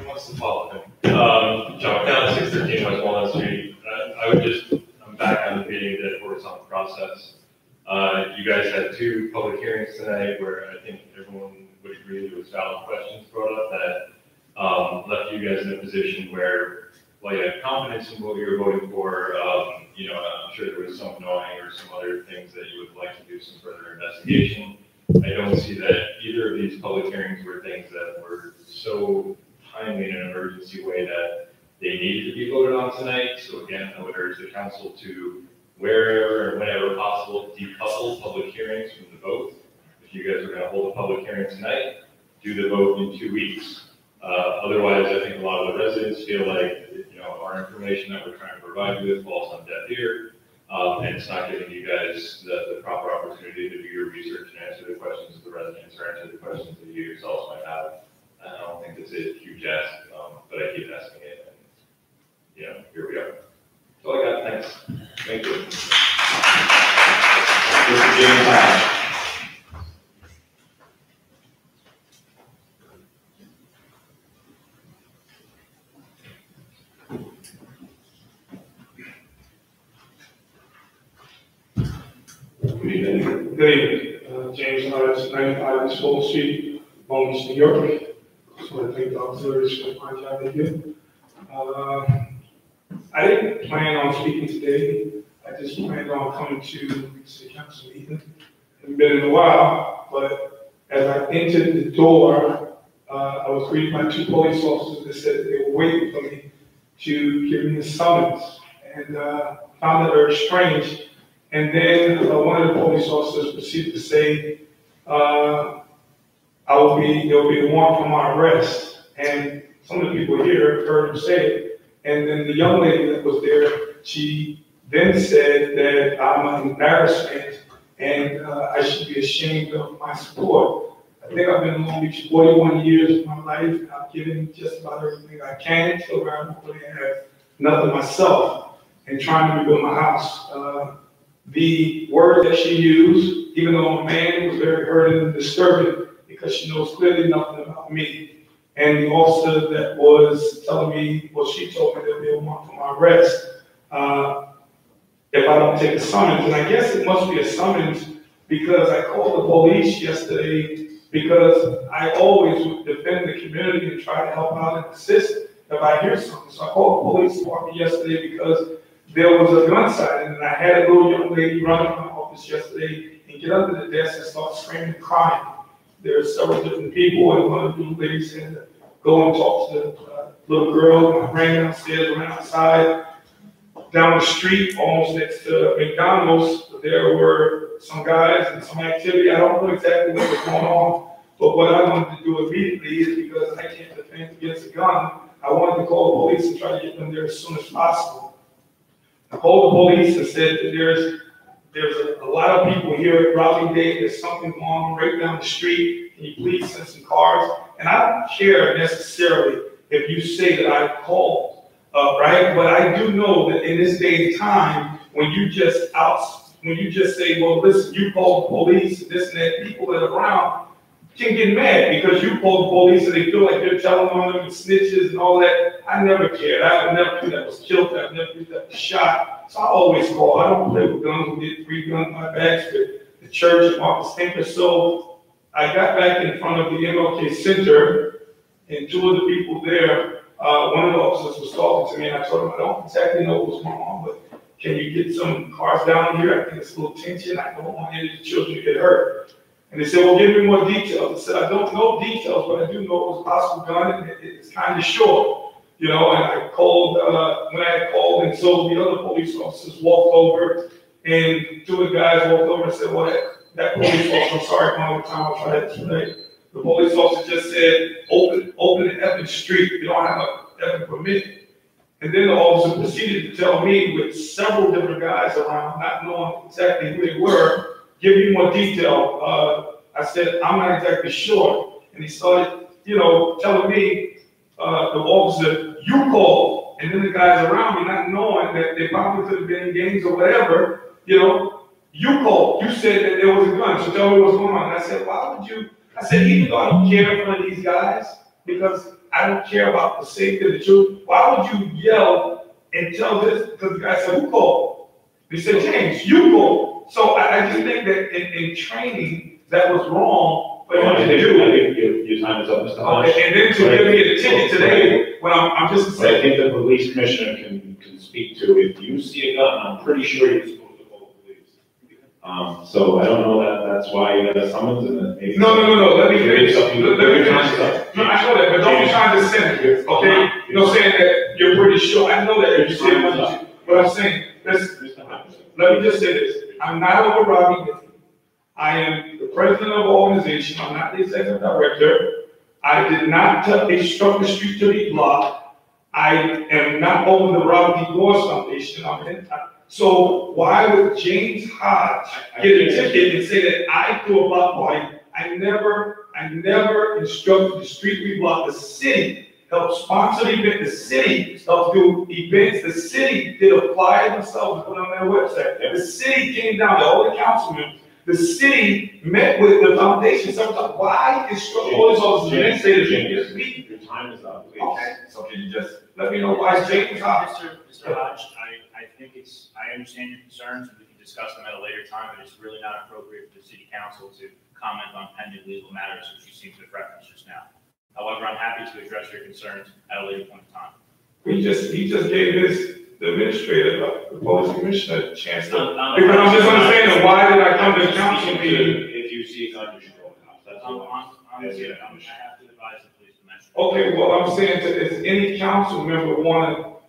What's the follow-up? John McNally, 613 West Walnut Street. I'm back on the meeting that works on the process. You guys had 2 public hearings tonight where I think everyone would agree there was valid questions brought up that left you guys in a position where, while you had confidence in what you were voting for, I'm sure there was some knowing or some other things that you would like to do some further investigation. I don't see that either of these public hearings were things that were so timely in an emergency way that they needed to be voted on tonight. So again, I would urge the council to, wherever and whenever possible, decouple public hearings from the vote. If you guys are gonna hold a public hearing tonight, do the vote in 2 weeks. Otherwise, I think a lot of the residents feel like, our information that we're trying to provide you with falls on deaf ear. And it's not giving you guys the proper opportunity to do your research and answer the questions of the residents or answer the questions that you yourselves might have. I don't think it's a huge ask, but I keep asking it, and, here we are. That's all I got, thanks. Thank you. Mr. James Howard. Good evening. Good evening. James Howard, 95 East Fulton Street, Longbeach, New York. Just want to thank the auxiliaries for the fine job they do. I didn't plan on speaking today. I just planned on coming to the city council meeting. Haven't been in a while, but as I entered the door, I was greeted by 2 police officers that said that they were waiting for me to give me a summons, and found it very strange. And then one of the police officers proceeded to say, there'll be a warrant for my arrest. And some of the people here heard him say it. And then the young lady that was there, she then said that I'm an embarrassment and I should be ashamed of my support. I think I've been in Long Beach 41 years of my life. I've given just about everything I can to where I really have nothing myself and trying to rebuild my house. The word that she used, even though I'm a man, was very hurting and disturbing because she knows clearly nothing about me. And the officer that was telling me, well, she told me there'll be a warrant for my arrest if I don't take a summons. And I guess it must be a summons because I called the police yesterday because I always would defend the community and try to help out and assist if I hear something. So I called the police department yesterday because there was a gun sighting, and I had a little young lady run in my office yesterday and get under the desk and start screaming and crying. There are several different people, and one of the ladies had to go and talk to the little girl. I ran downstairs, ran outside, down the street, almost next to McDonald's, there were some guys and some activity. I don't know exactly what was going on, but what I wanted to do immediately is because I can't defend against a gun, I wanted to call the police and try to get them there as soon as possible. I called the police and said that there's a lot of people here at Raleigh Day, there's something going on right down the street, can you please send some cars? And I don't care necessarily if you say that I called, right? But I do know that in this day and time, when you just say, well, listen, you called the police, this and that, people that are around can get mad because you called the police and they feel like you're telling on them and snitches and all that. I never cared. I would never do that was killed. I would never do that was shot. So I always call. I don't play with guns. We did 3 guns in my bags for the church and Marcus Tinker. So I got back in front of the MLK Center, and 2 of the people there, one of the officers was talking to me, and I told him, I don't exactly know what's going on, but can you get some cars down here? I think it's a little tension. I don't want any of the children to get hurt. And they said, well, give me more details. I said, I don't know details, but I do know it was a possible gun, and it's kind of short. You know, and I called, when I had called, and so the other police officers walked over, and 2 of the guys walked over and said, well, that police officer, I'm sorry, one more time, I'll try that tonight. The police officer just said, open the effing street. You don't have a effing permit. And then the officer proceeded to tell me with several different guys around, not knowing exactly who they were, give me more detail. I said, I'm not exactly sure. And he started, telling me, the officer, you called. And then the guys around me, not knowing that they probably could have been in gangs or whatever, you called. You said that there was a gun, so tell me what's going on. And I said, why would you? I said, even though I don't care for these guys, because I don't care about the safety of the truth, why would you yell and tell this? Because the guy said, who called? He said, James, you called. So I just think that in training, that was wrong for him to do. I think your time is up, Mr. Hodge. Okay, and then to give me a ticket today, when I'm just saying. I think the police commissioner can speak to, if you see a gun, I'm pretty sure you're supposed to call the police. So I don't know that's why you got a summons and then maybe. No, let me finish. Let me No, I know that, but don't be trying to send it, okay? Saying that you're pretty sure. I know that if you say it, but I'm saying, let me just say this. I'm not over Robbie Day. I am the president of the organization. I'm not the executive director. I did not instruct the street to be blocked. I am not over the Robert D. Gore Foundation. So why would James Hodge get a ticket and say that I threw a block party? I never instructed the street to be blocked. The city helped sponsor the event. The city helped do events. The city did a flyer themselves and put on their website. The city came down, all the councilmen. The city met with the foundation. Sometimes, why instruct all these officers and then say that you just meet? Your time is up, please. Okay, so can you just let me know why James Hodge? Mr. Hodge, I think I understand your concerns, and we can discuss them at a later time, but it's really not appropriate for the city council to comment on pending legal matters, which you seem to reference just now. However, I'm happy to address your concerns at a later point in time. He just gave the administrator, the police commissioner, a chance to. Because I'm just understanding, why did I come to the council meeting? If you see a gun, you should go in the house. That's all. I have to advise the police to mention. Okay, well, I'm saying that if any council member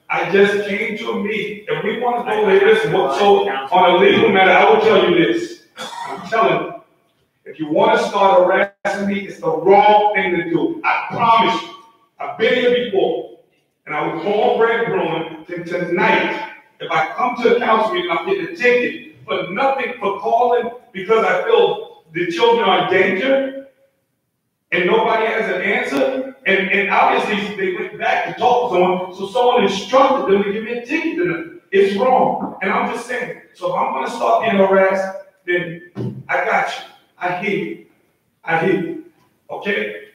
I just came to a meeting, if we want to go there, listen, so on a legal matter, I will tell you this. I'm telling you, if you want to start harassing me, it's the wrong thing to do. I promise you. I've been here before. And I would call Brad Bruin tonight. If I come to a council meeting, I'm getting a ticket for nothing, for calling because I feel the children are in danger and nobody has an answer. And obviously they went back to talk to someone, so someone instructed them to give me a ticket to them. It's wrong. And I'm just saying, so if I'm going to start being harassed, then I got you. I hear you. Okay?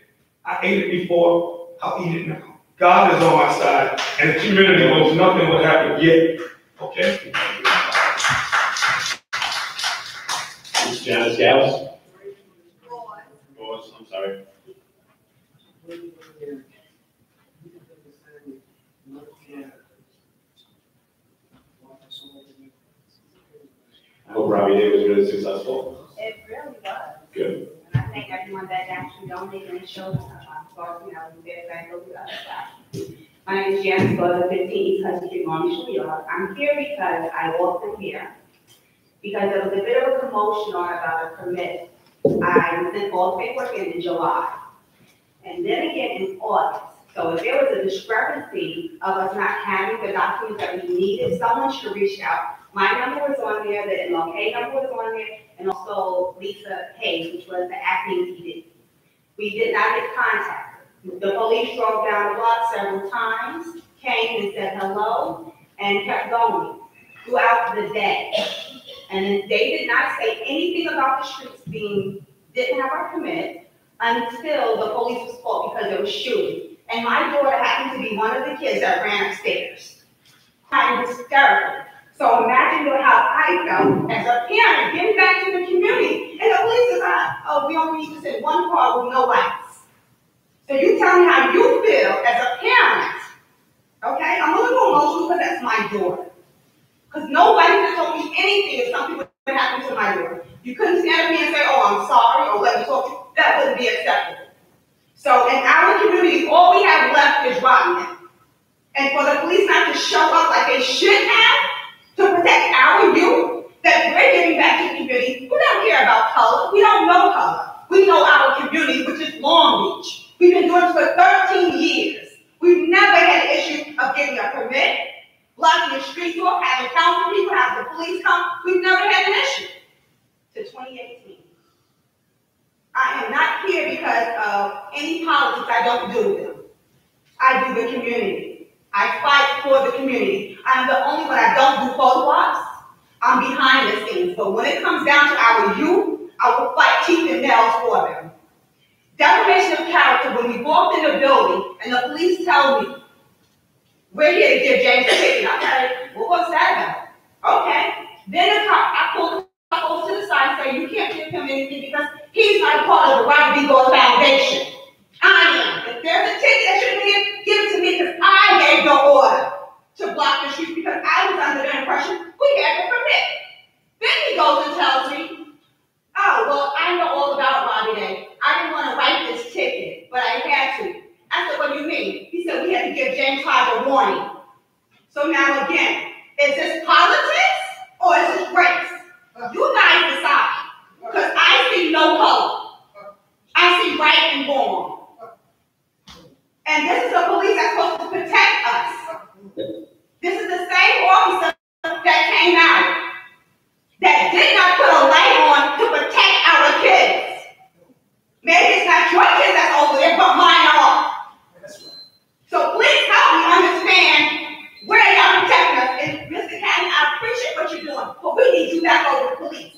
I ate it before, I'll eat it now. God is on my side, and the community knows nothing will happen yet. Okay? Ms. Janice Gals? I'm sorry. I hope Robbie Day was really successful. It really was. Good. And I thank everyone that actually donated and showed up. We get back over that stuff. My name is Janice Buzzer, 15 East Hudson Street, Long Beach, New York. I'm here because I walked in here because there was a bit of a commotion on about a permit. I sent all the paperwork in July, and then again in August. So if there was a discrepancy of us not having the documents that we needed, someone should reach out. My number was on there, the MLK number was on there, and also Lisa Hayes, which was the acting PD. We did not get contacted. The police drove down the block several times, came and said hello, and kept going throughout the day. And then they did not say anything about the streets didn't have a permit until the police was called because there was shooting. And my daughter happened to be one of the kids that ran upstairs, crying hysterically. So imagine how I felt as a parent getting back to the community, and the police is like, oh, we only need to send one car with no lights. So you tell me how you feel as a parent, okay? I'm a little emotional because that's my daughter. Because nobody has told me anything if something would happen to my daughter. You couldn't stand up here and say, oh, I'm sorry, or let me talk to you. That wouldn't be acceptable. So in our community, all we have left is rotten. And for the police not to show up like they should have to protect our youth, that we're giving back to the community, we don't care about color. We don't know color. We know our community, which is Long Beach. We've been doing this for 13 years. We've never had an issue of getting a permit, blocking the streets off, having council people, having the police come. We've never had an issue. To 2018. I am not here because of any politics. I don't do them. I do the community. I fight for the community. I'm the only one. I don't do photo ops. I'm behind the scenes. But when it comes down to our youth, I will fight teeth and nails for them. Defamation of character, when we walked in the building and the police tell me, we're here to give James a ticket. I'm like, well, what's that about? Okay. Then I pulled the cop to the side and say, you can't give him anything because he's not part of the Robert B. Gold Foundation. I am. If there's a ticket that should be given to me because I gave the order to block the streets because I was under the impression we had the permit. Then he goes and tells me, oh, well, I know all about Robbie Day. I didn't want to write this ticket, but I had to. I said, what do you mean? He said, we had to give James Hodge a warning. So now again, is this politics or is this race? You guys decide. Because I see no color. I see right and wrong. And this is a police that's supposed to protect us. This is the same officer that came out that did not put a light on to protect our kids. Maybe it's not your kids that's over there, but mine are. So please help me understand where y'all protecting us. And Mr. Cannon, I appreciate what you're doing, but we need you back over the police.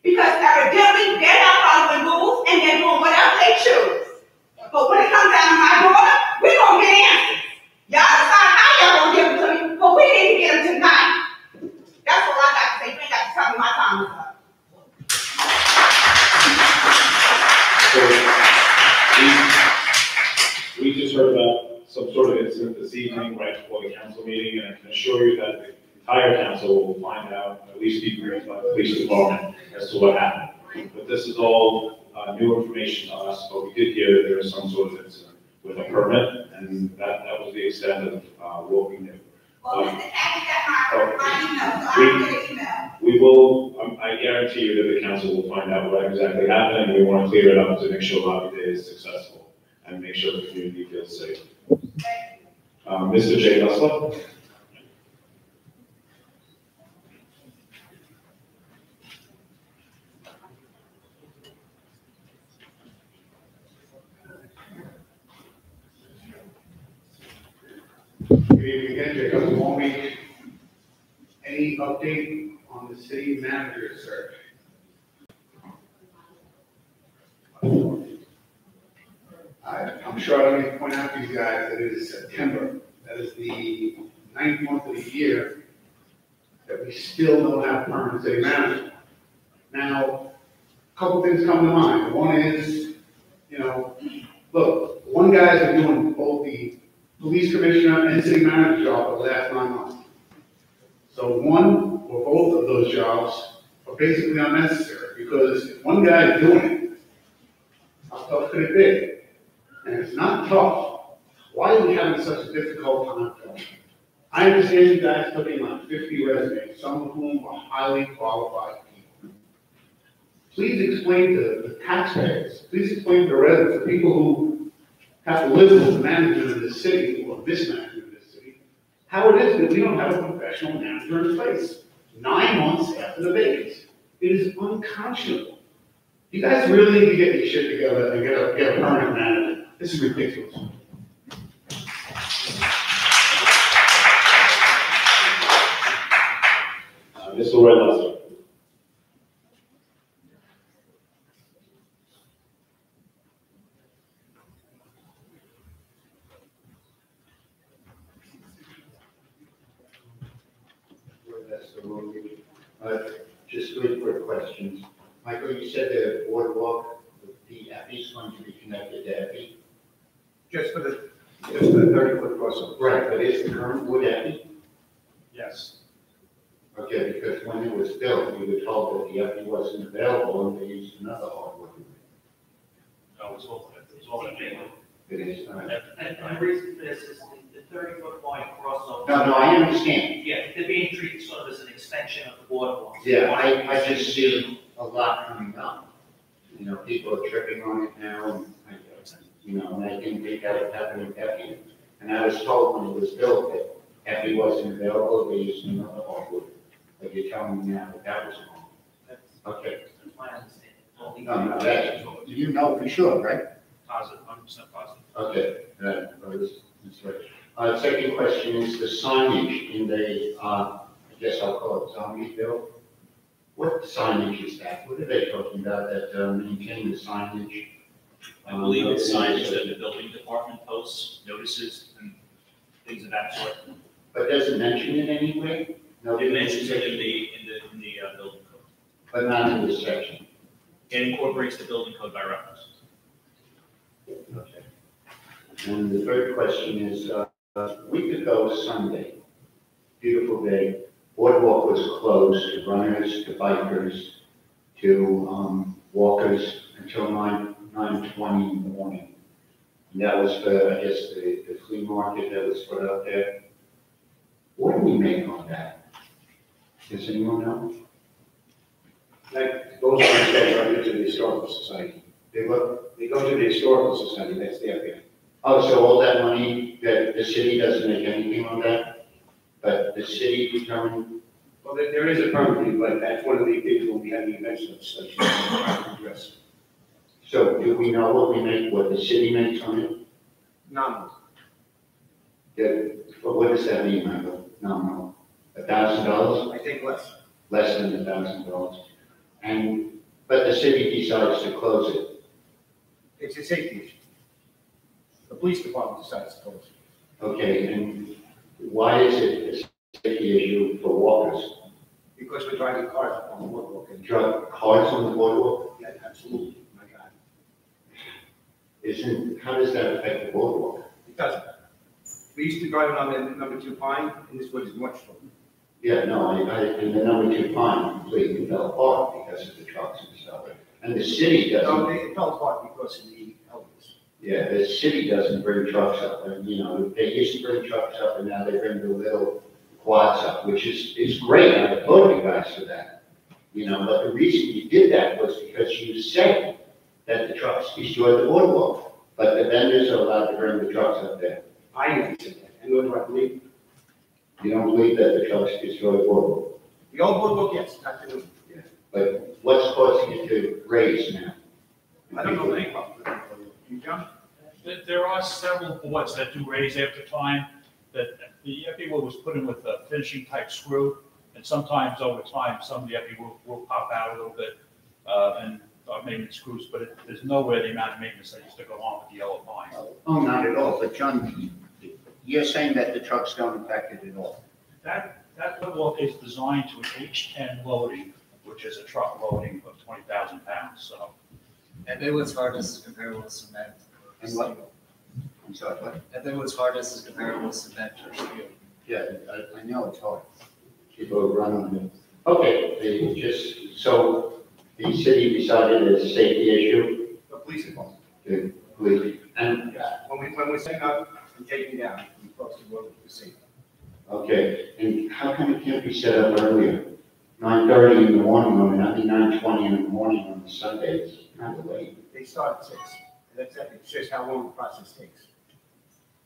Because evidently they're not following rules and they're doing whatever they choose. But when it comes down to my daughter, we're going to get answers. Y'all decide how y'all going to give them to me, but we need to get them tonight. That's all I got to say. You ain't got to tell me my time is up. So we just heard about some sort of incident this evening right before the council meeting, and I can assure you that the entire council will find out, at least be briefed by the police department as to what happened. But this is all new information to us, but we did hear that there was some sort of incident with a permit, and that was the extent of what we knew. Well, Mr. Cannon got my email, so I'm going to email. We will, I guarantee you that the council will find out what exactly happened, and we want to clear it up to make sure Lobby Day is successful and make sure the community feels safe. Mr. J. Hussler? Good evening again, Jacob Long Beach. Any update on the city manager search? I'm sure I don't need to point out to you guys that it is September. That is the 9th month of the year that we still don't have a permanent city manager. Now, a couple things come to mind. One is, look, one guy's been doing both the police commissioner and city manager job for the last 9 months. So one or both of those jobs are basically unnecessary because if one guy is doing it, how tough could it be? And it's not tough. Why are we having such a difficult time filling? I understand you guys took in like 50 resumes, some of whom are highly qualified people. Please explain to the taxpayers, please explain to the residents, the people who have to live with the management of this city, or mismanagement of this city, how it is that we don't have a professional manager in place 9 months after the vacancy. It is unconscionable. You guys really need to get your shit together and get a permanent manager. This is ridiculous. Mr. Whitlow. Just three quick questions. Michael, you said the boardwalk, the Effie is going to be connected to Effie? Just for the 30-foot crossover. Right, but is the current wood Effie? Yes. Okay, because when it was built, we were told that the Effie wasn't available and they used another hardwood. No, it's all in there. It is, And the reason for this is the 30-foot wide crossover. No, I understand. Yeah, they're being treated sort of as an extension of the boardwalk. Yeah, I just see a lot coming up. You know, people are tripping on it now, and, and I think they got it happening with Effie. And I was told when it was built that Effie wasn't available, they used another hardwood. But you're telling me now that was wrong. Okay. That's my understanding. No, that's, you know for sure, right? Positive, 100% positive. Okay, that's right. Second question is the signage in the, I guess I'll call it zombie bill. What signage is that? What are they talking about that maintain the signage? I believe it's signage that the building department posts, notices, and things of that sort. But does it mention it anyway? No, It mentions it in the building code. But not in this section. It incorporates the building code by reference. Okay. And the third question is, a week ago Sunday, beautiful day, boardwalk was closed to runners, to bikers, to walkers until 9:20 in the morning. And that was for, I guess, the flea market that was put out there. What do we make on that? Does anyone know? Like, those are going to the Historical Society. They look. They go to the Historical Society, that's their thing. Oh, so all that money, that the city doesn't make anything on that? But the city determined? Well, there is a permit, but that's one of the things when we have the events legislation we're trying to address. So do we know what the city makes on it? Nominal. Yeah, but what does that mean, Michael? No, $1,000? I think less. Less than $1,000. But the city decides to close it. It's a safety issue. The police department decides to close it. Okay, and why is it a safety issue for walkers? Because we're driving cars on the boardwalk. Drive cars on the boardwalk? Yeah, absolutely, my God. How does that affect the boardwalk? It doesn't. We used to drive it on the number 2 Pine, and this wood is much stronger. Yeah, no, and the number 2 Pine completely fell apart because of the trucks and stuff. And the city doesn't. No, it fell apart because of the elements. Yeah, the city doesn't bring trucks up, and, they used to bring trucks up, and now they bring the little quads up, which is great, I applaud you guys for that. But the reason you did that was because you said that the trucks destroyed the boardwalk, but the vendors are allowed to bring the trucks up there. I never said that, and nor do I believe. You don't believe that the trucks destroy the boardwalk? The old boardwalk, yes, not the new. Yeah. But what's causing it to raise now? I don't know anything about it. You, John? There are several boards that do raise after time, that the epi wood was put in with a finishing type screw, and sometimes over time, some of the epi will pop out a little bit, and maintenance screws, but there's nowhere the amount of maintenance that used to go on with the yellow pine. Oh, not at all, but John, you're saying that the trucks don't affect it at all? That boardwalk is designed to an H10 loading, which is a truck loading of 20,000 pounds, so. And Edwards hardness is comparable to cement. And what? I'm sorry, what? And Edwards hardness is comparable to cement or steel. Yeah, I know it's hard. People are running it. Okay, so the city decided it's a safety issue? The police department. The police, and When we're setting up and taken down from across the road to the scene. Okay, and how come it can't be set up earlier? 9:30 in the morning, or 9:20 in the morning on Sundays, kind of late. They start at 6. That's it. It's just how long the process takes.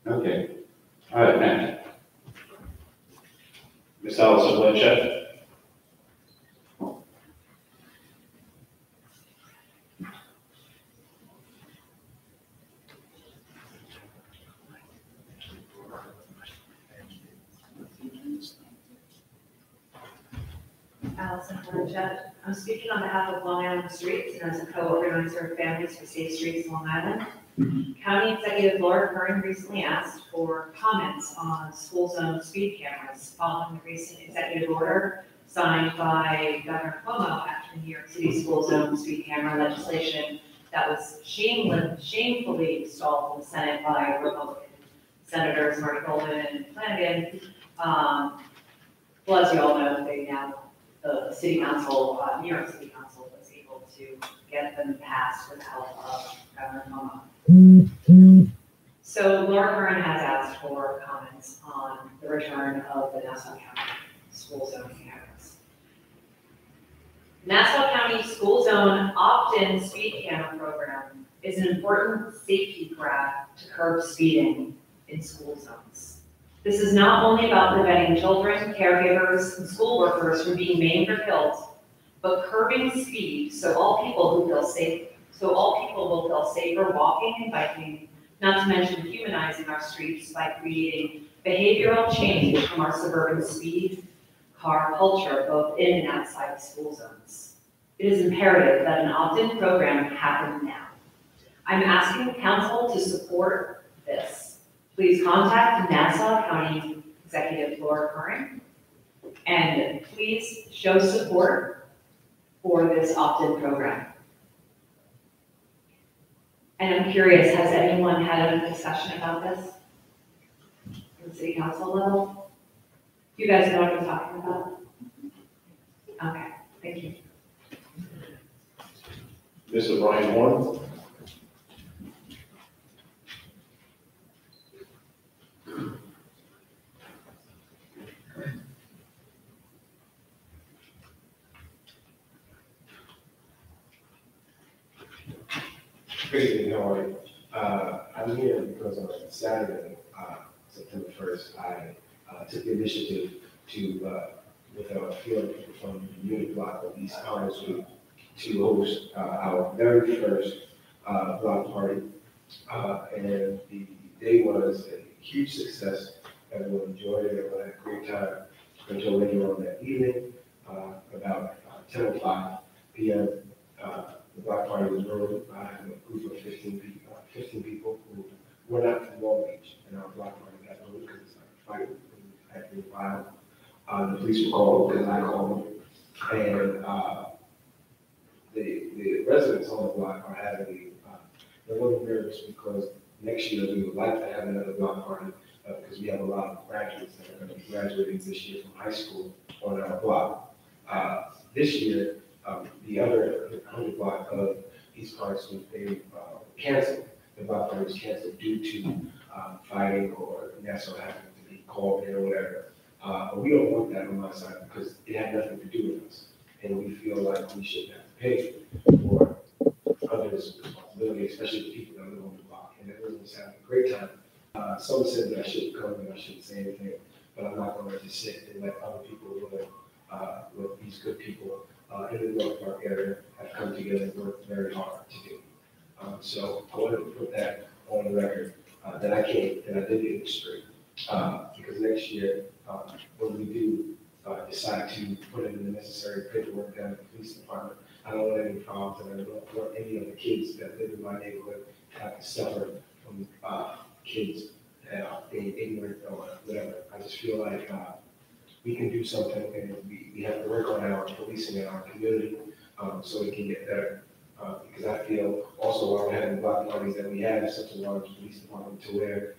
Okay, all right, thanks. Ms. Allison Blanchett. Allison Blanchett. I'm speaking on behalf of Long Island Streets and as a co-organizer of Families for Safe Streets Long Island. County Executive Laura Curran recently asked for comments on school zone speed cameras following the recent executive order signed by Governor Cuomo after New York City school zone speed camera legislation that was shamefully stalled in the Senate by Republican Senators Marty Goldman and Flanagan. Well, as you all know, the city council, New York City Council was able to get them passed with the help of Governor Cuomo. So Laura Curran has asked for comments on the return of the Nassau County school zone cameras. Nassau County school zone opt-in speed camera program is an important safety grab to curb speeding in school zones. This is not only about preventing children, caregivers, and school workers from being maimed or killed, but curbing speed so all people will feel safer walking and biking, not to mention humanizing our streets by creating behavioral change from our suburban speed car culture, both in and outside of school zones. It is imperative that an opt-in program happen now. I'm asking council to support this. Please contact Nassau County Executive Laura Curran, and please show support for this opt-in program. And I'm curious, has anyone had a discussion about this at the city council level? You guys know what I'm talking about? Okay, thank you. Mr. Brian Horn. Good evening, how are you? I'm here because on Saturday, September 1st, I took the initiative to, with a few other people from the unit block of East College Street, to host our very first block party. And the day was a huge success. Everyone enjoyed it, everyone had a great time until later on that evening, about 10:05 p.m. The block party was run by a group of 15 people who were not from Long Beach, and our block party got run because it's like a fight had been filed. The police were called because I called them, and the residents on the block are having they're a little nervous because next year we would like to have another block party because we have a lot of graduates that are going to be graduating this year from high school on our block. This year, the other 100 block of East Park Street, they canceled. The block party was canceled due to fighting or Nassau having to be called in or whatever. But we don't want that on my side because it had nothing to do with us. And we feel like we shouldn't have to pay for others' responsibility, especially the people that live on the block. And everyone was having a great time. Some said that I shouldn't come and I shouldn't say anything, but I'm not going to just sit and let other people live with these good people in the North Park area have come together and worked very hard to do. So I wanted to put that on the record that I did get the street. Because next year, when we do decide to put in the necessary paperwork down at the police department, I don't want any problems, and I don't want any of the kids that live in my neighborhood to have to suffer from kids being ignorant or whatever. I just feel like we can do something, and we have to work on our policing in our community so we can get better. Because I feel also while we're having block parties that we have such a large police department to where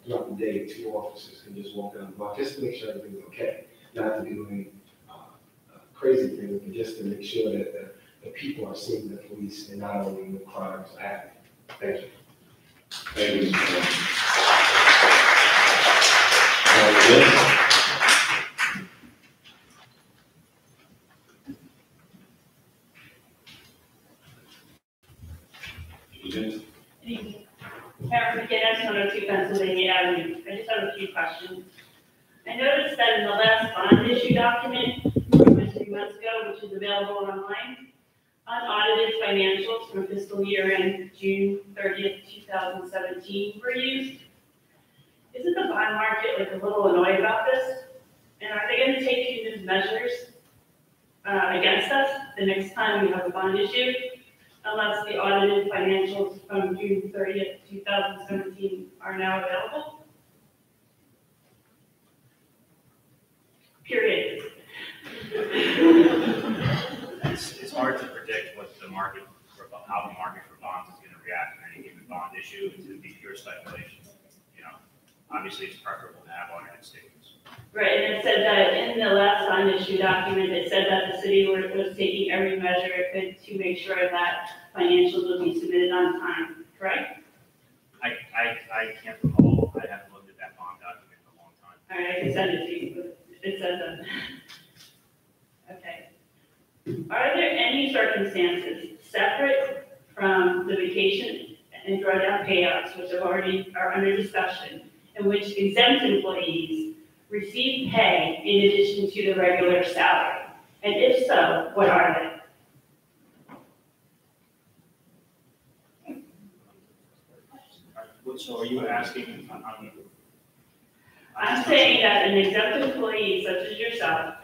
throughout the day, 2 officers can just walk down the block just to make sure everything's okay. Not to do any crazy things, but just to make sure that the people are seeing the police and not only when crimes are happening. Thank you. Thank you. Karen McGinnis, 102 Pennsylvania Avenue. I just have a few questions. I noticed that in the last bond issue document from a few months ago, which is available online, unaudited financials from fiscal year end June 30th, 2017 were used. Isn't the bond market like a little annoyed about this? And are they going to take punitive measures against us the next time we have a bond issue? Unless the audited financials from June 30th, 2017 are now available? Period. It's hard to predict what the market, how the market for bonds is going to react to any given bond issue. It's going to be pure speculation. You know, obviously it's preferable to have audited statements. Right, and it said that in the last bond issue document, it said that the city was taking every measure it could to make sure that financials would be submitted on time, correct? I can't recall. I haven't looked at that bond document in a long time. All right, I can send it to you, but it says that. Okay. Are there any circumstances separate from the vacation and drawdown payouts, which have already are under discussion, in which exempt employees receive pay in addition to the regular salary? And if so, what are they? So are you asking, I'm saying that an exempt employee such as yourself,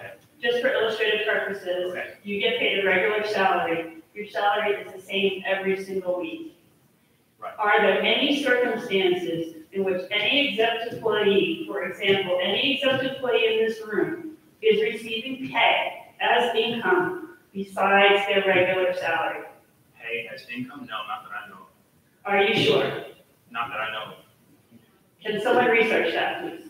just for illustrative purposes, you get paid a regular salary. Your salary is the same every single week. Right. Are there any circumstances in which any exempt employee, for example, any exempt employee in this room is receiving pay as income besides their regular salary? pay as income? No, not that I know of. Are you sure? Not that I know of. Can someone research that, please?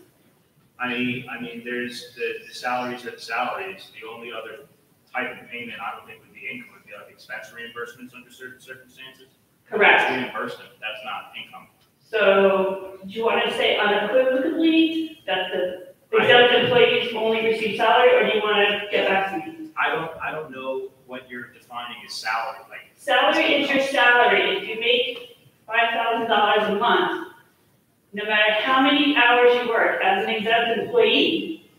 I mean, there's the salaries are the salaries. The only other type of payment I don't think would be income would be like expense reimbursements under certain circumstances. Correct. That's reimbursement, that's not income. So, do you want to say unequivocally that the exempt employees only receive salary, or do you want to get back to me? I don't know what you're defining as salary, like. Salary is your salary. If you make $5,000 a month, no matter how many hours you work as an exempt employee,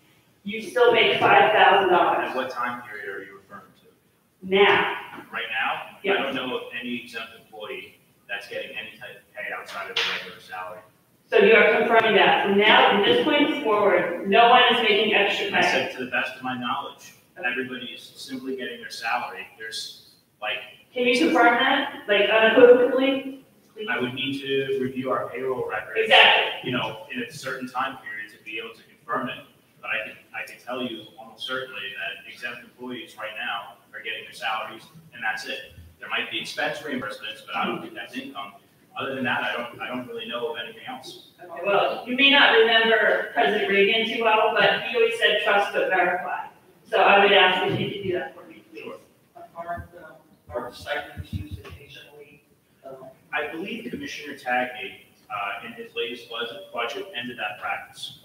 you still make $5,000. And what time period are you referring to? Now. Right now? Yeah. I don't know of any exempt employee that's getting any type of pay outside of the regular salary. So you are confirming that from now, from this point forward, no one is making extra I pay? said to the best of my knowledge, everybody is simply getting their salary. There's like. Can you confirm that, like unequivocally? I would need to review our payroll records. Exactly. You know, in a certain time period to be able to confirm it. But I can tell you almost certainly that exempt employees right now are getting their salaries, and that's it. There might be expense reimbursements, but I don't think that's income. Other than that, I don't really know of anything else. Okay, well, you may not remember President Reagan too well, but he always said trust but verify. So I would ask if you could do that for me, please. Sure. Are stipends used occasionally? I believe Commissioner Tagney, in his latest budget, ended that practice.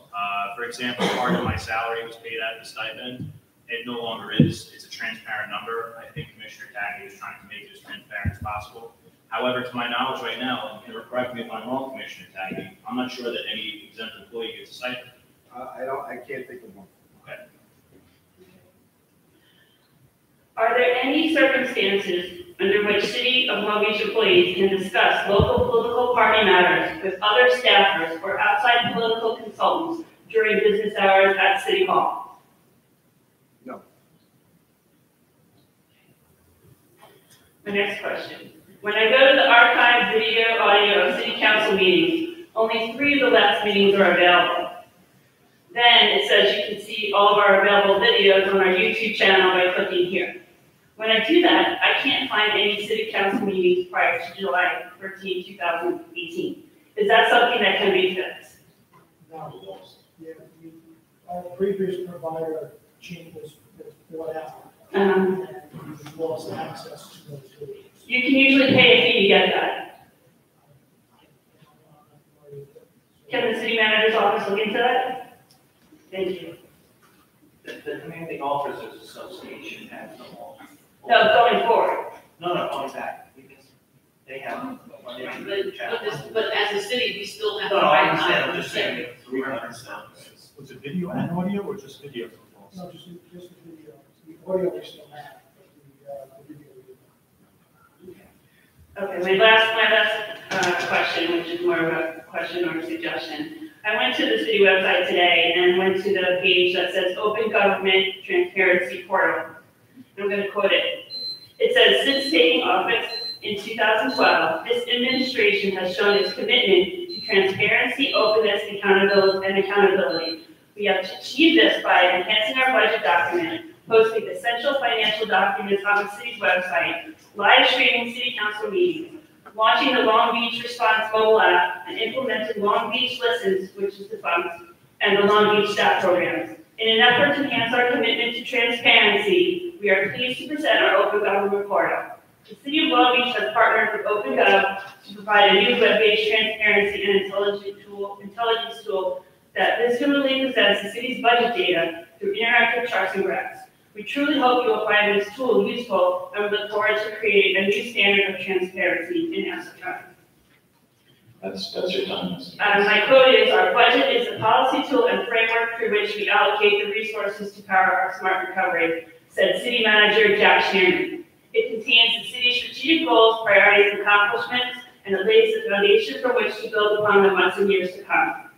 For example, part of my salary was paid out of the stipend. It no longer is. It's a transparent number. I think Commissioner Tagney is trying to make it as transparent as possible. However, to my knowledge right now, and correct me if I'm wrong, Commissioner Tagney, I'm not sure that any exempt employee gets a stipend. I can't think of one. Okay. Are there any circumstances under which City of Long Beach employees can discuss local political party matters with other staffers or outside political consultants during business hours at City Hall? No. My next question. When I go to the archived video audio of City Council meetings, only 3 of the last meetings are available. Then it says you can see all of our available videos on our YouTube channel by clicking here. When I do that, I can't find any City Council meetings prior to July 13, 2018. Is that something that can be fixed? No. Yeah, our previous provider changes what happened. And we lost access to those videos. You can usually pay a fee to get that. Can the city manager's office look Thank you. The Commanding Officers Association has them all. No, going forward. No, going back, because they have. But as a city, we still have. No, I understand, I'm just saying, it's a reference now. Was it video and audio or just video? No, just the video. The audio we still have, but the video we don't. Okay, my last question, which is more of a question or a suggestion. I went to the city website today and went to the page that says Open Government Transparency Portal. I'm going to quote it. It says, since taking office in 2012, this administration has shown its commitment to transparency, openness, and accountability. We have achieved this by enhancing our budget document, posting essential financial documents on the city's website, live streaming city council meetings, launching the Long Beach Response mobile app, and implementing Long Beach Listens, which is defunct, and the Long Beach staff programs. In an effort to enhance our commitment to transparency, we are pleased to present our Open Government Portal. The City of Long Beach has partnered with OpenGov to provide a new web-based transparency and intelligence tool that visually presents the city's budget data through interactive charts and graphs. We truly hope you will find this tool useful, and we look forward to creating a new standard of transparency in Essex County. That's your time. My quote is, our budget is a policy tool and framework through which we allocate the resources to power our smart recovery, said City Manager Jack Shannon. It contains the city's strategic goals, priorities, and accomplishments, and it lays the foundation from which to build upon the months and years to come.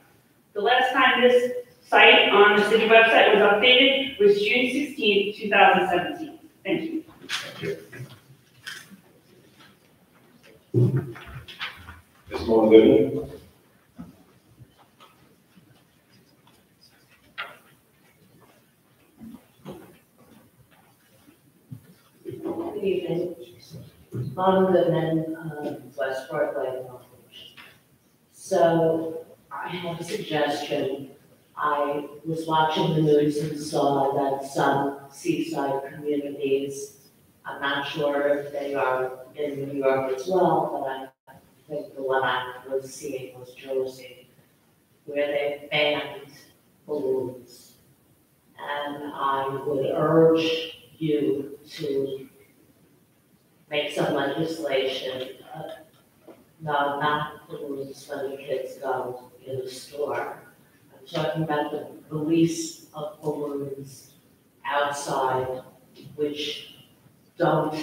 The last time this site on the city website was updated was June 16, 2017. Thank you. Ms. Monahan? Good evening. Mom Goodman, Westport Light and Operation. So I have a suggestion. I was watching the news and saw that some seaside communities, I'm not sure if they are in New York as well, but I think the one I was seeing was Jersey, where they banned balloons. And I would urge you to make some legislation, no, not balloons when the kids go in the store. I'm talking about the release of balloons outside, which don't,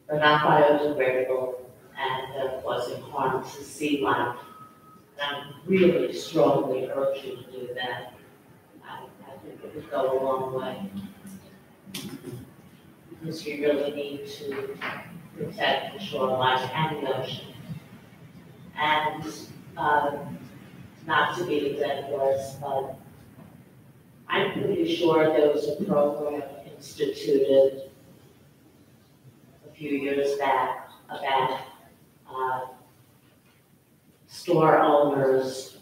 they're not biodegradable and they're causing harm to sea life. And I'm really strongly urge you to do that. I think it would go a long way. Because you really need to protect the shoreline and the ocean. And not to be a dead horse, but I'm pretty sure there was a program instituted a few years back about store owners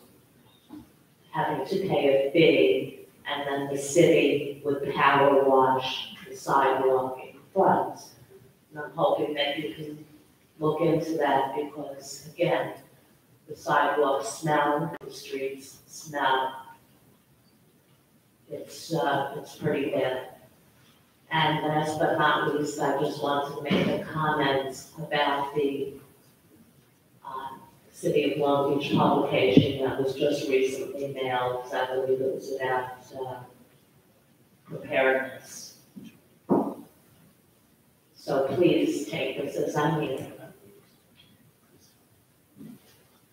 having to pay a fee, and then the city would power wash the sidewalk in front. And I'm hoping that you can look into that because, again, the sidewalks smell, the streets smell. It's pretty bad. And last but not least, I just want to make a comment about the City of Long Beach publication that was just recently mailed. I believe it was about preparedness. So please take this as I mean it.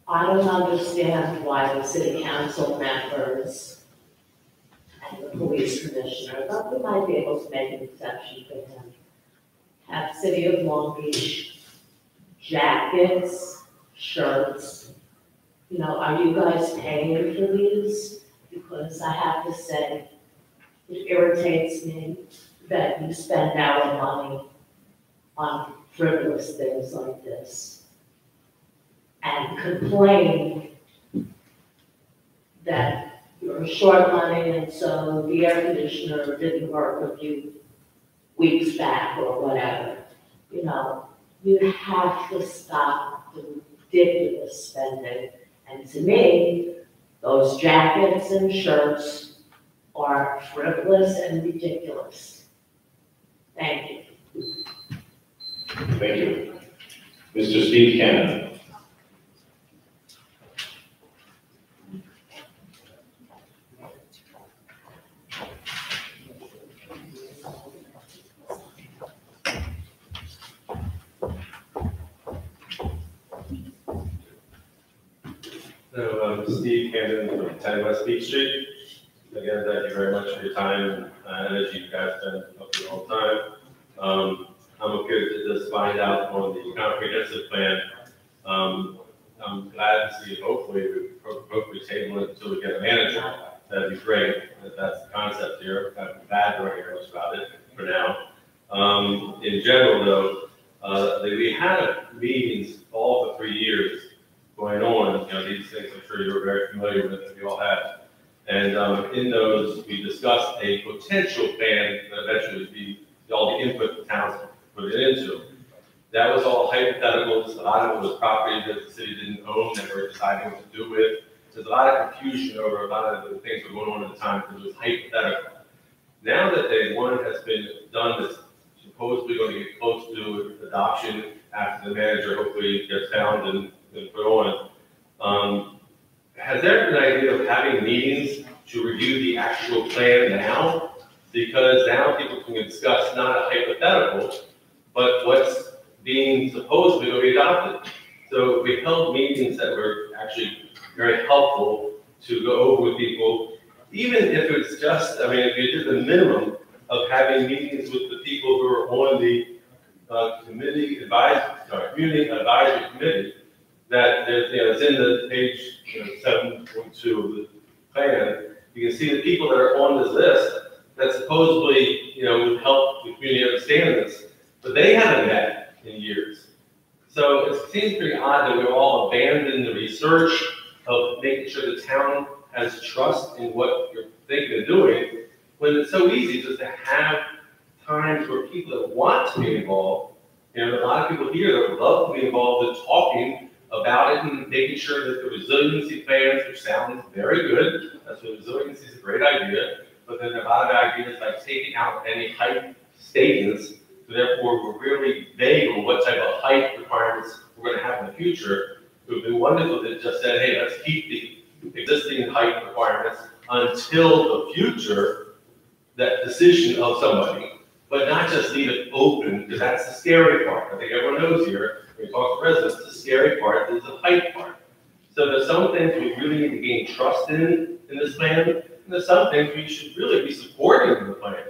I don't understand why the city council members and the police commissioner, but we might be able to make an exception for him, have City of Long Beach jackets, shirts. You know, are you guys paying for these? Because I have to say, it irritates me that you spend our money on frivolous things like this and complain that you're short money and so the air conditioner didn't work a few weeks back or whatever. You know, you have to stop the ridiculous spending. And to me, Those jackets and shirts are frivolous and ridiculous. Thank you. Thank you. Mr. Steve Cannon. So, Steve Camden from 10 West Beach Street. Again, thank you very much for your time and energy you guys spend up here all the time. I'm okay to just find out on the comprehensive plan. I'm glad to see it, hopefully, we table it until we get a manager. That'd be great, if that's the concept here. I'm bad to hear much about it for now. In general, though, we had meetings all the 3 years going on, these things I'm sure you're very familiar with, that we all have. And in those, we discussed a potential plan that eventually would be all the input the towns put it into. That was all hypotheticals. A lot of it was property that the city didn't own that we're deciding what to do with. There's a lot of confusion over a lot of the things that were going on at the time because it was hypothetical. Now that one has been done that's supposedly going to get close to adoption after the manager hopefully gets found and put on. Has there been an idea of having meetings to review the actual plan now? Because now people can discuss not a hypothetical, but what's being supposedly going to be adopted. So we held meetings that were actually very helpful to go over with people, even if it's just, if you did the minimum of having meetings with the people who are on the community advisory committee, that it's in the page 7.2 of the plan. You can see the people that are on this list that supposedly would help the community understand this, but they haven't met in years. So it seems pretty odd that we've all abandoned the research of making sure the town has trust in what you're thinking of doing, when it's so easy just to have times where people that want to be involved, a lot of people here that would love to be involved in talking about it and making sure that the resiliency plans, which sound very good, that's what resiliency is a great idea, but then a lot of ideas like taking out any height statements, so therefore we're really vague on what type of height requirements we're going to have in the future. It would be wonderful if it just said, hey, let's keep the existing height requirements until the future, that decision of somebody, but not just leave it open, because that's the scary part. I think everyone knows here, when you talk to residents, the scary part is the height part. So there's some things we really need to gain trust in this plan, and there's some things we should really be supporting in the plan.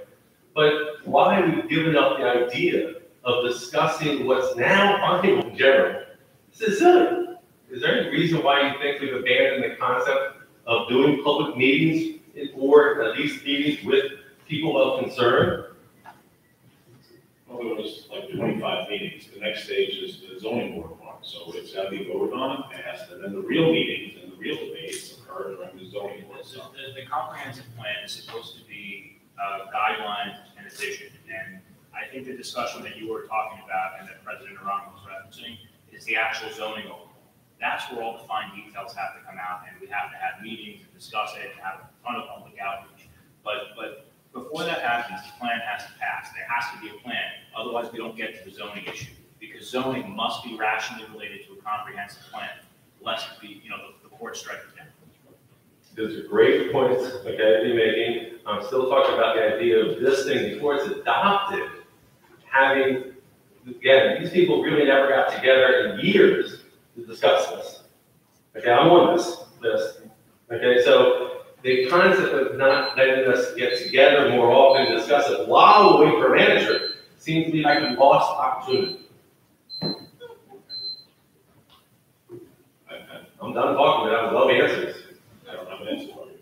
But why we've given up the idea of discussing what's now fine in general, this is silly. Is there any reason why you think we've abandoned the concept of doing public meetings, or at least meetings with people of concern? Well, there was like 25 meetings. The next stage is the zoning board one. So it's got to be voted on and passed. And then the real meetings and the real debates occur during the zoning board. So the comprehensive plan is supposed to be a guideline and a vision. And I think the discussion that you were talking about and that President Arano was referencing is the actual zoning overhaul. That's where all the fine details have to come out, and we have to have meetings and discuss it and have a ton of public outreach. But before that happens, the plan has to pass. There has to be a plan. Otherwise, we don't get to the zoning issue, because zoning must be rationally related to a comprehensive plan, lest the court strike it down. Those are great points, you're making. I'm still talking about the idea of this thing before it's adopted, having, again, these people really never got together in years to discuss this. I'm on this list. So the concept of not letting us get together more often to discuss it while we wait for a manager seems to be like a lost opportunity. I'm done talking, but I would love answers. I don't have an answer for you.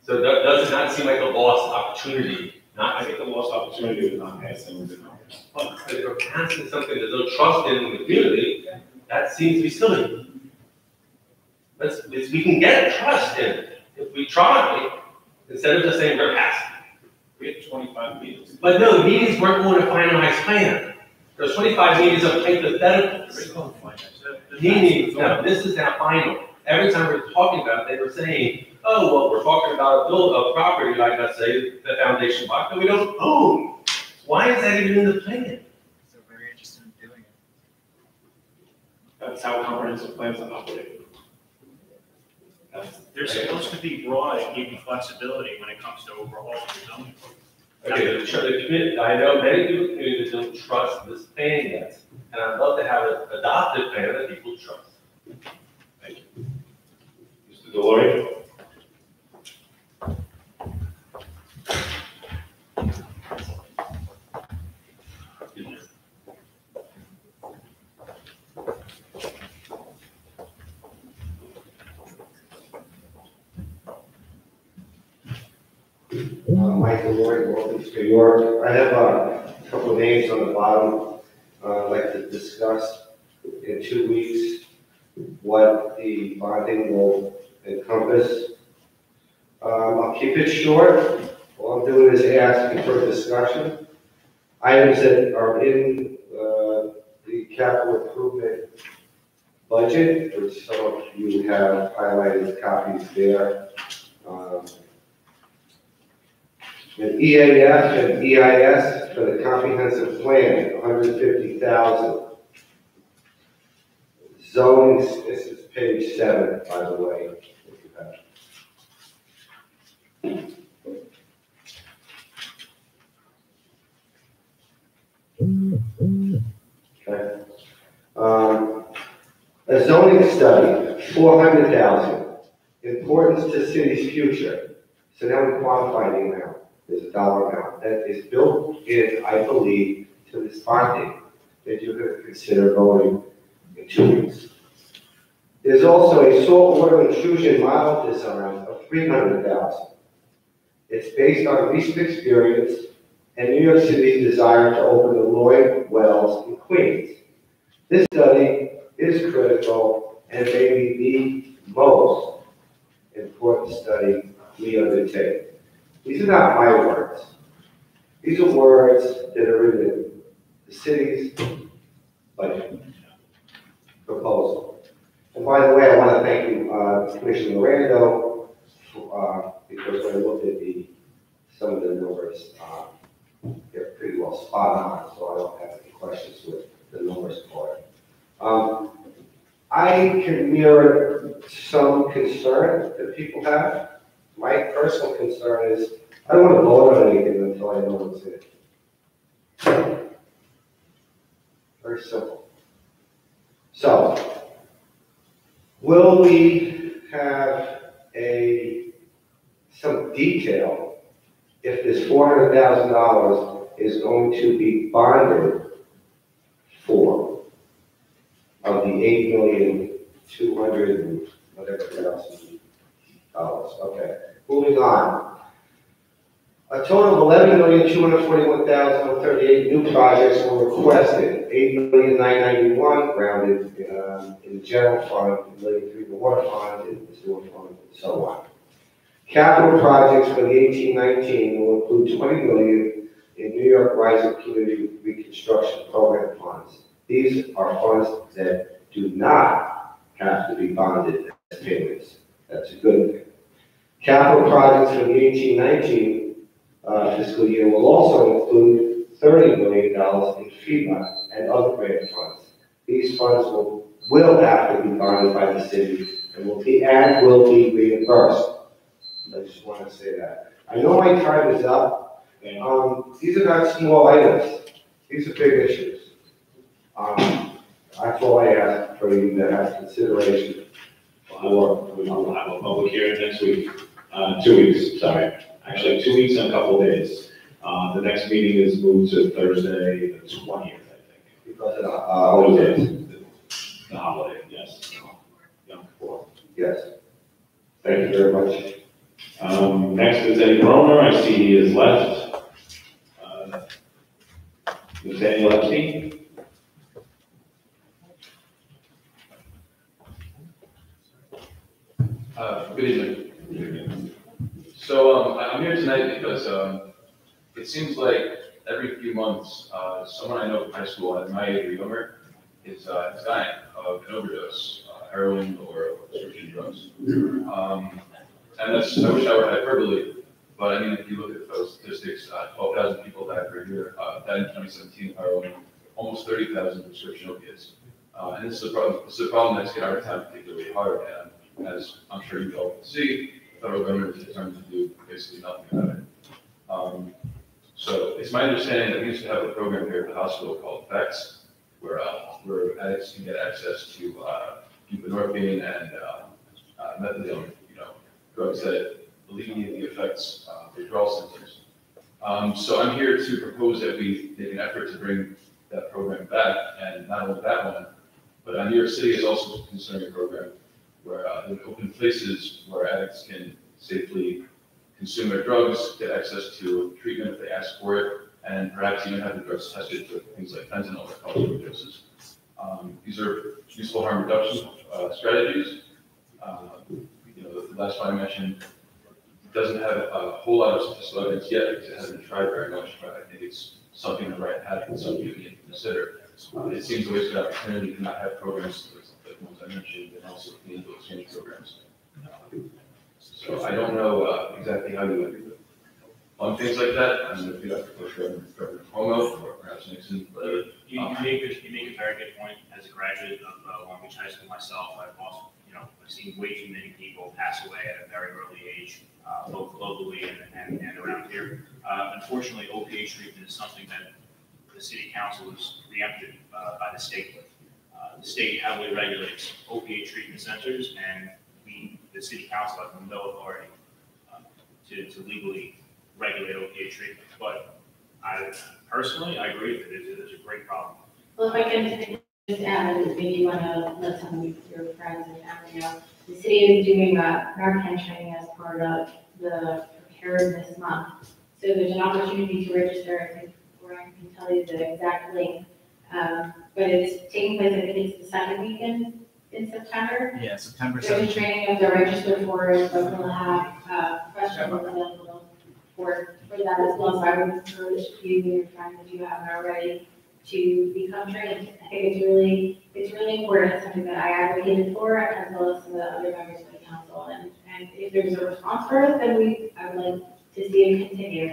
So does it not seem like a lost opportunity? I think the lost opportunity is not passing the numbers. But if we're passing something there's no trust in the community, that seems to be silly. We can get trust in it if we try, instead of just saying we're passing. We had 25 meetings. But no, the meetings weren't going to finalize plan. There's 25 meetings of hypotheticals. Meaning, no, this is now final. every time we were talking about it, they were saying, oh, well, we're talking about a property, like let's say, the foundation block that we don't own. Why is that even in the plan? So very interested in doing it. That's how comprehensive plans are operated. They're supposed to be broad and give you flexibility when it comes to overhauling the zoning code. Okay, the community, I know many people in the community don't trust this plan yet, and I'd love to have an adopted plan that people trust. Thank you. Mr. Delory? Michael Lloyd, Walton, New York. I have a couple of names on the bottom. I'd like to discuss in 2 weeks what the bonding will encompass. I'll keep it short. All I'm doing is asking for discussion. Items that are in the capital improvement budget, which some of you have highlighted copies there. An EAF and EIS for the comprehensive plan, 150,000. Zoning, this is page 7, by the way. Okay. A zoning study, 400,000. Importance to city's future. So now we quantify the amount. There's a dollar amount that is built in, I believe, to this bonding that you're going to consider voting in 2 weeks. There's also a saltwater intrusion model design of 300,000. It's based on recent experience and New York City's desire to open the Lloyd Wells in Queens. This study is critical and maybe the most important study we undertake. These are not my words. These are words that are in the city's budget proposal. And by the way, I want to thank you, Commissioner Miranda, because when I looked at some of the numbers, they're pretty well spot on, so I don't have any questions with the numbers part. I can mirror some concern that people have. My personal concern is I don't want to vote on anything until I know what's in it. Very simple. So, will we have some detail if this $400,000 is going to be bonded for of the $8,200,000 and whatever else? Okay, moving on. A total of $11,241,038 new projects were requested. $8,991,000 rounded in the general fund, $1,003,000 in the water fund, and the sewer fund, and so on. Capital projects for the 18-19 will include $20 million in New York Rising Community Reconstruction Program funds. These are funds that do not have to be bonded as payments. That's a good thing. Capital projects for the 18-19 fiscal year will also include $30 million in FEMA and other grant funds. These funds will have to be bonded by the city and will be reimbursed. I just want to say that. I know my time is up. These are not small items. These are big issues. That's all I ask for you to have consideration. We'll have a public hearing next week, 2 weeks, sorry. Actually, 2 weeks and a couple of days. The next meeting is moved to Thursday, the 20th, I think. Because of the holidays. The holiday, yes. Yom Kippur. Yes. Thank you very much. Next is Eddie Broner. I see he has left. Ms. Daniel Epstein. Good evening. So I'm here tonight because it seems like every few months, someone I know from high school at my age or younger is dying of an overdose. heroin or prescription drugs. And that's, I wish I were hyperbole, but I mean, if you look at those statistics, 12,000 people died per year, died in 2017 of heroin, almost 30,000 prescription opiates. And this is a problem. This is a problem that's hit our town particularly hard, and as I'm sure you all can see, the federal government is determined to do basically nothing about it. So it's my understanding that we used to have a program here at the hospital called FEX, where addicts can get access to buprenorphine and methadone, drugs that alleviate the effects of withdrawal symptoms. So I'm here to propose that we make an effort to bring that program back, and not only that one, but New York City is also considering a program where they open places where addicts can safely consume their drugs, get access to treatment if they ask for it, and perhaps even have the drugs tested for things like fentanyl or college overdoses. These are useful harm reduction strategies. The last one I mentioned doesn't have a whole lot of statistical evidence yet because it hasn't been tried very much, but I think it's something the right path and something we need to consider. It seems a wasted opportunity to not have programs like the ones I mentioned, and also clinical exchange programs. So I don't know exactly how you would on things like that. I'm going to have to push Governor Cuomo or perhaps Nixon. But you make a very good point. As a graduate of Long Beach High School myself, I've seen way too many people pass away at a very early age, both globally and around here. Unfortunately, opiate treatment is something that the city council is preempted by the state with. The state heavily regulates opiate treatment centers, and the city council has no authority to legally regulate opiate treatment. But I agree that it is a great problem. Well, if I can just add, maybe you want to let some of your friends and family know, the city is doing Narcan training as part of the Preparedness Month. So there's an opportunity to register. I think Brian can tell you the exact link. But it's taking place, I think it's the second weekend in September. Yeah, September There's 17th. a training of the register for it, but we'll have questions available for that as well. So I would encourage you and your friends, if you haven't already, to become trained. I think it's really important. It's something that I advocated for, as well as some of the other members of the council. And if there's a response for it, then I would like to see it continue.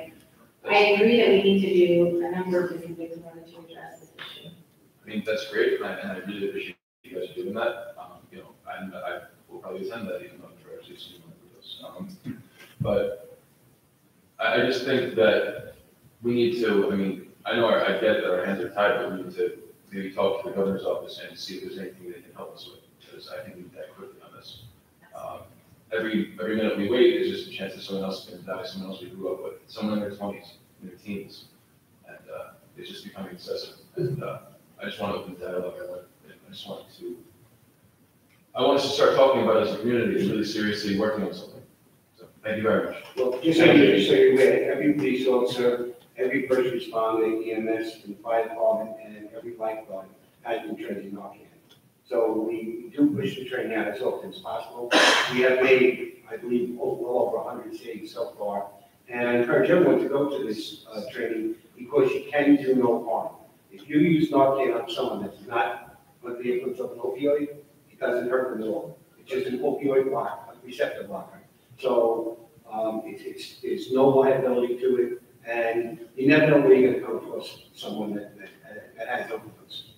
I agree that we need to do a number of different things in order to address this issue. I mean, that's great, and I really appreciate you guys doing that. And I will probably attend that even though I'm sure I've seen one of those. But I just think that we need to, I know I get that our hands are tied, but we need to maybe talk to the governor's office and see if there's anything they can help us with, because I think we need to act quickly on this. Every minute we wait is just a chance that someone else can die, someone else we grew up with, someone in their 20s, in their teens, and it's just becoming excessive. And I just want to open dialogue. I want us to start talking about it as a community and really seriously working on something. So thank you very much. Well, just so you're aware, every police officer, every first responder, EMS, and fire department, and every lifeguard has been trained in Narcan. So we do push the training out as often as possible. We have made, I believe, well over 100 saves so far. And I encourage everyone to go to this training because you can do no harm. If you use Narcan on someone that's not under the influence of an opioid, it doesn't hurt them at all. It's just an opioid blocker, a receptor blocker. So there's no liability to it, and you never know where you're going to come across someone that has overdose.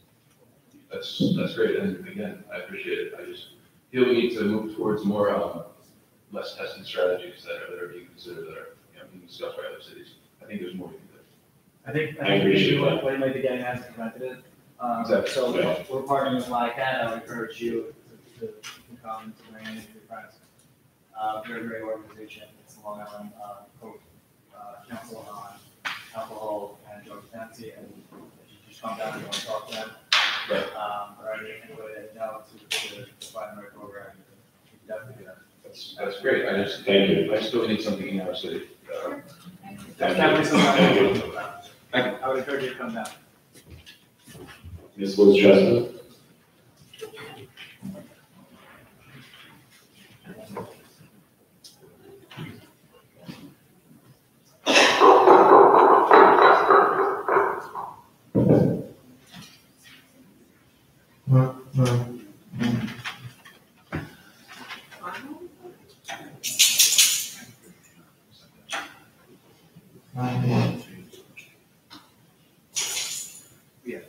That's great, and again, I appreciate it. I just feel we need to move towards more less testing strategies that are being considered, that are being discussed by other cities. I think there's more we can do. I think appreciate what you might be getting at is preventative. Exactly. So we're partnering with LICAT. I would encourage you to come to bring any of your friends. They're a great organization. It's the Long Island Council on Alcohol and Drug Dependency, and if you just come down and you want to talk to them, or anybody that you know to find the right program, you can definitely do that. That's great. Thank you. I still need something in our city. I would encourage you to come down. Ms. Liz Chestnut. I'd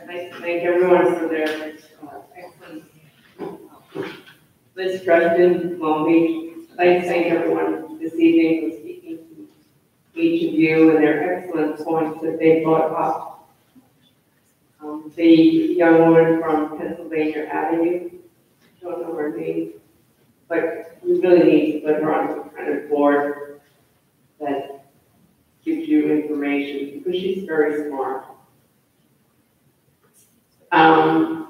like to thank everyone for their excellent Liz Dresden, Long Beach. I'd like to thank everyone this evening for speaking to each of you and their excellent points that they brought up. The young woman from Pennsylvania Avenue, don't know her name, but we really need to put her on some kind of board that gives you information, because she's very smart. I'm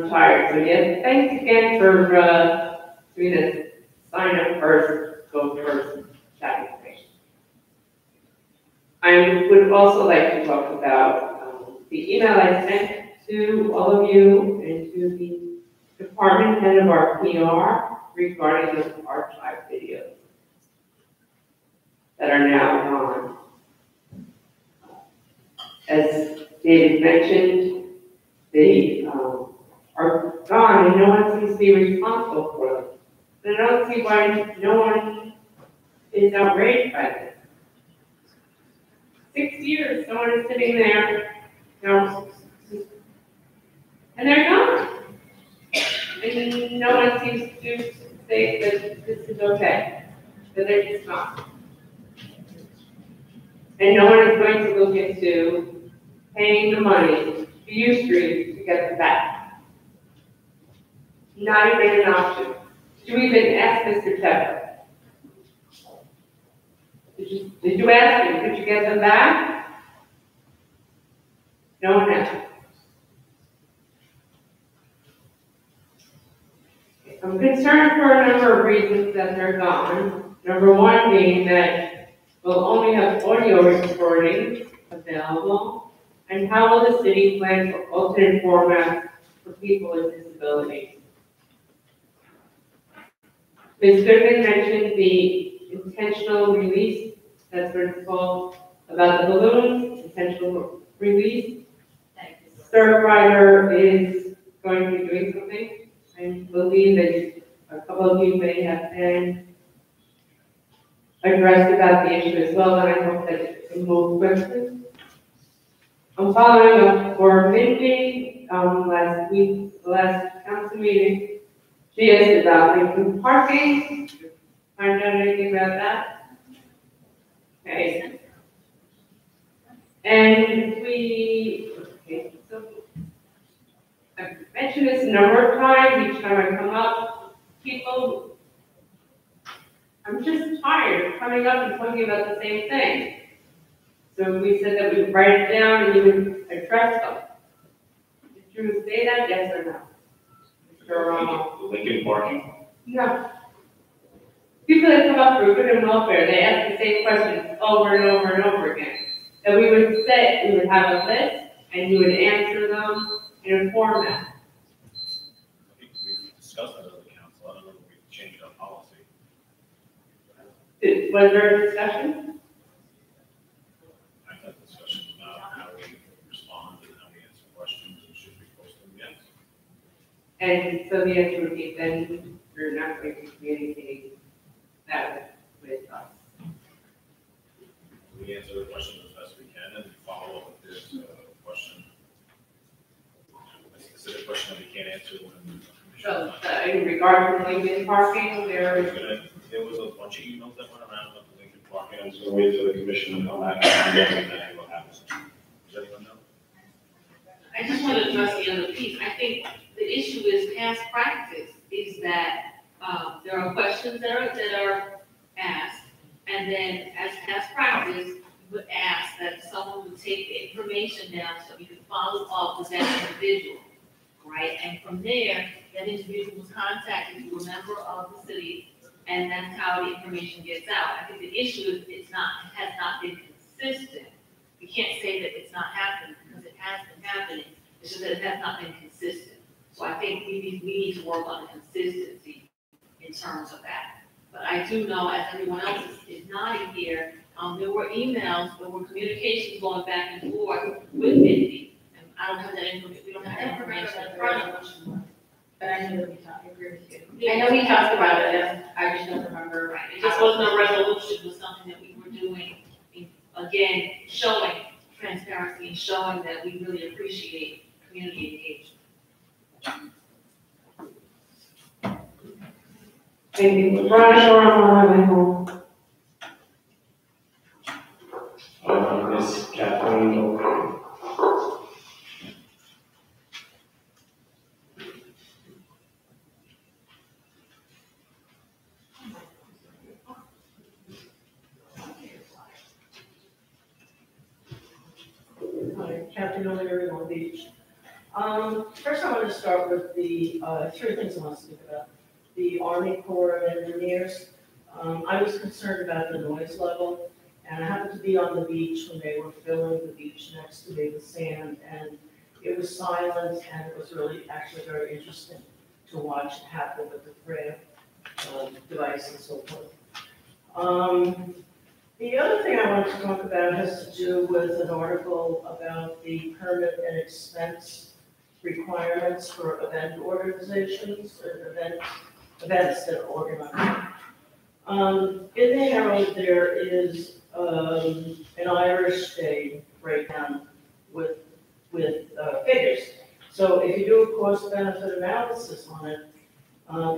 tired, so yes, thanks again for doing this sign up first, go first, that information. I would also like to talk about the email I sent to all of you and to the department head of our PR regarding those archive videos that are now gone. As David mentioned, they are gone and no one seems to be responsible for them. And I don't see why no one is outraged by this. 6 years, someone is sitting there, you know, and they're gone. And no one seems to say that this is okay, that they're just not. And no one is going to look into paying the money to Ustream to get them back. Not even an option. Did you even ask Mr. Tepper? Did you ask him, could you get them back? No one asked. I'm concerned for a number of reasons that they're gone. Number one being that we'll only have audio recordings available. And how will the city plan for alternate formats for people with disabilities? Ms. Goodman mentioned the intentional release, that's what it's called, about the balloons, intentional release. Surfrider is going to be doing something. I believe that a couple of you may have been addressed about the issue as well, and I hope that it can move quickly. I'm following up for Mindy, last council meeting. She asked about the parking. Find out anything about that? Okay. And okay, so I've mentioned this a number of times, each time I come up, people, I'm just tired of coming up and talking about the same thing. So we said that we would write it down and you would address them. Did you say that, yes or no? The Lincoln parking? No. People that come up for good and welfare, they ask the same questions over and over and over again. And we would say, we would have a list, and you would answer them in a format. I think we've discussed that with the council. I don't know if we've changed our policy. Was there a discussion? I've had discussions about how we respond and how we answer questions and should we post them, yes. And so the answer would be then you're not going to communicate that with us. We answer the question as best we can and follow up if there's a question. A specific question that we can't answer. So in regard to Lincoln parking, there was a bunch of emails that went around about the Lincoln parking. I'm just going to wait for the commission to come back and look at that and what happens. Does anyone know? I just want to address the other piece. I think the issue is past practice is that there are questions that are asked, and then as past practice, you would ask that someone would take the information down so we could follow up with that individual, right? And from there, that individual was contacted to a member of the city, and that's how the information gets out. I think the issue is it has not been consistent. We can't say that it's not happening because it has been happening. It's just that it has not been consistent. So I think we need to work on the consistency in terms of that. But I do know, as everyone else is nodding here, there were emails, there were communications going back and forth with Mindy. And I don't have that information, we don't have that information in front of us. But I know that we talked, I agree with you. I know we talked about it, and I just don't remember. Right, it just wasn't a resolution, it was something that we were doing, again, showing transparency and showing that we really appreciate community engagement. Thank you. Raj, you're on my way home. Miss Kathleen O'Reilly. Hi, Captain O'Leary, Long Beach. First I want to start with the, three things I want to speak about. The Army Corps of Engineers. I was concerned about the noise level, and I happened to be on the beach when they were filling the beach next to me with sand, and it was silent, and it was really actually very interesting to watch it happen with the FRAM device and so forth. The other thing I wanted to talk about has to do with an article about the permit and expense requirements for event organizations, or events that are organized. In the Herald, there is an Irish Day breakdown with figures. So if you do a cost-benefit analysis on it,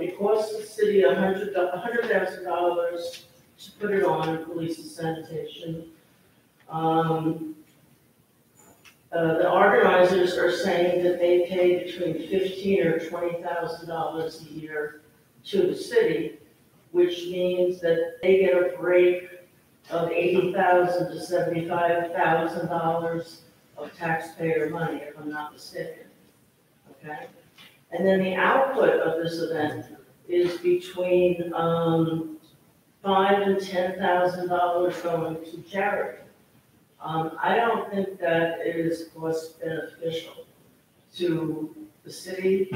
it costs the city $100,000 to put it on police and sanitation. The organizers are saying that they pay between $15,000 or $20,000 a year to the city, which means that they get a break of $80,000 to $75,000 of taxpayer money, if I'm not mistaken. Okay, and then the output of this event is between $5,000 and $10,000 going to charity. I don't think that is cost beneficial to the city,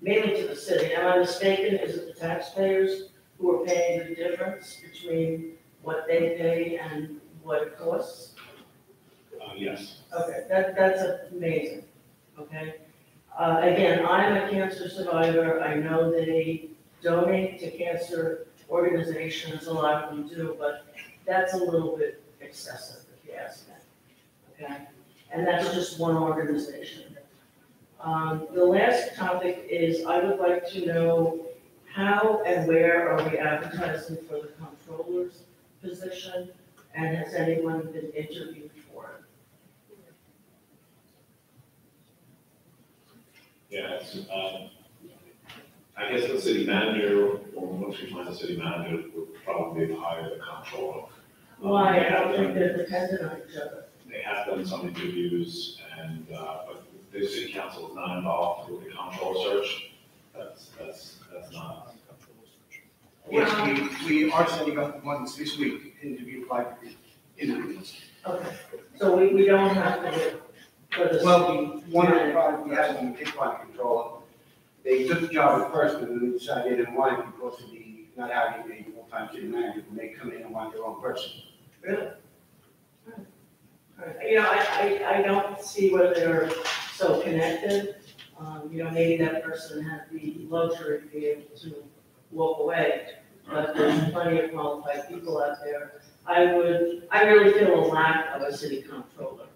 mainly to the city. Am I mistaken? Is it the taxpayers who are paying the difference between what they pay and what it costs? Yes. Okay, that's amazing, okay? Again, I'm a cancer survivor. I know they donate to cancer organizations, a lot of them do, but that's a little bit excessive, if you ask me, okay? And that's just one organization. The last topic is I would like to know how and where are we advertising for the comptroller's position, and has anyone been interviewed for it? Yes, I guess the city manager, or once we find the city manager, would probably hire the comptroller. Why? I don't think they're dependent on each other. They have done some interviews, and, but the city council is not involved with the comptroller search. That's not. Yes, we are setting up ones this week, interview 5 interviews. Okay, so we don't have to, for the Well, city. one of the problems we had when we did find controller, they took the job at first, but then they decided they didn't want it because of the not having a full-time city manager, when they come in and want their own person. Really? You know, I don't see where they're so connected. You know, maybe that person had the luxury to be able to walk away, but there's plenty of qualified people out there. I really feel a lack of a city comptroller.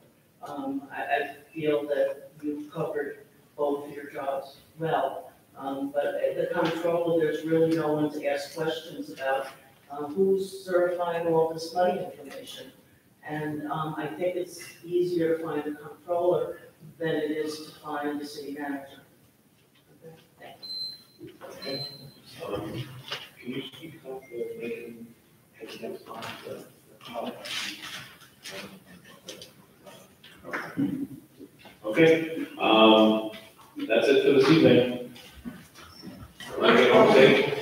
I feel that you've covered both of your jobs well, but the comptroller, there's really no one to ask questions about who's certifying all this money information. And I think it's easier to find a comptroller than it is to find a city manager. Okay, thanks. Can you speak about the making next time the Okay, that's it for this evening. Let me home safe.